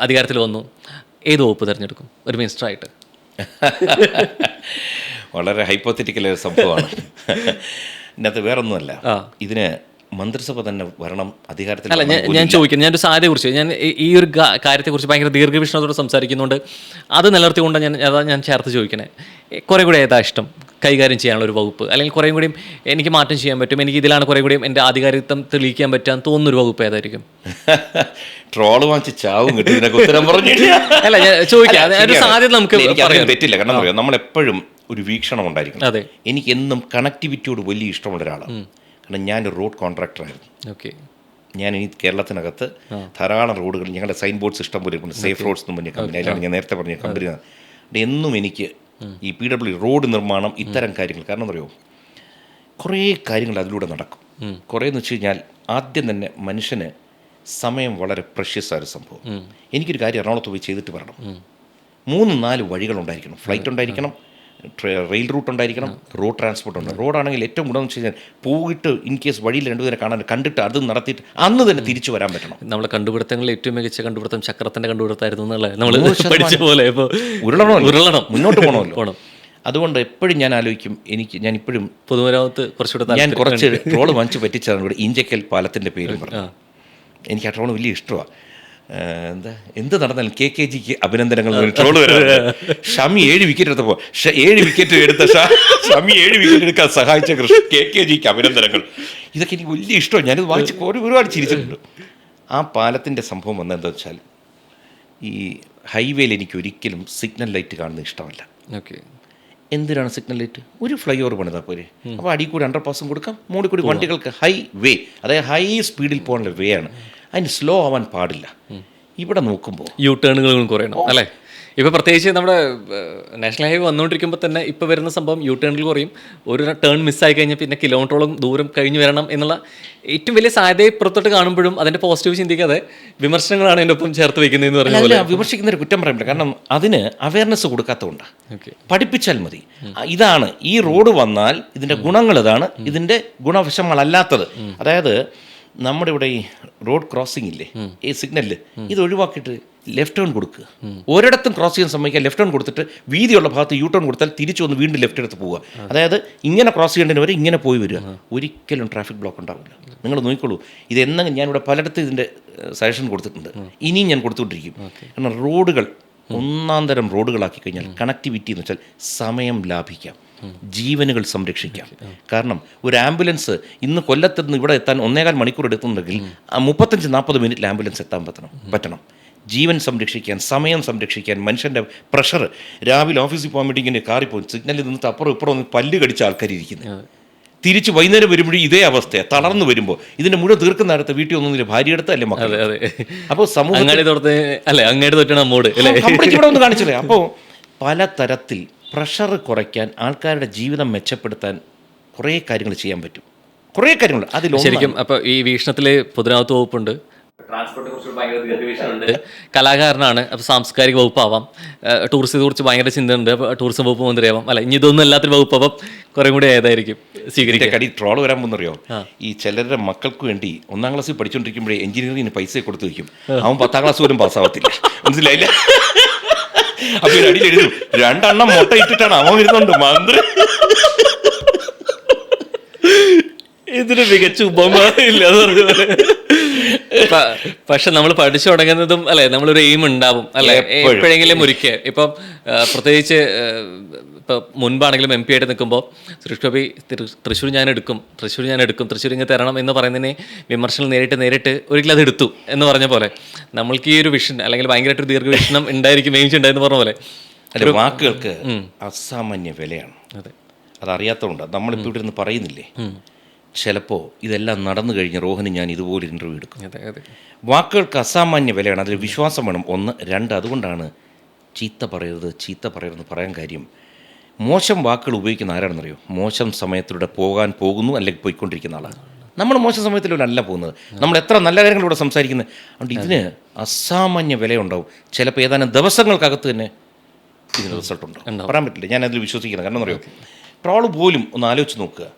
S2: അധികാരത്തിൽ വന്നു, ഏത് വകുപ്പ് തിരഞ്ഞെടുക്കും ഒരു മിനിസ്റ്ററായിട്ട്?
S1: വളരെ ഹൈപ്പോത്തറ്റിക്കൽ സംഭവമാണ്. ഇതിനകത്ത് വേറൊന്നുമല്ല, ഇതിന് മന്ത്രിസഭ തന്നെ വരണം, അധികാരത്തിൽ.
S2: അല്ല, ഞാൻ ചോദിക്കുന്നത്, ഞാനൊരു സാധ്യതയെക്കുറിച്ച്, ഞാൻ ഈ ഒരു കാര്യത്തെക്കുറിച്ച് ഭയങ്കര ദീർഘവീക്ഷണത്തോടെ സംസാരിക്കുന്നുണ്ട്. അത് നിലനിർത്തിക്കൊണ്ട് ഞാൻ ചേർത്ത് ചോദിക്കണേ, കുറേ കൂടി ഏതാ ഇഷ്ടം കൈകാര്യം ചെയ്യാനുള്ള ഒരു വകുപ്പ്, അല്ലെങ്കിൽ കുറേ കൂടിയും എനിക്ക് മാറ്റം ചെയ്യാൻ പറ്റും, എനിക്ക് ഇതിലാണ് കുറേ കൂടിയും എൻ്റെ ആധികാരികത്വം തെളിയിക്കാൻ പറ്റാൻ തോന്നുന്നൊരു വകുപ്പ് ഏതായിരിക്കും?
S1: ട്രോള് വാങ്ങിച്ച് ചാവും കിട്ടും ഇതിനൊക്കെ ഉത്തരം പറഞ്ഞിട്ട്.
S2: അല്ല, ഞാൻ ചോദിക്കാം, ഒരു സാധ്യത നമുക്ക്
S1: തെറ്റില്ല. കാരണം പറയാം, നമ്മളെപ്പോഴും ഒരു വീക്ഷണം ഉണ്ടായിരിക്കണം.
S2: അതെ,
S1: എനിക്ക് എന്നും കണക്ടിവിറ്റിയോട് വലിയ ഇഷ്ടമുള്ള ഒരാളാണ്. കാരണം ഞാനൊരു റോഡ് കോൺട്രാക്ടറായിരുന്നു.
S2: ഓക്കെ,
S1: ഞാൻ ഈ കേരളത്തിനകത്ത് ധാരാളം റോഡുകൾ, ഞങ്ങളുടെ സൈൻ ബോർഡ്സ് ഇഷ്ടം പോലെ ഉണ്ട്. സേഫ് റോഡ്സ് എന്ന് പറഞ്ഞ കമ്പനി, അതിലാണ് ഞാൻ നേരത്തെ പറഞ്ഞ കമ്പനി. എന്നും എനിക്ക് ഈ PW റോഡ് നിർമ്മാണം, ഇത്തരം കാര്യങ്ങൾ, കാരണം എന്താ പറയുക, കുറേ കാര്യങ്ങൾ അതിലൂടെ നടക്കും. കുറേ എന്ന് വെച്ച് കഴിഞ്ഞാൽ ആദ്യം തന്നെ മനുഷ്യന് സമയം വളരെ പ്രഷ്യസ് ആയൊരു സംഭവം. എനിക്കൊരു കാര്യം എറണാകുളത്ത് പോയി ചെയ്തിട്ട് വരണം. 3-4 വഴികളുണ്ടായിരിക്കണം. ഫ്ലൈറ്റ് ഉണ്ടായിരിക്കണം, റെയിൽ റൂട്ട് ഉണ്ടായിരിക്കണം, റോഡ് ട്രാൻസ്പോർട്ട് ഉണ്ട്. റോഡാണെങ്കിൽ ഏറ്റവും ഗുണമെന്ന് വെച്ച് കഴിഞ്ഞാൽ പോയിട്ട് ഇൻ കേസ് വഴിയിൽ രണ്ടുപേരെ കാണാൻ കണ്ടിട്ട് അത് നടത്തിയിട്ട് അന്ന് തന്നെ തിരിച്ചു വരാൻ പറ്റണം.
S2: നമ്മളെ കണ്ടുപിടുത്തങ്ങളിൽ ഏറ്റവും മികച്ച കണ്ടുപിടുത്തം ചക്രത്തിന്റെ കണ്ടുപിടുത്തമായിരുന്നു എന്നുള്ളത് നമ്മൾ പഠിച്ച പോലെ. ഇപ്പോൾ
S1: ഉരുളണം മുന്നോട്ട് പോകണം. അതുകൊണ്ട് എപ്പോഴും ഞാൻ ആലോചിക്കും, ഞാൻ ഇപ്പോഴും
S2: പൊതുമരാമത്ത് കുറച്ചുകൂടെ
S1: ഞാൻ കുറച്ച് ട്രോള് വാങ്ങിച്ച് പറ്റിച്ചതാണ് ഇവിടെ ഇഞ്ചക്കൽ പാലത്തിൻ്റെ പേരും പറഞ്ഞു. എനിക്ക് ആ ട്രോള് വലിയ ഇഷ്ടമാണ്. എന്ത് നടന്നാലും KKGക്ക് അഭിനന്ദനങ്ങൾ ട്രോള് വരാറുണ്ട്. ഷമി 7 വിക്കറ്റ് എടുത്തപ്പോൾ 7 വിക്കറ്റ് എടുത്ത ഷമി 7 വിക്കറ്റ് എടുക്കാൻ സഹായിച്ച KKGക്ക് അഭിനന്ദനങ്ങൾ. ഇതൊക്കെ എനിക്ക് വലിയ ഇഷ്ടമാണ്. ഞാനിത് വായിച്ച് ഒരുപാട് ചിരിച്ചിട്ടുണ്ട്. ആ പാലത്തിൻ്റെ സംഭവം വന്നതെന്താ വെച്ചാൽ, ഈ ഹൈവേയിൽ എനിക്ക് ഒരിക്കലും സിഗ്നൽ ലൈറ്റ് കാണുന്നത് ഇഷ്ടമല്ല.
S2: ഓക്കെ,
S1: എന്തിനാണ് സിഗ്നൽ ലൈറ്റ്? ഒരു ഫ്ലൈ ഓവർ പണിതാൽ പോരെ. അപ്പോൾ അടിയിൽ കൂടി അണ്ടർപാസും കൊടുക്കാം, മുകളിൽ കൂടി വണ്ടികൾക്ക് ഹൈ വേ, അതായത് ഹൈ സ്പീഡിൽ പോകാനുള്ള വേ ആണ്. അതിന് സ്ലോ ആവാൻ പാടില്ല. ഇവിടെ നോക്കുമ്പോൾ
S2: യു ടേണുകളും കുറയണം അല്ലേ? ഇപ്പോൾ പ്രത്യേകിച്ച് നമ്മുടെ നാഷണൽ ഹൈവേ വന്നുകൊണ്ടിരിക്കുമ്പോൾ തന്നെ ഇപ്പോൾ വരുന്ന സംഭവം യു ടേണുകൾ കുറയും. ഒരു ടേൺ മിസ്സായി കഴിഞ്ഞാൽ പിന്നെ കിലോമീറ്ററോളം ദൂരം കഴിഞ്ഞ് വരണം എന്നുള്ള ഏറ്റവും വലിയ സാധ്യതയെ പുറത്തോട്ട് കാണുമ്പോഴും അതിൻ്റെ പോസിറ്റീവ് ചിന്തിക്കാതെ വിമർശനങ്ങളാണ് എൻ്റെ ഒപ്പം ചേർത്ത് വയ്ക്കുന്നതെന്ന് പറഞ്ഞാൽ
S1: വിമർശിക്കുന്നൊരു കുറ്റം പറയാൻ പറ്റില്ല. കാരണം അതിന് അവയർനെസ് കൊടുക്കാത്തതുകൊണ്ടാണ്.
S2: ഓക്കെ,
S1: പഠിപ്പിച്ചാൽ മതി. ഇതാണ് ഈ റോഡ് വന്നാൽ ഇതിൻ്റെ ഗുണങ്ങൾ, ഇതാണ് ഇതിൻ്റെ ഗുണവശങ്ങളല്ലാത്തത്. അതായത് നമ്മുടെ ഇവിടെ ഈ റോഡ് ക്രോസിംഗ് ഇല്ലേ, ഈ സിഗ്നലിൽ ഇത് ഒഴിവാക്കിയിട്ട് ലെഫ്റ്റ് ടേൺ കൊടുക്കുക. ഒരിടത്തും ക്രോസ് ചെയ്യാൻ സമ്മതിക്കുക. ലെഫ്റ്റ് ടേൺ കൊടുത്തിട്ട് വീതിയുള്ള ഭാഗത്ത് യു ടേൺ കൊടുത്താൽ തിരിച്ചു വന്ന് വീണ്ടും ലെഫ്റ്റ് എടുത്ത് പോവുക. അതായത് ഇങ്ങനെ ക്രോസ് ചെയ്യേണ്ടതിന് വരെ ഇങ്ങനെ പോയി വരിക. ഒരിക്കലും ട്രാഫിക് ബ്ലോക്ക് ഉണ്ടാവില്ല. നിങ്ങൾ നോക്കിക്കോളൂ. ഇതെന്നും ഞാനിവിടെ പലയിടത്തും ഇതിൻ്റെ സജഷൻ കൊടുത്തിട്ടുണ്ട്, ഇനിയും ഞാൻ കൊടുത്തുകൊണ്ടിരിക്കും. കാരണം റോഡുകൾ ഒന്നാം തരം റോഡുകളാക്കി കഴിഞ്ഞാൽ കണക്ടിവിറ്റി എന്ന് വെച്ചാൽ സമയം ലാഭിക്കാം, ജീവനുകൾ സംരക്ഷിക്കാം. കാരണം ഒരു ആംബുലൻസ് ഇന്ന് കൊല്ലത്തുനിന്ന് ഇവിടെ എത്താൻ 1.25 മണിക്കൂർ എടുക്കുന്നുണ്ടെങ്കിൽ 35-40 മിനിറ്റിൽ ആംബുലൻസ് എത്താൻ പറ്റണം. ജീവൻ സംരക്ഷിക്കാൻ, സമയം സംരക്ഷിക്കാൻ, മനുഷ്യൻ്റെ പ്രഷർ, രാവിലെ ഓഫീസിൽ പോകാൻ വേണ്ടി ഇങ്ങനെ കാറി പോകും, സിഗ്നലിൽ നിന്നിട്ട് അപ്പുറം ഇപ്പുറം ഒന്ന് പല്ല് കടിച്ച ആൾക്കാർ ഇരിക്കുന്നത്. തിരിച്ച് വൈകുന്നേരം വരുമ്പോഴും ഇതേ അവസ്ഥയാണ്. തളർന്നു വരുമ്പോൾ ഇതിൻ്റെ മുഴുവൻ തീർക്കുന്ന അടുത്ത് വീട്ടിൽ ഒന്നും ഭാര്യ എടുത്ത് അല്ലേ മക്കൾ. അപ്പോൾ സമൂഹം ഇവിടെ ഒന്ന് കാണിച്ചില്ലേ. അപ്പോൾ പലതരത്തിൽ പ്രഷർ കുറയ്ക്കാൻ, ആൾക്കാരുടെ ജീവിതം മെച്ചപ്പെടുത്താൻ കുറേ കാര്യങ്ങൾ ചെയ്യാൻ പറ്റും. കുറേ കാര്യങ്ങൾ അതിൽ
S2: ശരിക്കും. അപ്പോൾ ഈ വീക്ഷണത്തിൽ പൊതുമരാമത്ത് വകുപ്പുണ്ട്, ട്രാൻസ്പോർട്ടിനെ കുറിച്ച് ഭയങ്കര ദീർഘവീക്ഷണമുണ്ട്, കലാകാരനാണ്, അപ്പോൾ സാംസ്കാരിക വകുപ്പാവാം, ടൂറിസത്തെ കുറിച്ച് ഭയങ്കര ചിന്തയുണ്ട്, അപ്പോൾ ടൂറിസം വകുപ്പ് മന്ത്രിയാവാം. അല്ല, ഇനി ഇതൊന്നും എല്ലാത്തിനും വകുപ്പാവാം കുറേ കൂടി ഏതായിരിക്കും സ്വീകരിക്കുക.
S1: കടി ട്രോൾ വരാൻ പോകുന്നറിയോ? ഈ ചിലരുടെ മക്കൾക്ക് വേണ്ടി 1ാം ക്ലാസ്സിൽ പഠിച്ചുകൊണ്ടിരിക്കുമ്പോഴേ എഞ്ചിനീയറിംഗിന് പൈസ കൊടുത്തു വയ്ക്കും. അവൻ 10ാം ക്ലാസ് പോലും പാസ്സാവത്തില്ല. മനസ്സിലായില്ല? അപ്പൊ അടിയിൽ എഴുതും 2 എണ്ണം മുട്ട ഇട്ടിട്ടാണ് അവൻ വരുന്നുണ്ട് മന്ത്രി.
S2: ഇതിന് മികച്ച ഉപമ ഇല്ല. പക്ഷെ നമ്മൾ പഠിച്ചു തുടങ്ങുന്നതും അല്ലെ, നമ്മളൊരു എയിം ഉണ്ടാവും അല്ലെ, എപ്പോഴെങ്കിലും ഒരിക്കൽ. ഇപ്പം പ്രത്യേകിച്ച് ഇപ്പം മുൻപാണെങ്കിലും MP ആയിട്ട് നിൽക്കുമ്പോൾ സുരേഷ് ഗോപി തൃശ്ശൂർ ഞാൻ എടുക്കും, തൃശ്ശൂർ ഇങ്ങനെ തരണം എന്ന് പറയുന്നതിനെ വിമർശനം നേരിട്ട് ഒരിക്കലും അത് എടുത്തു എന്ന് പറഞ്ഞ പോലെ നമ്മൾക്ക് ഈ ഒരു വിഷൻ അല്ലെങ്കിൽ ഭയങ്കരമായിട്ടൊരു ദീർഘവീക്ഷണം ഉണ്ടായിരിക്കും, എയിംസ് ഉണ്ടായെന്ന് പറഞ്ഞ പോലെ.
S1: വാക്കുകൾക്ക് അസാമാന്യ വിലയാണ്. അതറിയാത്തതുകൊണ്ട് നമ്മളിപ്പോൾ ഇവിടെ നിന്ന് പറയുന്നില്ലേ. ചിലപ്പോൾ ഇതെല്ലാം നടന്നു കഴിഞ്ഞ് റോഹന് ഞാൻ ഇതുപോലെ ഇൻ്റർവ്യൂ എടുക്കും. വാക്കുകൾക്ക് അസാമാന്യ വിലയാണ്. അതിൽ വിശ്വാസം വേണം. 1, 2 അതുകൊണ്ടാണ് ചീത്ത പറയരുതെന്ന് പറയാൻ കാര്യം. മോശം വാക്കുകൾ ഉപയോഗിക്കുന്ന ആരാണെന്നറിയോ? മോശം സമയത്തിലൂടെ പോകുന്നു അല്ലെങ്കിൽ പോയിക്കൊണ്ടിരിക്കുന്ന ആളാണ്. നമ്മൾ മോശം സമയത്തിലൂടെ അല്ല പോകുന്നത്. നമ്മൾ എത്ര നല്ല കാര്യങ്ങളിലൂടെ സംസാരിക്കുന്നത്. അതുകൊണ്ട് ഇതിന് അസാമാന്യ വിലയുണ്ടാവും. ചിലപ്പോൾ ഏതാനും ദിവസങ്ങൾക്കകത്ത് തന്നെ ഇതിന് റിസൾട്ട് ഉണ്ടാവും. പറയാൻ പറ്റില്ല. ഞാൻ അതിൽ വിശ്വസിക്കുന്നത്. കാരണം എന്നറിയോ, ട്രോള് പോലും ഒന്ന് ആലോചിച്ച് നോക്കുക.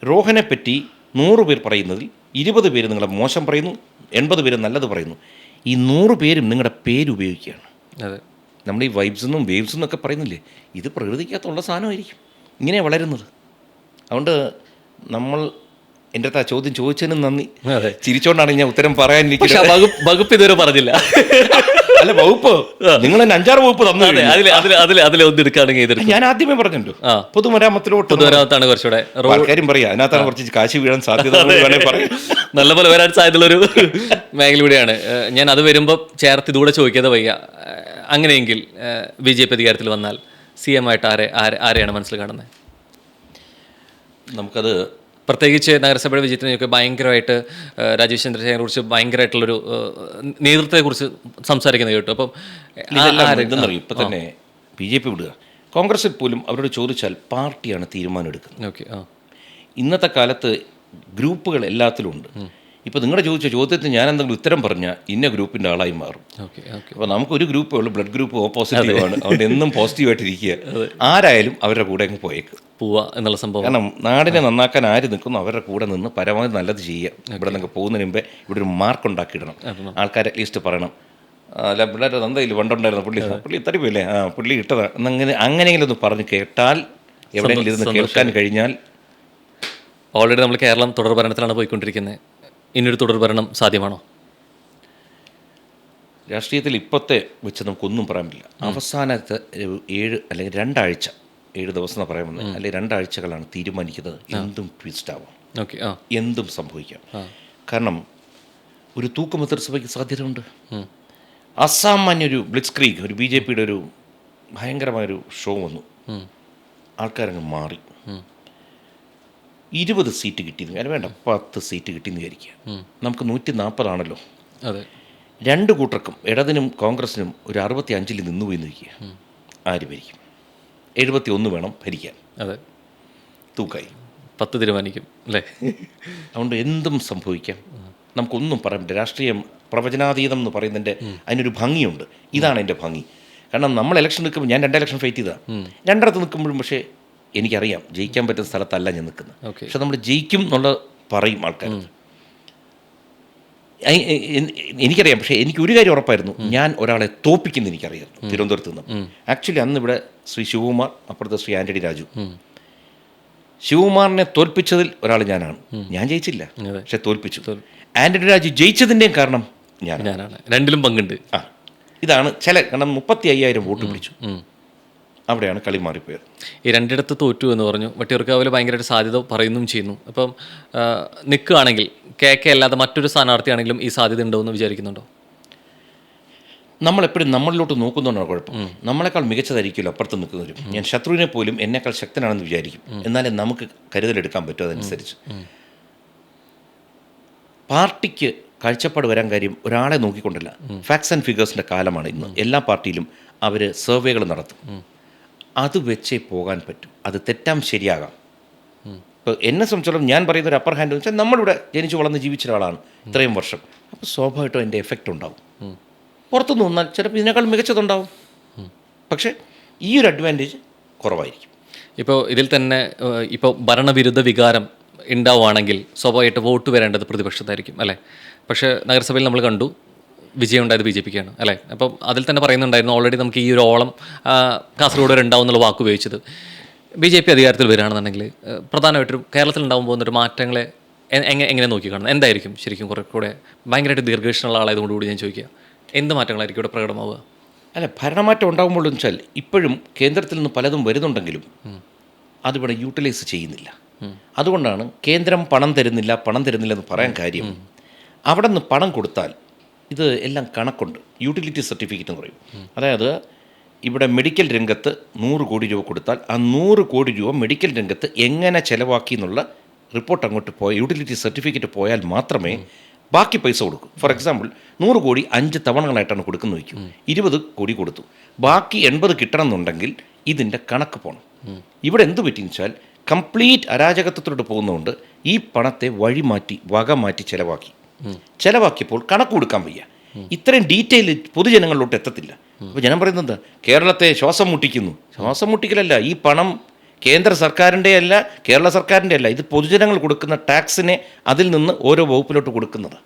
S1: റോഹനെ പറ്റി 100 പേർ പറയുന്നതിൽ 20 പേര് നിങ്ങളെ മോശം പറയുന്നു, 80 പേര് നല്ലത് പറയുന്നു. ഈ 100 പേരും നിങ്ങളുടെ പേരുപയോഗിക്കുകയാണ്. നമ്മൾ ഈ വൈബ്സ് എന്നും വേവ്സ് എന്നൊക്കെ പറയുന്നില്ലേ, ഇത് പ്രകൃതിക്കകത്തുള്ള സാധനമായിരിക്കും, ഇങ്ങനെ വളരുന്നത്. അതുകൊണ്ട് നമ്മൾ എൻ്റെ അടുത്ത് ആ ചോദ്യം ചോദിച്ചതിനും നന്ദി. ചിരിച്ചോണ്ടാണ് ഞാൻ ഉത്തരം പറയാൻ.
S2: വകുപ്പ് ഇതുവരെ പറഞ്ഞില്ല.
S1: അല്ല, വകുപ്പ് നിങ്ങൾ തന്നെ 5-6 വകുപ്പ് തന്നു.
S2: അതിലെടുക്കുകയാണെങ്കിൽ
S1: ഞാൻ ആദ്യമേ പറഞ്ഞല്ലോ,
S2: പൊതുമരാമത്താണ് കുറച്ചുകൂടെ
S1: കാര്യം പറയാം. അതിനകത്താണ് കുറച്ച് കാശ് വീഴാൻ സാധ്യത പറയാം.
S2: നല്ലപോലെ വരാൻ സാധ്യതയുള്ളൊരു മേഖല കൂടിയാണ്. ഞാൻ അത് വരുമ്പോൾ ചേർത്ത് ഇതുകൂടെ ചോദിക്കാതെ വയ്യ. അങ്ങനെയെങ്കിൽ BJP അധികാരത്തിൽ വന്നാൽ CM ആയിട്ട് ആരെയാണ് മനസ്സിൽ കാണുന്നത്?
S1: നമുക്കത്
S2: പ്രത്യേകിച്ച് നഗരസഭയുടെ വിജയത്തിനൊക്കെ ഭയങ്കരമായിട്ട് രാജീവ് ചന്ദ്രശേഖരനെ കുറിച്ച് ഭയങ്കരമായിട്ടുള്ളൊരു നേതൃത്വത്തെക്കുറിച്ച് സംസാരിക്കുന്നത് കേട്ടു. അപ്പം
S1: ഇതെന്നറിയും ഇപ്പം തന്നെ BJP വിടുക, കോൺഗ്രസിൽ പോലും അവരോട് ചോദിച്ചാൽ പാർട്ടിയാണ് തീരുമാനം എടുക്കുന്നത്.
S2: ഓക്കെ,
S1: ഇന്നത്തെ കാലത്ത് ഗ്രൂപ്പുകൾ എല്ലാത്തിലും ഉണ്ട്. ഇപ്പോൾ നിങ്ങളുടെ ചോദിച്ച ചോദ്യത്തിന് ഞാൻ എന്തെങ്കിലും ഉത്തരം പറഞ്ഞാൽ ഇന്ന ഗ്രൂപ്പിൻ്റെ ആളായി മാറും.
S2: Okay okay.
S1: അപ്പോൾ നമുക്കൊരു ഗ്രൂപ്പേ ഉള്ളൂ, ബ്ലഡ് ഗ്രൂപ്പ് ഓ പോസിറ്റീവാണ്. അതുകൊണ്ട് എന്നും പോസിറ്റീവായിട്ടിരിക്കുക. ആരായാലും അവരുടെ കൂടെ അങ്ങ് പോയേക്ക്
S2: പോവുക എന്നുള്ള സംഭവം.
S1: കാരണം നാടിനെ നന്നാക്കാൻ ആര് നിൽക്കുന്നു അവരുടെ കൂടെ നിന്ന് പരമാവധി നല്ലത് ചെയ്യുക. ഇവിടെ നിങ്ങൾക്ക് പോകുന്നതിന് മുമ്പേ ഇവിടെ ഒരു മാർക്ക് ഉണ്ടാക്കിയിടണം. ആൾക്കാർ അറ്റ്ലീസ്റ്റ് പറയണം, അല്ല പിള്ളേർ നന്ദയില്ല പണ്ടുണ്ടായിരുന്നു പുള്ളി തരുമില്ലേ, പുള്ളി ഇട്ടതാണ് എന്നങ്ങനെ അങ്ങനെയെങ്കിലും ഒന്ന് പറഞ്ഞ് കേട്ടാൽ, എവിടെയെങ്കിലും ഇരുന്ന് കേൾക്കാൻ കഴിഞ്ഞാൽ.
S2: ഓൾറെഡി നമ്മൾ കേരളം തുടർ ഭരണത്തിലാണ് പോയിക്കൊണ്ടിരിക്കുന്നത്. ഇനിയൊരു തുടർ ഭരണം സാധ്യമാണോ?
S1: രാഷ്ട്രീയത്തിൽ ഇപ്പോഴത്തെ വെച്ച് നമുക്കൊന്നും പറയാൻ പറ്റില്ല. അവസാനത്തെ 7 അല്ലെങ്കിൽ 2 ആഴ്ച, 7 ദിവസം എന്ന് പറയാൻ വന്നത്, അല്ലെങ്കിൽ 2 ആഴ്ചകളാണ് തീരുമാനിക്കുന്നത്. എന്തും ട്വിസ്റ്റ് ആവാം, എന്തും സംഭവിക്കാം. കാരണം ഒരു തൂക്കുമത്തർ സഭയ്ക്ക് സാധ്യതയുണ്ട്. അസാമാന്യൊരു ബ്ലിറ്റ്സ് ക്രീഗ്, ഒരു BJPയുടെ ഒരു ഭയങ്കരമായൊരു ഷോ വന്നു. ആൾക്കാരങ്ങ് മാറി. 20 സീറ്റ് കിട്ടിയെന്ന്, അതിന് വേണ്ട 10 സീറ്റ് കിട്ടിയെന്ന് വിചാരിക്കുക. നമുക്ക് 140 ആണല്ലോ.
S2: അതെ.
S1: 2 കൂട്ടർക്കും, ഇടതിനും കോൺഗ്രസിനും ഒരു 65 നിന്ന് പോയി നിൽക്കുക. ആര് ഭരിക്കും? 71 വേണം ഭരിക്കാൻ.
S2: അതെ,
S1: തൂക്കായി
S2: 10 തീരുമാനിക്കും അല്ലേ?
S1: അതുകൊണ്ട് എന്തും സംഭവിക്കാം, നമുക്കൊന്നും പറയാൻ പറ്റില്ല. രാഷ്ട്രീയം പ്രവചനാതീതം എന്ന് പറയുന്നതിൻ്റെ അതിനൊരു ഭംഗിയുണ്ട്. ഇതാണ് എൻ്റെ ഭംഗി. കാരണം നമ്മൾ ഇലക്ഷൻ നിൽക്കുമ്പോൾ, ഞാൻ 2 ഇലക്ഷൻ ഫൈറ്റ് ചെയ്തതാണ്. 2 നിൽക്കുമ്പോഴും പക്ഷേ എനിക്കറിയാം ജയിക്കാൻ പറ്റുന്ന സ്ഥലത്തല്ല ഞാൻ നിൽക്കുന്നത്. പക്ഷെ നമ്മൾ ജയിക്കും എന്നുള്ള പറയും ആൾക്കാർ. എനിക്കറിയാം. പക്ഷേ എനിക്കൊരു കാര്യം ഉറപ്പായിരുന്നു, ഞാൻ ഒരാളെ തോപ്പിക്കുന്ന എനിക്കറിയായിരുന്നു തിരുവനന്തപുരത്ത് നിന്ന്. ആക്ച്വലി അന്ന് ഇവിടെ ശ്രീ ശിവകുമാർ, അപ്പുറത്ത് ശ്രീ ആൻ്റണി രാജു. ശിവകുമാറിനെ തോൽപ്പിച്ചതിൽ ഒരാൾ ഞാനാണ്. ഞാൻ ജയിച്ചില്ല, പക്ഷെ തോൽപ്പിച്ചു. ആൻ്റണി രാജു ജയിച്ചതിൻ്റെയും കാരണം ഞാനാണ്.
S2: രണ്ടിലും പങ്കുണ്ട്.
S1: ഇതാണ് കാരണം 35,000 വോട്ട് പിടിച്ചു. അവിടെയാണ് കളി മാറിപ്പോയത്.
S2: ഈ 2 തോറ്റു എന്ന് പറഞ്ഞു. വട്ടിയൂർക്കാവിൽ ഭയങ്കരമായിട്ട് സാധ്യത പറയുന്നും ചെയ്യുന്നു. അപ്പം നിൽക്കുകയാണെങ്കിൽ KK അല്ലാതെ മറ്റൊരു സ്ഥാനാർത്ഥിയാണെങ്കിലും ഈ സാധ്യത ഉണ്ടോയെന്ന് വിചാരിക്കുന്നുണ്ടോ?
S1: നമ്മളെപ്പോഴും നമ്മളിലോട്ട് നോക്കുന്നതുകൊണ്ടാണ് കുഴപ്പം. നമ്മളെക്കാൾ മികച്ചതായിരിക്കുമല്ലോ അപ്പുറത്ത് നിൽക്കുന്നവരും. ഞാൻ ശത്രുവിനെ പോലും എന്നേക്കാൾ ശക്തനാണെന്ന് വിചാരിക്കും. എന്നാലേ നമുക്ക് കരുതലെടുക്കാൻ പറ്റും. അതനുസരിച്ച് പാർട്ടിക്ക് കാഴ്ചപ്പാട് വരാൻ കാര്യം ഒരാളെ നോക്കിക്കൊണ്ടല്ല. ഫാക്ട്സ് ആൻഡ് ഫിഗേഴ്സിൻ്റെ കാലമാണ് ഇന്ന്. എല്ലാ പാർട്ടിയിലും അവർ സർവേകൾ നടത്തും. അത് വെച്ചേ പോകാൻ പറ്റും. അത് തെറ്റാം ശരിയാകാം. ഇപ്പോൾ എന്നെ സംബന്ധിച്ചോളം ഞാൻ പറയുന്ന ഒരു അപ്പർ ഹാൻഡ് എന്ന് വെച്ചാൽ നമ്മളിവിടെ ജനിച്ചു വളർന്ന് ജീവിച്ച ഒരാളാണ് ഇത്രയും വർഷം. അപ്പോൾ സ്വാഭാവികമായിട്ടും അതിൻ്റെ എഫക്റ്റ് ഉണ്ടാവും. പുറത്തുനിന്ന് വന്നാൽ ചിലപ്പോൾ ഇതിനേക്കാൾ മികച്ചതുണ്ടാവും. പക്ഷേ ഈ ഒരു അഡ്വാൻറ്റേജ് കുറവായിരിക്കും.
S2: ഇപ്പോൾ ഇതിൽ തന്നെ ഇപ്പോൾ ഭരണവിരുദ്ധ വികാരം ഉണ്ടാവുകയാണെങ്കിൽ സ്വാഭാവികമായിട്ട് വോട്ട് വരേണ്ടത് പ്രതിപക്ഷത്തായിരിക്കും അല്ലേ? പക്ഷേ നഗരസഭയിൽ നമ്മൾ കണ്ടു വിജയം ഉണ്ടായത് BJPക്കാണ് അല്ലേ? അപ്പം അതിൽ തന്നെ പറയുന്നുണ്ടായിരുന്നു ഓൾറെഡി നമുക്ക് ഈ ഒരു ഓളം കാസർഗോഡ് വരെ ഉണ്ടാവും എന്നുള്ള വാക്ക് ഉപയോഗിച്ചത്. BJP അധികാരത്തിൽ വരികയാണെന്നുണ്ടെങ്കിൽ പ്രധാനമായിട്ടും കേരളത്തിൽ ഉണ്ടാകാൻ പോകുന്നൊരു മാറ്റങ്ങളെ എങ്ങനെ നോക്കി കാണുന്നത്? എന്തായിരിക്കും ശരിക്കും? കുറേ കൂടെ ഭയങ്കരമായിട്ട് ദീർഘവീക്ഷണമുള്ള ആളായതുകൊണ്ടുകൂടി ഞാൻ ചോദിക്കുക, എന്ത് മാറ്റങ്ങളായിരിക്കും ഇവിടെ പ്രകടമാവുക?
S1: അല്ല, ഭരണമാറ്റം ഉണ്ടാകുമ്പോൾ എന്ന് വെച്ചാൽ ഇപ്പോഴും കേന്ദ്രത്തിൽ നിന്ന് പലതും വരുന്നുണ്ടെങ്കിലും അതിവിടെ യൂട്ടിലൈസ് ചെയ്യുന്നില്ല. അതുകൊണ്ടാണ് കേന്ദ്രം പണം തരുന്നില്ല എന്ന് പറയാൻ കാര്യം. അവിടെ നിന്ന് പണം കൊടുത്താൽ ഇത് എല്ലാം കണക്കുണ്ട്. യൂട്ടിലിറ്റി സർട്ടിഫിക്കറ്റ് എന്ന് പറയും. അതായത് ഇവിടെ മെഡിക്കൽ രംഗത്ത് 100 കോടി രൂപ കൊടുത്താൽ ആ 100 കോടി രൂപ മെഡിക്കൽ രംഗത്ത് എങ്ങനെ ചിലവാക്കി എന്നുള്ള റിപ്പോർട്ട് അങ്ങോട്ട് യൂട്ടിലിറ്റി സർട്ടിഫിക്കറ്റ് പോയാൽ മാത്രമേ ബാക്കി പൈസ കൊടുക്കും. ഫോർ എക്സാമ്പിൾ 100 കോടി 5 തവണകളായിട്ടാണ് കൊടുക്കുന്നത് വയ്ക്കും. 20 കോടി കൊടുത്തു, ബാക്കി 80 കിട്ടണം എന്നുണ്ടെങ്കിൽ ഇതിൻ്റെ കണക്ക് പോകണം. ഇവിടെ എന്ത് പറ്റിയെന്ന് വെച്ചാൽ കംപ്ലീറ്റ് അരാജകത്വത്തിലോട്ട് പോകുന്നതുകൊണ്ട് ഈ പണത്തെ വക മാറ്റി ചിലവാക്കിയപ്പോൾ കണക്ക് കൊടുക്കാൻ വയ്യ. ഇത്രയും ഡീറ്റെയിൽ പൊതുജനങ്ങളിലോട്ട് എത്തത്തില്ല. അപ്പോൾ ജനം പറയുന്നത് എന്താ, കേരളത്തെ ശ്വാസം മുട്ടിക്കലല്ല. ഈ പണം കേന്ദ്ര സർക്കാരിൻ്റെ അല്ല, കേരള സർക്കാരിൻ്റെ അല്ല. ഇത് പൊതുജനങ്ങൾ കൊടുക്കുന്ന ടാക്സിനെ അതിൽ നിന്ന് ഓരോ വകുപ്പിലോട്ട് കൊടുക്കുന്നത്.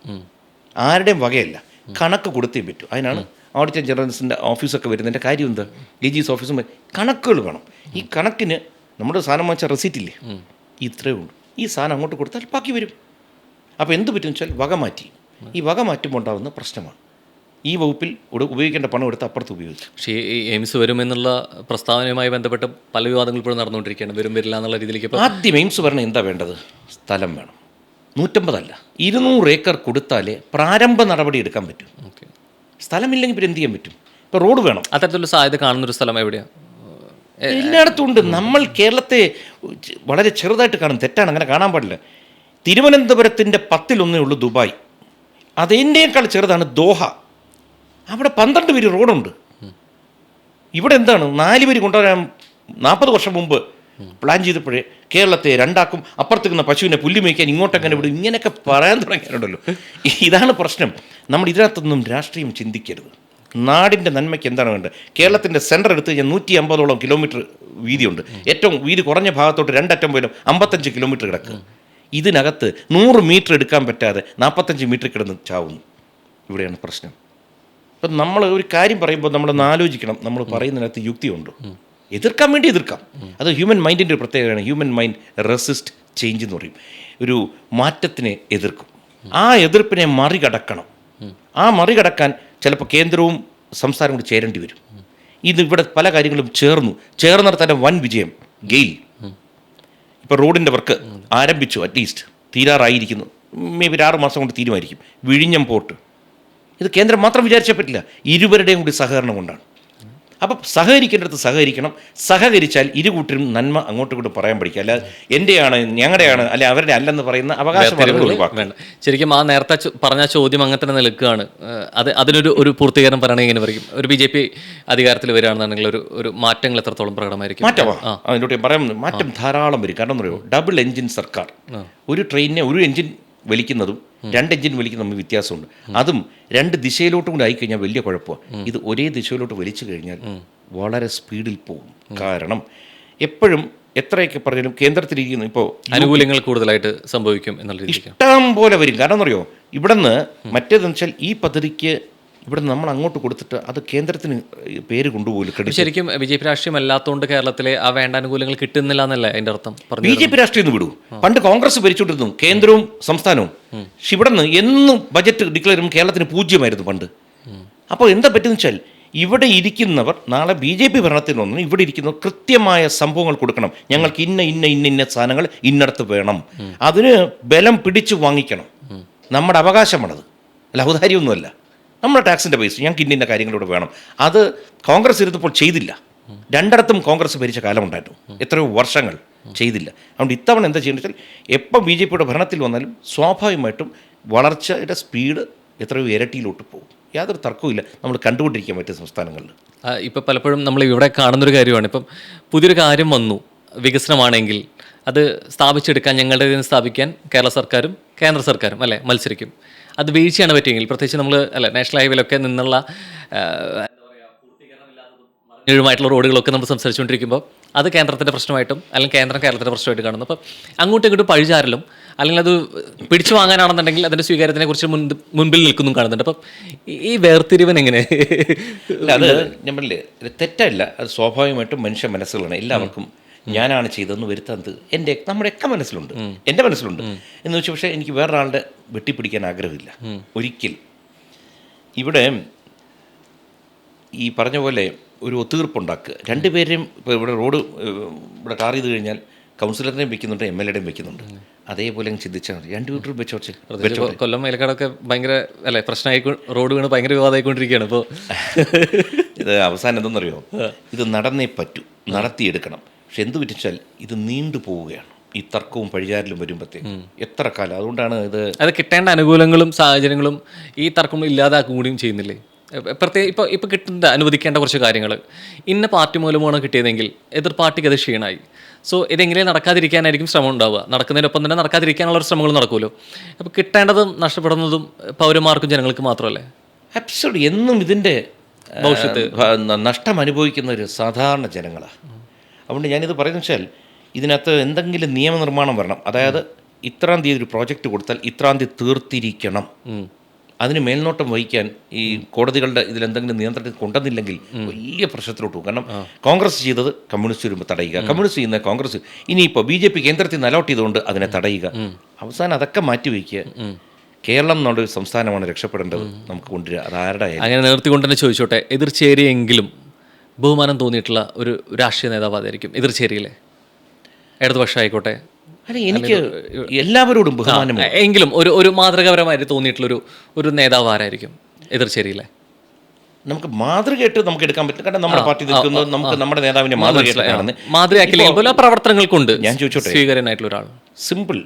S1: ആരുടെയും വകയല്ല. കണക്ക് കൊടുത്തേ പറ്റൂ. അതിനാണ് ഓഡിറ്റർ ജനറൽസിൻ്റെ ഓഫീസൊക്കെ വരുന്നതിൻ്റെ കാര്യം എന്താ, DG's ഓഫീസും കണക്കുകൾ വേണം. ഈ കണക്കിന് നമ്മുടെ സാധനം വാങ്ങിച്ച റെസീറ്റില്ലേ, ഇത്രയേ ഉള്ളൂ. ഈ സാധനം അങ്ങോട്ട് കൊടുത്താൽ ബാക്കി വരും. അപ്പോൾ എന്ത് പറ്റുമെന്ന് വെച്ചാൽ ഈ വക മാറ്റുമ്പോൾ ഉണ്ടാകുന്ന പ്രശ്നമാണ്. ഈ വകുപ്പിൽ ഉപയോഗിക്കേണ്ട പണം എടുത്ത് അപ്പുറത്ത് ഉപയോഗിച്ചു.
S2: പക്ഷേ ഈ എയിംസ് വരുമെന്നുള്ള പ്രസ്താവനയുമായി ബന്ധപ്പെട്ട് പല വിവാദങ്ങൾ ഇപ്പോഴും നടന്നുകൊണ്ടിരിക്കുകയാണ്. വരില്ല എന്നുള്ള രീതിയിലേക്ക്.
S1: ആദ്യം എയിംസ് പറഞ്ഞാൽ എന്താ വേണ്ടത്? സ്ഥലം വേണം. 150 അല്ല, 200 ഏക്കർ കൊടുത്താലേ പ്രാരംഭ നടപടി എടുക്കാൻ പറ്റും. സ്ഥലമില്ലെങ്കിൽ പിന്നെ എന്ത് ചെയ്യാൻ പറ്റും? ഇപ്പോൾ റോഡ് വേണം.
S2: അത്തരത്തിലുള്ള സാധ്യത കാണുന്നൊരു സ്ഥലം എവിടെയാണ്?
S1: എല്ലായിടത്തും ഉണ്ട്. നമ്മൾ കേരളത്തെ വളരെ ചെറുതായിട്ട് കാണും. തെറ്റാണ്, അങ്ങനെ കാണാൻ പാടില്ല. തിരുവനന്തപുരത്തിൻ്റെ 10-1 ഉള്ളൂ ദുബായ്. അതിൻ്റെയേക്കാൾ ചെറുതാണ് ദോഹ. അവിടെ 12 പേര് റോഡുണ്ട്. ഇവിടെ എന്താണ് 4 പേര് കൊണ്ടുവരാൻ 40 വർഷം മുമ്പ് പ്ലാൻ ചെയ്തപ്പോഴേ കേരളത്തെ രണ്ടാക്കും, അപ്പുറത്തേക്കുന്ന പശുവിനെ പുല്ല് മേയ്ക്കാൻ ഇങ്ങോട്ടങ്ങനെ വിടും, ഇങ്ങനെയൊക്കെ പറയാൻ തുടങ്ങിയിട്ടുണ്ടല്ലോ. ഇതാണ് പ്രശ്നം. നമ്മൾ ഇതിനകത്തൊന്നും രാഷ്ട്രീയം ചിന്തിക്കരുത്. നാടിൻ്റെ നന്മയ്ക്ക് എന്താണ് വേണ്ടത്? കേരളത്തിൻ്റെ സെൻറ്റർ എടുത്ത് കഴിഞ്ഞാൽ 150ഓളം കിലോമീറ്റർ വീതിയുണ്ട്. ഏറ്റവും വീതി കുറഞ്ഞ ഭാഗത്തോട്ട് രണ്ടറ്റം പോലും 55 കിലോമീറ്റർ കിടക്കുക. ഇതിനകത്ത് 100 മീറ്റർ എടുക്കാൻ പറ്റാതെ 45 മീറ്റർ കിടന്ന് ചാവുന്നു. ഇവിടെയാണ് പ്രശ്നം. ഇപ്പം നമ്മൾ ഒരു കാര്യം പറയുമ്പോൾ നമ്മളൊന്ന് ആലോചിക്കണം, നമ്മൾ പറയുന്നതിനകത്ത് യുക്തിയുണ്ടോ? എതിർക്കാൻ വേണ്ടി എതിർക്കാം. അത് ഹ്യൂമൻ മൈൻഡിൻ്റെ ഒരു പ്രത്യേകതയാണ്. ഹ്യൂമൻ മൈൻഡ് റെസിസ്റ്റ് ചേഞ്ച് എന്ന് പറയും. ഒരു മാറ്റത്തിനെ എതിർക്കും. ആ എതിർപ്പിനെ മറികടക്കണം. ആ മറികടക്കാൻ ചിലപ്പോൾ കേന്ദ്രവും സംസ്ഥാനവും കൂടി ചേരേണ്ടി വരും. ഇവിടെ പല കാര്യങ്ങളും ചേർന്നിടത്ത് തന്നെ വൻ വിജയം. ഗെയിൽ ഇപ്പോൾ റോഡിൻ്റെ വർക്ക് ആരംഭിച്ചു, അറ്റ്ലീസ്റ്റ് തീരാറായിരിക്കുന്നു. മേ ബി 6 മാസം കൊണ്ട് തീരുമാനിക്കും. വിഴിഞ്ഞം പോർട്ട്, ഇത് കേന്ദ്രം മാത്രം വിചാരിച്ചാൽ പറ്റില്ല, ഇരുവരുടെയും കൂടി സഹകരണം കൊണ്ടാണ്. അപ്പം സഹകരിക്കേണ്ടടുത്ത് സഹകരിക്കണം. സഹകരിച്ചാൽ ഇരുകൂട്ടരും നന്മ അങ്ങോട്ടും ഇങ്ങോട്ടും പറയാൻ പഠിക്കുക. അല്ല എൻ്റെയാണ്, ഞങ്ങളുടെയാണ്, അല്ലെ അവരുടെ അല്ലെന്ന് പറയുന്ന അവകാശം
S2: വേണ്ട. ശരിക്കും ആ നേരത്തെ പറഞ്ഞ ചോദ്യം അങ്ങനെ തന്നെ നിൽക്കുകയാണ്. അതിനൊരു പൂർത്തീകരണം പറയണമെങ്കിൽ ഇങ്ങനെ പറയും, ഒരു BJP അധികാരത്തിൽ വരികയാണെന്നുണ്ടെങ്കിൽ ഒരു മാറ്റങ്ങൾ എത്രത്തോളം പ്രകടമായിരിക്കും?
S1: അതിനോട്ട് പറയാൻ മാറ്റം ധാരാളം വരും. കാരണം എന്ന് പറയുമോ, ഡബിൾ എൻജിൻ സർക്കാർ. ഒരു ട്രെയിനിനെ ഒരു എൻജിൻ വലിക്കുന്നതും 2 എൻജിൻ വലിക്കുന്നതും തമ്മിൽ വ്യത്യാസമുണ്ട്. അതും 2 ദിശയിലോട്ടും കൂടി ആയിക്കഴിഞ്ഞാൽ വലിയ കുഴപ്പമാണ്. ഇത് ഒരേ ദിശയിലോട്ട് വലിച്ചു കഴിഞ്ഞാൽ വളരെ സ്പീഡിൽ പോകും. കാരണം എപ്പോഴും എത്രയൊക്കെ പറഞ്ഞാലും കേന്ദ്രത്തിലിരിക്കുന്നു, ഇപ്പോൾ
S2: ആനുകൂല്യങ്ങൾ കൂടുതലായിട്ട് സംഭവിക്കും എന്നുള്ള
S1: ഇഷ്ടം പോലെ വരും. കാരണം എന്നറിയോ, ഇവിടെ നിന്ന് മറ്റേതെന്ന് വെച്ചാൽ ഈ പദ്ധതിക്ക് ഇവിടെ നമ്മൾ അങ്ങോട്ട് കൊടുത്തിട്ട് അത് കേന്ദ്രത്തിന് പേര് കൊണ്ടുപോലും.
S2: ശരിക്കും BJP രാഷ്ട്രീയം അല്ലാത്തതുകൊണ്ട് കേരളത്തിലെ ആ വേണ്ട ആനുകൂല്യങ്ങൾ കിട്ടുന്നില്ല എന്നല്ലേ അതിൻ്റെ അർത്ഥം?
S1: BJP രാഷ്ട്രീയം വിടൂ. പണ്ട് കോൺഗ്രസ് ഭരിച്ചുകൊണ്ടിരുന്നു കേന്ദ്രവും സംസ്ഥാനവും. പക്ഷെ ഇവിടെ നിന്ന് എന്നും ബജറ്റ് ഡിക്ലെയർ ചെയ്യുമ്പോൾ കേരളത്തിന് 0 പണ്ട്. അപ്പോൾ എന്താ പറ്റുമെന്ന് വെച്ചാൽ ഇവിടെ ഇരിക്കുന്നവർ നാളെ BJP ഭരണത്തിൽ വന്നു ഇവിടെ ഇരിക്കുന്നവർ കൃത്യമായ സംഭവങ്ങൾ കൊടുക്കണം. ഞങ്ങൾക്ക് ഇന്ന സാധനങ്ങൾ ഇന്നടത്ത് വേണം. അതിന് ബലം പിടിച്ചു വാങ്ങിക്കണം. നമ്മുടെ അവകാശമാണത്, അല്ല ഔദാര്യമൊന്നുമല്ല. നമ്മുടെ ടാക്സിൻ്റെ പൈസ ഞങ്ങൾക്ക് ഇന്ന കാര്യങ്ങളിലൂടെ വേണം. അത് കോൺഗ്രസ് ഇരുന്നപ്പോൾ ചെയ്തില്ല. 2 കോൺഗ്രസ് ഭരിച്ച കാലമുണ്ടായിരുന്നു, എത്രയോ വർഷങ്ങൾ ചെയ്തില്ല. അതുകൊണ്ട് ഇത്തവണ എന്താ ചെയ്യുന്നത് വെച്ചാൽ എപ്പം BJPയുടെ ഭരണത്തിൽ വന്നാലും സ്വാഭാവികമായിട്ടും വളർച്ചയുടെ സ്പീഡ് എത്രയോ ഇരട്ടിയിലോട്ട് പോകും. യാതൊരു തർക്കവുമില്ല. നമ്മൾ കണ്ടുകൊണ്ടിരിക്കാൻ പറ്റിയ സംസ്ഥാനങ്ങളിൽ
S2: ഇപ്പം പലപ്പോഴും നമ്മൾ ഇവിടെ കാണുന്നൊരു കാര്യമാണ്. ഇപ്പം പുതിയൊരു കാര്യം വന്നു, വികസനമാണെങ്കിൽ അത് സ്ഥാപിച്ചെടുക്കാൻ, ഞങ്ങളുടെ ഇതിന് സ്ഥാപിക്കാൻ കേരള സർക്കാരും കേന്ദ്ര സർക്കാരും അല്ലേ മത്സരിക്കും. അത് വീഴ്ചയാണ് പറ്റിയെങ്കിൽ, പ്രത്യേകിച്ച് നമ്മൾ അല്ല നാഷണൽ ഹൈവേയിലൊക്കെ നിന്നുള്ള ുമായിട്ടുള്ള റോഡുകളൊക്കെ നമ്മൾ സംസാരിച്ചുകൊണ്ടിരിക്കുമ്പോൾ അത് കേന്ദ്രത്തിൻ്റെ പ്രശ്നമായിട്ടും അല്ലെങ്കിൽ കേന്ദ്രം കേരളത്തിൻ്റെ പ്രശ്നമായിട്ട് കാണുന്നു. അപ്പം അങ്ങോട്ടും ഇങ്ങോട്ടും പഴിചാരലും അല്ലെങ്കിൽ അത് പിടിച്ചു വാങ്ങാനാണെന്നുണ്ടെങ്കിൽ അതിൻ്റെ സ്വീകാര്യത്തിനെ കുറിച്ച് മുൻപിൽ നിൽക്കുന്നു കാണുന്നുണ്ട്. അപ്പം ഈ വേർതിരിവൻ എങ്ങനെ?
S1: അത് നമ്മളിൽ തെറ്റല്ല, അത് സ്വാഭാവികമായിട്ടും മനുഷ്യ മനസ്സുകളാണ്. എല്ലാവർക്കും ഞാനാണ് ചെയ്തതെന്ന് വരുത്താൻ നമ്മുടെയൊക്കെ മനസ്സിലുണ്ട്, എൻ്റെ മനസ്സിലുണ്ട് എന്ന് വെച്ചാൽ. പക്ഷേ എനിക്ക് വേറൊരാളുടെ വെട്ടിപ്പിടിക്കാൻ ആഗ്രഹമില്ല ഒരിക്കലും. ഇവിടെ ഈ പറഞ്ഞ പോലെ ഒരു ഒത്തുതീർപ്പുണ്ടാക്കുക. 2 പേരെയും ഇപ്പോൾ ഇവിടെ റോഡ് ഇവിടെ ടാർ ചെയ്ത് കഴിഞ്ഞാൽ കൗൺസിലറിനെയും വെക്കുന്നുണ്ട്, MLA-യും വെക്കുന്നുണ്ട്. അതേപോലെ ചിന്തിച്ചാൽ മതി. 2 വീട്ടിൽ വെച്ചോട്ടെ.
S2: കൊല്ലം മേലക്കാടൊക്കെ ഭയങ്കര അല്ലേ പ്രശ്നമായി, റോഡ് വീണ് ഭയങ്കര വിവാദമായിക്കൊണ്ടിരിക്കുകയാണ് ഇപ്പോൾ.
S1: ഇത് അവസാനം എന്തെന്നറിയോ, ഇത് നടന്നേ പറ്റൂ, നടത്തിയെടുക്കണം. പക്ഷെ എന്ത് പറ്റിച്ചാൽ ഇത് നീണ്ടു പോവുകയാണ്. ഈ തർക്കവും പഴിചാരലും വരുമ്പോഴത്തേക്ക് എത്ര കാലം. അതുകൊണ്ടാണ് അത്
S2: കിട്ടേണ്ട അനുകൂലങ്ങളും സാഹചര്യങ്ങളും ഈ തർക്കങ്ങളും ഇല്ലാതാക്കുകയും ചെയ്യുന്നില്ലേ? പ്രത്യേകം ഇപ്പോൾ കിട്ടുന്ന അനുവദിക്കേണ്ട കുറച്ച് കാര്യങ്ങൾ ഇന്ന പാർട്ടി മൂലമാണ് കിട്ടിയതെങ്കിൽ എതിർ പാർട്ടിക്ക് അത് ക്ഷീണമായി. സോ ഇതെങ്കിലും നടക്കാതിരിക്കാനായിരിക്കും ശ്രമം ഉണ്ടാവുക. നടക്കുന്നതിനൊപ്പം തന്നെ നടക്കാതിരിക്കാനുള്ളൊരു ശ്രമങ്ങൾ നടക്കുമല്ലോ. അപ്പോൾ കിട്ടേണ്ടതും നഷ്ടപ്പെടുന്നതും പൗരന്മാർക്കും ജനങ്ങൾക്ക് മാത്രമല്ലേ?
S1: അബ്സോർഡ്. എന്നും ഇതിൻ്റെ ഭവിഷ്യത്ത് നഷ്ടം അനുഭവിക്കുന്ന ഒരു സാധാരണ ജനങ്ങളാണ്. അതുകൊണ്ട് ഞാനിത് പറയുന്നത് വെച്ചാൽ ഇതിനകത്ത് എന്തെങ്കിലും നിയമനിർമ്മാണം വരണം. അതായത് ഇത്രാം തീയതി ഒരു പ്രോജക്റ്റ് കൊടുത്താൽ ഇത്രാം തീയതി തീർത്തിരിക്കണം. അതിന് മേൽനോട്ടം വഹിക്കാൻ ഈ കോടതികളുടെ ഇതിലെന്തെങ്കിലും നിയന്ത്രണത്തിൽ കൊണ്ടുവന്നില്ലെങ്കിൽ വലിയ പ്രശ്നത്തിലോട്ട് പോകും. കാരണം കോൺഗ്രസ് ചെയ്തത് കമ്മ്യൂണിസ്റ്റ് വരുമ്പോൾ തടയുക, കമ്മ്യൂണിസ്റ്റ് ചെയ്യുന്ന കോൺഗ്രസ്, ഇനിയിപ്പോൾ BJP കേന്ദ്രത്തിൽ നിന്ന് അലോട്ട് ചെയ്തുകൊണ്ട് അതിനെ തടയുക. അവസാനം അതൊക്കെ മാറ്റിവെക്കുക. കേരളം എന്നുള്ളൊരു സംസ്ഥാനമാണ് രക്ഷപ്പെടേണ്ടത്, നമുക്ക് കൊണ്ടുവരിക. അതാരുടെ
S2: അങ്ങനെ നിർത്തിക്കൊണ്ട് തന്നെ ചോദിച്ചോട്ടെ, എതിർചേരിയെങ്കിലും ബഹുമാനം തോന്നിയിട്ടുള്ള ഒരു രാഷ്ട്രീയ നേതാവായിരിക്കും എതിർചേരിയിലെ? ഇടതുപക്ഷം ആയിക്കോട്ടെ,
S1: അല്ല എനിക്ക് എല്ലാവരോടും ബഹുമാനം.
S2: എങ്കിലും ഒരു മാതൃകാപരമായിട്ട് തോന്നിയിട്ടുള്ളൊരു ഒരു നേതാവ് ആരായിരിക്കും എതിർചേരിയിലെ?
S1: നമുക്ക് മാതൃകയായിട്ട് നമുക്ക് എടുക്കാൻ പറ്റും. കാരണം നമ്മുടെ പാർട്ടി നിൽക്കുന്നത് നമുക്ക് നമ്മുടെ നേതാവിനെ
S2: മാതൃകയാക്കില്ലെങ്കിൽ പ്രവർത്തനങ്ങൾ കൊണ്ട്
S1: ഞാൻ ചോദിച്ചോട്ടെ,
S2: സ്വീകാര്യനായിട്ടുള്ള ഒരാൾ
S1: സിമ്പിൾ.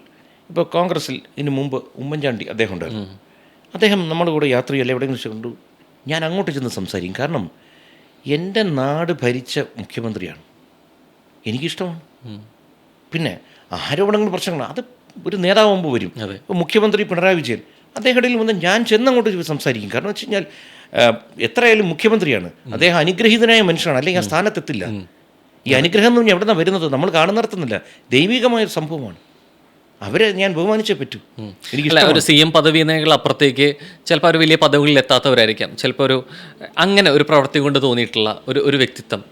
S1: ഇപ്പോൾ കോൺഗ്രസിൽ ഇതിനു മുമ്പ് ഉമ്മൻചാണ്ടി അദ്ദേഹം ഉണ്ടായിരുന്നു. അദ്ദേഹം നമ്മുടെ കൂടെ യാത്രയല്ല എവിടെയെങ്കിലും വെച്ചുകൊണ്ടു ഞാൻ അങ്ങോട്ട് ചെന്ന് സംസാരിക്കും. കാരണം എൻ്റെ നാട് ഭരിച്ച മുഖ്യമന്ത്രിയാണ്, എനിക്കിഷ്ടമാണ്. പിന്നെ ആരോപണങ്ങൾ പ്രശ്നങ്ങൾ അത് ഒരു നേതാവുമ്പോൾ വരും. ഇപ്പോൾ മുഖ്യമന്ത്രി പിണറായി വിജയൻ അദ്ദേഹം ഇടയിൽ വന്ന് ഞാൻ ചെന്നങ്ങോട്ട് സംസാരിക്കും. കാരണം വെച്ച് കഴിഞ്ഞാൽ എത്രയായാലും മുഖ്യമന്ത്രിയാണ്, അദ്ദേഹം അനുഗ്രഹീതനായ മനുഷ്യനാണ്, അല്ലെങ്കിൽ ആ സ്ഥാനത്തെത്തില്ല. ഈ അനുഗ്രഹം എന്ന് പറഞ്ഞാൽ എവിടെ നിന്നാണ് വരുന്നത്? നമ്മൾ കാണുന്നിടത്തുന്നില്ല, ദൈവികമായൊരു സംഭവമാണ്. അവരെ ഞാൻ ബഹുമാനിച്ചേ പറ്റൂ. എനിക്ക്
S2: ഒരു CM പദവി എന്നതിനേക്കാൾ അപ്പുറത്തേക്ക് ചിലപ്പോൾ ഒരു വലിയ പദവികളിൽ എത്താത്തവരായിരിക്കാം, ചിലപ്പോൾ ഒരു അങ്ങനെ ഒരു പ്രവൃത്തി കൊണ്ട് തോന്നിയിട്ടുള്ള ഒരു വ്യക്തിത്വം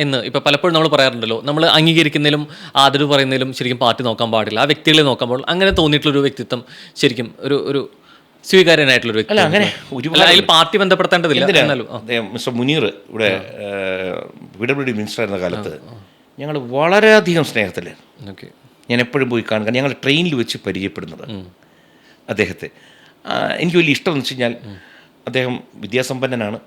S2: എന്ന് ഇപ്പോൾ പലപ്പോഴും നമ്മൾ പറയാറുണ്ടല്ലോ, നമ്മൾ അംഗീകരിക്കുന്നതിലും ആദരവ് പറയുന്നതിലും ശരിക്കും പാർട്ടി നോക്കാൻ പാടില്ല, ആ വ്യക്തികളെ നോക്കാൻ പാടില്ല. അങ്ങനെ തോന്നിയിട്ടുള്ളൊരു വ്യക്തിത്വം ശരിക്കും ഒരു സ്വീകാര്യനായിട്ടുള്ളൊരു വ്യക്തി.
S1: അല്ല, അങ്ങനെ
S2: അതിൽ പാർട്ടി ബന്ധപ്പെടുത്തേണ്ടതില്ല. എന്നാലും
S1: മിസ്റ്റർ മുനീർ ഇവിടെ PWD മിനിസ്റ്റർ ആയിരുന്ന കാലത്ത് ഞങ്ങൾ വളരെയധികം സ്നേഹത്തിൽ, ഞാൻ എപ്പോഴും പോയി കാണുക, ഞങ്ങൾ ട്രെയിനിൽ വെച്ച് പരിചയപ്പെടുന്നത് അദ്ദേഹത്തെ. എനിക്ക് വലിയ ഇഷ്ടമെന്ന് വെച്ച് കഴിഞ്ഞാൽ അദ്ദേഹം വിദ്യാസമ്പന്നനാണ്.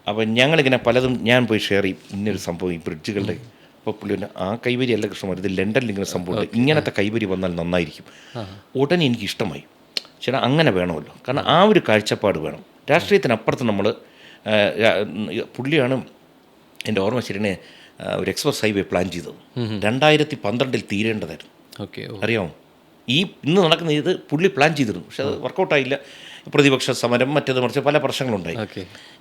S1: അപ്പോൾ ഞങ്ങളിങ്ങനെ പലതും ഞാൻ പോയി ഷെയർ ചെയ്യും, ഇന്നൊരു സംഭവം ഈ ബ്രിഡ്ജുകളുടെ. അപ്പോൾ പുള്ളി ആ കൈവരി അല്ല കൃഷ്ണമാർ, ഇത് ലണ്ടനിൽ ഇങ്ങനെ സംഭവമുണ്ട്, ഇങ്ങനത്തെ കൈവരി വന്നാൽ നന്നായിരിക്കും. ഉടനെ എനിക്ക് ഇഷ്ടമായി. ചേട്ടാ അങ്ങനെ വേണമല്ലോ, കാരണം ആ ഒരു കാഴ്ചപ്പാട് വേണം. രാഷ്ട്രീയത്തിനപ്പുറത്ത് നമ്മൾ പുള്ളിയാണ് എൻ്റെ ഓർമ്മ ശരിനെ ഒരു എക്സ്പ്രസ് ഹൈവേ പ്ലാൻ ചെയ്തത് 2012 തീരേണ്ടതായിരുന്നു. അറിയാമോ? ഇന്ന് നടക്കുന്ന ഇത് പുള്ളി പ്ലാൻ ചെയ്തിരുന്നു, പക്ഷെ അത് വർക്കൗട്ടായില്ല. പ്രതിപക്ഷ സമരം, മറ്റേത് മറിച്ച് പല പ്രശ്നങ്ങളുണ്ടായി.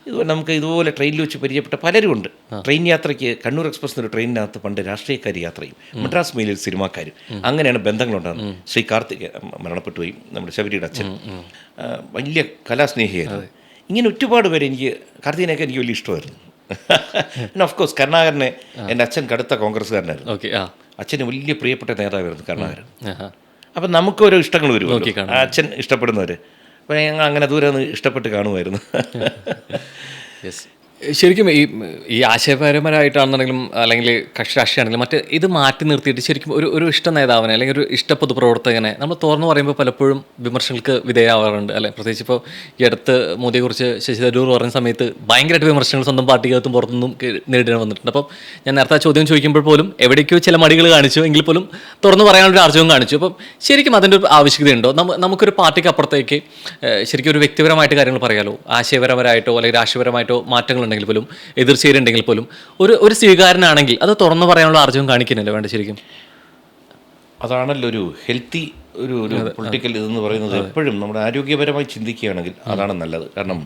S1: ഇതുപോലെ നമുക്ക് ഇതുപോലെ ട്രെയിനിൽ വെച്ച് പരിചയപ്പെട്ട പലരും ഉണ്ട്. ട്രെയിൻ യാത്രയ്ക്ക് കണ്ണൂർ എക്സ്പ്രസ് എന്നൊരു ട്രെയിനിനകത്ത് പണ്ട് രാഷ്ട്രീയക്കാർ യാത്ര ചെയ്യും, മദ്രാസ് മെയിലിൽ സിനിമാക്കാർ, അങ്ങനെയാണ് ബന്ധങ്ങളുണ്ടാകുന്നത്. ശ്രീ കാർത്തിക് മരണപ്പെട്ടു പോയി, നമ്മുടെ ശബരിയുടെ അച്ഛൻ, വലിയ കലാസ്നേഹിയായിരുന്നു. ഇങ്ങനെ ഒരുപാട് പേര് എനിക്ക്, കാർത്തികിനെയൊക്കെ എനിക്ക് വലിയ ഇഷ്ടമായിരുന്നു. പിന്നെ ഓഫ് കോഴ്സ് കരുണാകരനെ, എൻ്റെ അച്ഛൻ കടുത്ത കോൺഗ്രസ്സുകാരനായിരുന്നു, അച്ഛന് വലിയ പ്രിയപ്പെട്ട നേതാവായിരുന്നു കരുണാകരൻ. അപ്പം നമുക്കൊരു ഇഷ്ടങ്ങൾ വരും, അച്ഛൻ ഇഷ്ടപ്പെടുന്നവർ. അപ്പോൾ ഞങ്ങൾ അങ്ങനെ ദൂരെ നിന്ന് ഇഷ്ടപ്പെട്ട് കാണുമായിരുന്നു.
S2: ശരിക്കും ഈ ആശയപരമായിട്ടാണെന്നുണ്ടെങ്കിലും അല്ലെങ്കിൽ കക്ഷി രാഷ്ട്രീയമാണെങ്കിലും മറ്റ് ഇത് മാറ്റി നിർത്തിയിട്ട് ശരിക്കും ഒരു ഇഷ്ട നേതാവിനെ അല്ലെങ്കിൽ ഒരു ഇഷ്ട പൊതുപ്രവർത്തകനെ നമ്മൾ തുറന്നു പറയുമ്പോൾ പലപ്പോഴും വിമർശനങ്ങൾക്ക് വിധേയമാവാറുണ്ട് അല്ലേ? പ്രത്യേകിച്ച് ഇപ്പോൾ ഈ അടുത്ത് മോദിയെക്കുറിച്ച് ശശി തരൂർ പറഞ്ഞ സമയത്ത് ഭയങ്കരമായിട്ട് വിമർശനങ്ങൾ സ്വന്തം പാർട്ടിക്കകത്തും പുറത്തുനിന്നും നേരിടാൻ വന്നിട്ടുണ്ട്. അപ്പം ഞാൻ നേരത്തെ ആ ചോദ്യം ചോദിക്കുമ്പോൾ പോലും എവിടേക്കോ ചില മടികൾ കാണിച്ചു, എങ്കിൽ പോലും തുറന്നു പറയാനുള്ളൊരു ആർജവം കാണിച്ചു. അപ്പം ശരിക്കും അതിൻ്റെ ഒരു ആവശ്യകതയുണ്ടോ? നമുക്കൊരു പാർട്ടിക്ക് അപ്പുറത്തേക്ക് ശരിക്കും ഒരു വ്യക്തിപരമായിട്ട് കാര്യങ്ങൾ പറയാലോ, ആശയപരമായിട്ടോ അല്ലെങ്കിൽ രാഷ്ട്രീയപരമായിട്ടോ മാറ്റങ്ങൾ ഉണ്ടെങ്കിൽ പോലും, എതിർച്ചേരുണ്ടെങ്കിൽ പോലും ഒരു സ്വീകാരനാണെങ്കിൽ അത് തുറന്നു പറയാനുള്ള ആർജവം കാണിക്കുന്നില്ല വേണ്ട ശരിക്കും.
S1: അതാണല്ലോ ഒരു ഹെൽത്തി ഒരു പൊളിറ്റിക്കൽ ഇതെന്ന് പറയുന്നത്. എപ്പോഴും നമ്മുടെ ആരോഗ്യപരമായി ചിന്തിക്കുകയാണെങ്കിൽ അതാണ് നല്ലത്. കാരണം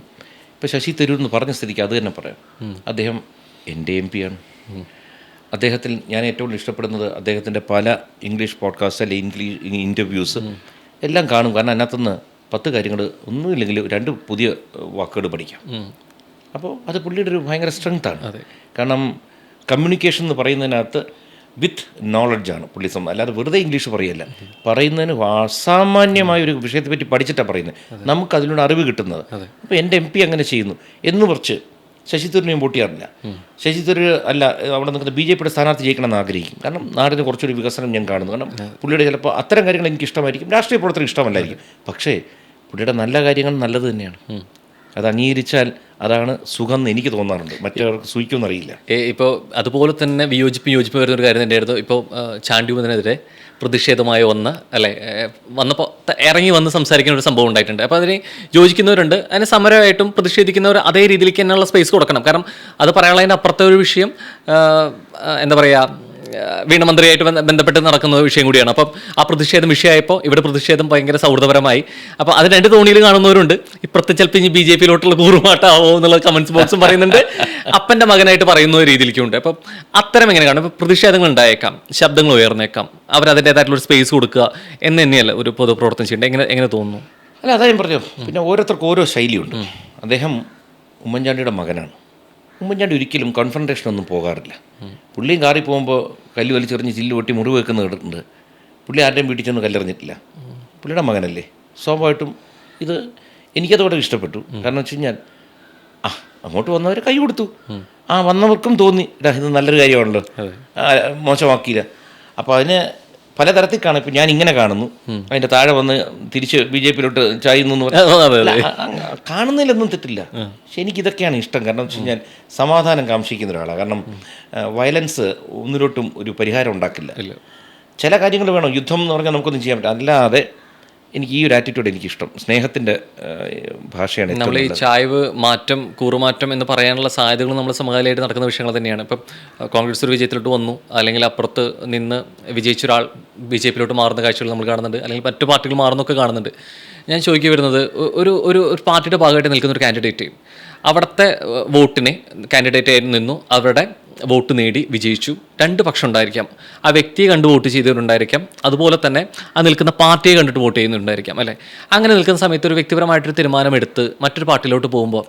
S1: ഇപ്പോൾ ശശി തരൂർ എന്ന് പറഞ്ഞ സ്ഥിതിക്ക് അത് തന്നെ പറയാം. അദ്ദേഹം എൻ്റെ MP ആണ്. അദ്ദേഹത്തിൽ ഞാൻ ഏറ്റവും ഇഷ്ടപ്പെടുന്നത് അദ്ദേഹത്തിൻ്റെ പല ഇംഗ്ലീഷ് പോഡ്കാസ്റ്റ് അല്ലെങ്കിൽ ഇൻ്റർവ്യൂസ് എല്ലാം കാണും. കാരണം അതിനകത്തുനിന്ന് 10 കാര്യങ്ങൾ ഒന്നുമില്ലെങ്കിൽ 2 പുതിയ വാക്കുകൾ പഠിക്കാം. അപ്പോൾ അത് പുള്ളിയുടെ ഒരു ഭയങ്കര സ്ട്രെങ്ത്താണ്. കാരണം കമ്മ്യൂണിക്കേഷൻ എന്ന് പറയുന്നതിനകത്ത് വിത്ത് നോളജാണ് പുള്ളി അല്ലാതെ വെറുതെ ഇംഗ്ലീഷ് പറയല്ല, പറയുന്നതിന് അസാമാന്യമായ ഒരു വിഷയത്തെപ്പറ്റി പഠിച്ചിട്ടാണ് പറയുന്നത്, നമുക്ക് അതിലൂടെ അറിവ് കിട്ടുന്നത്. അപ്പോൾ എൻ്റെ MP അങ്ങനെ ചെയ്യുന്നു എന്ന് കുറച്ച് ശശി തരൂരിനെയും വോട്ട് ചെയ്യാറില്ല. ശശി തരൂർ അല്ല അവിടെ നിൽക്കുന്ന BJPയുടെ സ്ഥാനാർത്ഥി ജയിക്കണമെന്ന് ആഗ്രഹിക്കും. കാരണം നാടിന് കുറച്ചൊരു വികസനം ഞാൻ കാണുന്നു. കാരണം പുള്ളിയുടെ ചിലപ്പോൾ അത്തരം കാര്യങ്ങൾ എനിക്ക് ഇഷ്ടമായിരിക്കും, രാഷ്ട്രീയ പ്രവർത്തനം ഇഷ്ടമല്ലായിരിക്കും. പക്ഷേ പുള്ളിയുടെ നല്ല കാര്യങ്ങൾ നല്ലത് തന്നെയാണ്. അത് അംഗീകരിച്ചാൽ അതാണ് സുഖം എന്ന് എനിക്ക് തോന്നാറുണ്ട്. മറ്റവർക്ക് സൂഹിക്കുമെന്ന് അറിയില്ല.
S2: ഇപ്പോൾ അതുപോലെ തന്നെ യോജിപ്പ് വരുന്നൊരു കാര്യം തന്നെയായിരുന്നു. ഇപ്പോൾ ചാണ്ടിയുമതിനെതിരെ പ്രതിഷേധമായി വന്നപ്പോൾ ഇറങ്ങി വന്ന് സംസാരിക്കുന്ന ഒരു സംഭവം ഉണ്ടായിട്ടുണ്ട്. അപ്പോൾ അതിന് യോജിക്കുന്നവരുണ്ട്, അതിന് സമരമായിട്ടും പ്രതിഷേധിക്കുന്നവർ അതേ രീതിയിലേക്ക് തന്നെയുള്ള സ്പേസ് കൊടുക്കണം. കാരണം അത് പറയാനുള്ളതിൻ്റെ അപ്പുറത്തെ ഒരു വിഷയം എന്താ പറയുക, വീണമന്ത്രിയായിട്ട് ബന്ധപ്പെട്ട് നടക്കുന്ന വിഷയം കൂടിയാണ്. അപ്പം ആ പ്രതിഷേധം വിഷയമായപ്പോൾ ഇവിടെ പ്രതിഷേധം ഭയങ്കര സൗഹൃദപരമായി. അപ്പോൾ അത് 2 തോണിയിൽ കാണുന്നവരുണ്ട്. ഇപ്പുറത്തെ ചിലപ്പോൾ ഇനി BJPയിലോട്ടുള്ള കൂറുമാട്ടാവോ എന്നുള്ള കമൻസ് ബോക്സും പറയുന്നുണ്ട്, അപ്പൻ്റെ മകനായിട്ട് പറയുന്ന രീതിയിലേക്കുണ്ട്. അപ്പം അത്തരം എങ്ങനെ കാണും? ഇപ്പോൾ പ്രതിഷേധങ്ങൾ ഉണ്ടായേക്കാം, ശബ്ദങ്ങൾ ഉയർന്നേക്കാം, അവരതിൻ്റേതായിട്ടുള്ള ഒരു സ്പേസ് കൊടുക്കുക എന്ന് തന്നെയല്ല ഒരു പൊതുപ്രവർത്തനം ചെയ്യേണ്ടത്. എങ്ങനെ തോന്നുന്നു?
S1: അല്ല, അതാ ഞാൻ പറഞ്ഞു. പിന്നെ ഓരോരുത്തർക്കും ഓരോ ശൈലിയുണ്ട്. അദ്ദേഹം ഉമ്മൻചാണ്ടിയുടെ മകനാണ്. ഉമ്മൻചാണ്ടി ഒരിക്കലും കോൺഫ്രണ്ടേഷനൊന്നും പോകാറില്ല. പുള്ളിയും കാറിൽ പോകുമ്പോൾ കല്ല് വലിച്ചെറിഞ്ഞ് ചില്ല് പൊട്ടി മുറിവ് വെക്കുന്ന കേട്ടിട്ടുണ്ട്. പുള്ളി ആരുടെയും വീട്ടിൽ ചെന്ന് കല്ലെറിഞ്ഞിട്ടില്ല. പുള്ളിയുടെ മകനല്ലേ, സ്വാഭാവികമായിട്ടും ഇത് എനിക്കതോടെ ഇഷ്ടപ്പെട്ടു. കാരണം വെച്ച് കഴിഞ്ഞാൽ അങ്ങോട്ട് വന്നവരെ കൈ കൊടുത്തു, വന്നവർക്കും തോന്നി ഇത് നല്ലൊരു കാര്യമാണല്ലോ, മോശമാക്കിയില്ല. അപ്പോൾ അതിന് പലതരത്തിൽ കാണും. ഇപ്പം ഞാൻ ഇങ്ങനെ കാണുന്നു, അതിൻ്റെ താഴെ വന്ന് തിരിച്ച് BJPയിലോട്ട് ചായുന്നു കാണുന്നതിലൊന്നും തെറ്റില്ല. പക്ഷെ എനിക്കിതൊക്കെയാണ് ഇഷ്ടം. കാരണം വെച്ച് കഴിഞ്ഞാൽ സമാധാനം കാംക്ഷിക്കുന്ന ഒരാളാണ്. കാരണം വയലൻസ് ഒന്നിലോട്ടും ഒരു പരിഹാരം ഉണ്ടാക്കില്ല. ചില കാര്യങ്ങൾ വേണം, യുദ്ധം എന്ന് പറഞ്ഞാൽ നമുക്കൊന്നും ചെയ്യാൻ പറ്റില്ല. അല്ലാതെ എനിക്ക് ഈ ഒരു ആറ്റിറ്റ്യൂഡ് എനിക്കിഷ്ടം. സ്നേഹത്തിൻ്റെ ഭാഷയാണ് ഏറ്റവും
S2: നമ്മൾ ഈ
S1: നല്ലത്.
S2: ചായ്വ് മാറ്റം കൂറുമാറ്റം എന്ന് പറയാനുള്ള സാധ്യതകൾ നമ്മൾ സമകാലമായിട്ട് നടക്കുന്ന വിഷയങ്ങൾ തന്നെയാണ്. ഇപ്പം കോൺഗ്രസ് ഒരു വിജയത്തിലോട്ട് വന്നു, അല്ലെങ്കിൽ അപ്പുറത്ത് നിന്ന് വിജയിച്ച ഒരാൾ BJP-യിലോട്ട് മാറുന്ന കാഴ്ചകൾ നമ്മൾ കാണുന്നുണ്ട്, അല്ലെങ്കിൽ മറ്റു പാർട്ടികൾ മാറുന്നൊക്കെ കാണുന്നുണ്ട്. ഞാൻ ചോദിക്കുക വരുന്നത്, ഒരു ഒരു പാർട്ടിയുടെ ഭാഗമായിട്ട് നിൽക്കുന്ന ഒരു കാൻഡിഡേറ്റ് അവിടുത്തെ വോട്ടിനെ കാൻഡിഡേറ്റ് ആയി നിന്നു, അവരുടെ വോട്ട് നേടി വിജയിച്ചു. രണ്ട് പക്ഷം ഉണ്ടായിരിക്കാം. ആ വ്യക്തിയെ കണ്ട് വോട്ട് ചെയ്തവരുണ്ടായിരിക്കാം, അതുപോലെ തന്നെ ആ നിൽക്കുന്ന പാർട്ടിയെ കണ്ടിട്ട് വോട്ട് ചെയ്യുന്നുണ്ടായിരിക്കാം, അല്ലേ? അങ്ങനെ നിൽക്കുന്ന സമയത്ത് ഒരു വ്യക്തിപരമായിട്ടൊരു തീരുമാനമെടുത്ത് മറ്റൊരു പാർട്ടിയിലോട്ട് പോകുമ്പോൾ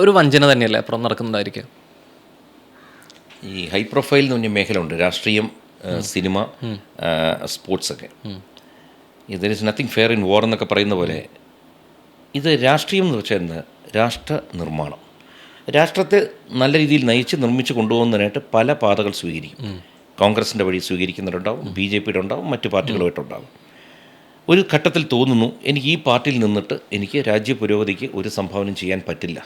S2: ഒരു വഞ്ചന തന്നെയല്ലേ അപ്പുറം നടക്കുന്നുണ്ടായിരിക്കുക?
S1: ഈ ഹൈ പ്രൊഫൈൽ എന്ന് പറഞ്ഞ മേഖല ഉണ്ട്. രാഷ്ട്രീയം, സിനിമ, സ്പോർട്സൊക്കെ. There is nothing fair in war എന്നൊക്കെ പറയുന്ന പോലെ ഇത് രാഷ്ട്രീയം എന്ന് വെച്ചാൽ രാഷ്ട്ര നിർമ്മാണം. രാഷ്ട്രത്തെ നല്ല രീതിയിൽ നയിച്ച് നിർമ്മിച്ച് കൊണ്ടുപോകുന്നതിനായിട്ട് പല പാതകൾ സ്വീകരിക്കും. കോൺഗ്രസിൻ്റെ വഴി സ്വീകരിക്കുന്നവരുണ്ടാവും, BJP-യുടെ ഉണ്ടാവും, മറ്റു പാർട്ടികളുമായിട്ടുണ്ടാവും. ഒരു ഘട്ടത്തിൽ തോന്നുന്നു എനിക്ക് ഈ പാർട്ടിയിൽ നിന്നിട്ട് എനിക്ക് രാജ്യ പുരോഗതിക്ക് ഒരു സംഭാവന ചെയ്യാൻ പറ്റില്ല.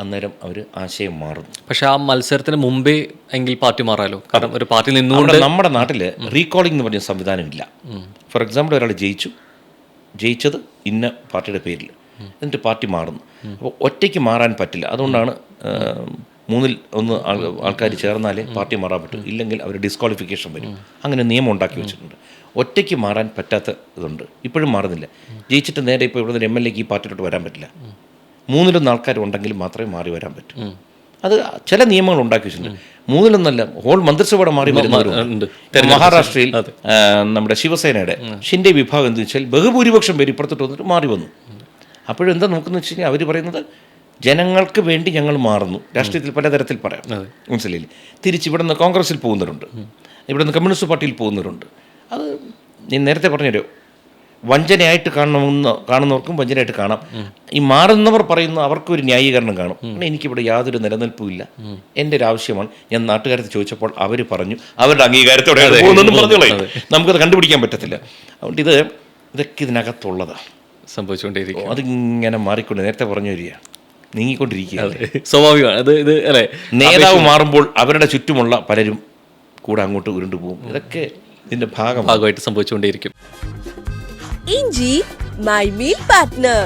S1: അന്നേരം അവർ ആശയം മാറുന്നു.
S2: പക്ഷെ ആ മത്സരത്തിന് മുമ്പേ എങ്കിൽ പാർട്ടി മാറാലോ. കാരണം ഒരു പാർട്ടി നിന്നുകൊണ്ട്
S1: നമ്മുടെ നാട്ടിൽ റീകോളിംഗ് എന്ന് പറഞ്ഞ സംവിധാനമില്ല. ഫോർ എക്സാമ്പിൾ, ഒരാൾ ജയിച്ചത് ഇന്ന പാർട്ടിയുടെ പേരിൽ, എന്നിട്ട് പാർട്ടി മാറുന്നു. അപ്പോൾ ഒറ്റയ്ക്ക് മാറാൻ പറ്റില്ല. അതുകൊണ്ടാണ് 1/3 ആൾക്കാർ ചേർന്നാലേ പാർട്ടി മാറാൻ പറ്റും, ഇല്ലെങ്കിൽ അവർ ഡിസ്ക്വാളിഫിക്കേഷൻ വരും. അങ്ങനെ നിയമം ഉണ്ടാക്കി വെച്ചിട്ടുണ്ട്. ഒറ്റയ്ക്ക് മാറാൻ പറ്റാത്ത ഇതുണ്ട്. ഇപ്പോഴും മാറുന്നില്ല. ജയിച്ചിട്ട് നേരെ ഇപ്പോൾ ഇവിടെ നിന്ന് MLA-ക്ക് ഈ പാർട്ടിയിലോട്ട് വരാൻ പറ്റില്ല. 3-1 ആൾക്കാരുണ്ടെങ്കിൽ മാത്രമേ മാറി വരാൻ പറ്റൂ. അത് ചില നിയമങ്ങൾ ഉണ്ടാക്കി വെച്ചിട്ടുണ്ട്. 3-1 ഹോൾ മന്ത്രിസഭയുടെ മാറി വരുന്നവരുണ്ട്. മഹാരാഷ്ട്രയിൽ നമ്മുടെ ശിവസേനയുടെ ഷിൻഡെ വിഭാഗം എന്ന് വെച്ചാൽ ബഹുഭൂരിപക്ഷം പേര് ഇപ്പുറത്തോട്ട് വന്നിട്ട് മാറി വന്നു. അപ്പോഴെന്താ നോക്കുന്നത് വെച്ച് കഴിഞ്ഞാൽ അവർ പറയുന്നത് ജനങ്ങൾക്ക് വേണ്ടി ഞങ്ങൾ മാറുന്നു. രാഷ്ട്രീയത്തിൽ പലതരത്തിൽ പറയാം, മനസ്സിലായില്ലേ? തിരിച്ച് ഇവിടെ നിന്ന് കോൺഗ്രസിൽ പോകുന്നവരുണ്ട്, ഇവിടെ നിന്ന് കമ്മ്യൂണിസ്റ്റ് പാർട്ടിയിൽ പോകുന്നവരുണ്ട്. അത് ഞാൻ നേരത്തെ പറഞ്ഞൊരു വഞ്ചനയായിട്ട് കാണുന്നവർക്കും വഞ്ചനയായിട്ട് കാണാം. ഈ മാറുന്നവർ പറയുന്ന അവർക്കൊരു ന്യായീകരണം കാണും. എനിക്കിവിടെ യാതൊരു നിലനിൽപ്പുമില്ല, എൻ്റെ ഒരു ആവശ്യമാണ്. ഞാൻ നാട്ടുകാരത്ത് ചോദിച്ചപ്പോൾ അവർ പറഞ്ഞു അവരുടെ അംഗീകാരത്തോടെ പറഞ്ഞോളേ, നമുക്കത് കണ്ടുപിടിക്കാൻ പറ്റത്തില്ല. അതുകൊണ്ട് ഇതൊക്കെ ഇതിനകത്തുള്ളതാണ്,
S2: സംഭവിച്ചുകൊണ്ടേയിരിക്കും.
S1: അതിങ്ങനെ മാറിക്കൊണ്ട് നേരത്തെ പറഞ്ഞു വരിക, നീങ്ങിക്കൊണ്ടിരിക്കുക.
S2: സ്വാഭാവികമാണ്. ഇത് അല്ലേ,
S1: നേതാവ് മാറുമ്പോൾ അവരുടെ ചുറ്റുമുള്ള പലരും കൂടെ അങ്ങോട്ട് ഉരുണ്ടുപോകും. ഇതൊക്കെ ഇതിൻ്റെ ഭാഗമായിട്ട്
S2: സംഭവിച്ചുകൊണ്ടേയിരിക്കും.
S3: ഇഞ്ചി മൈ മീൽ പാർട്ട്ണർ.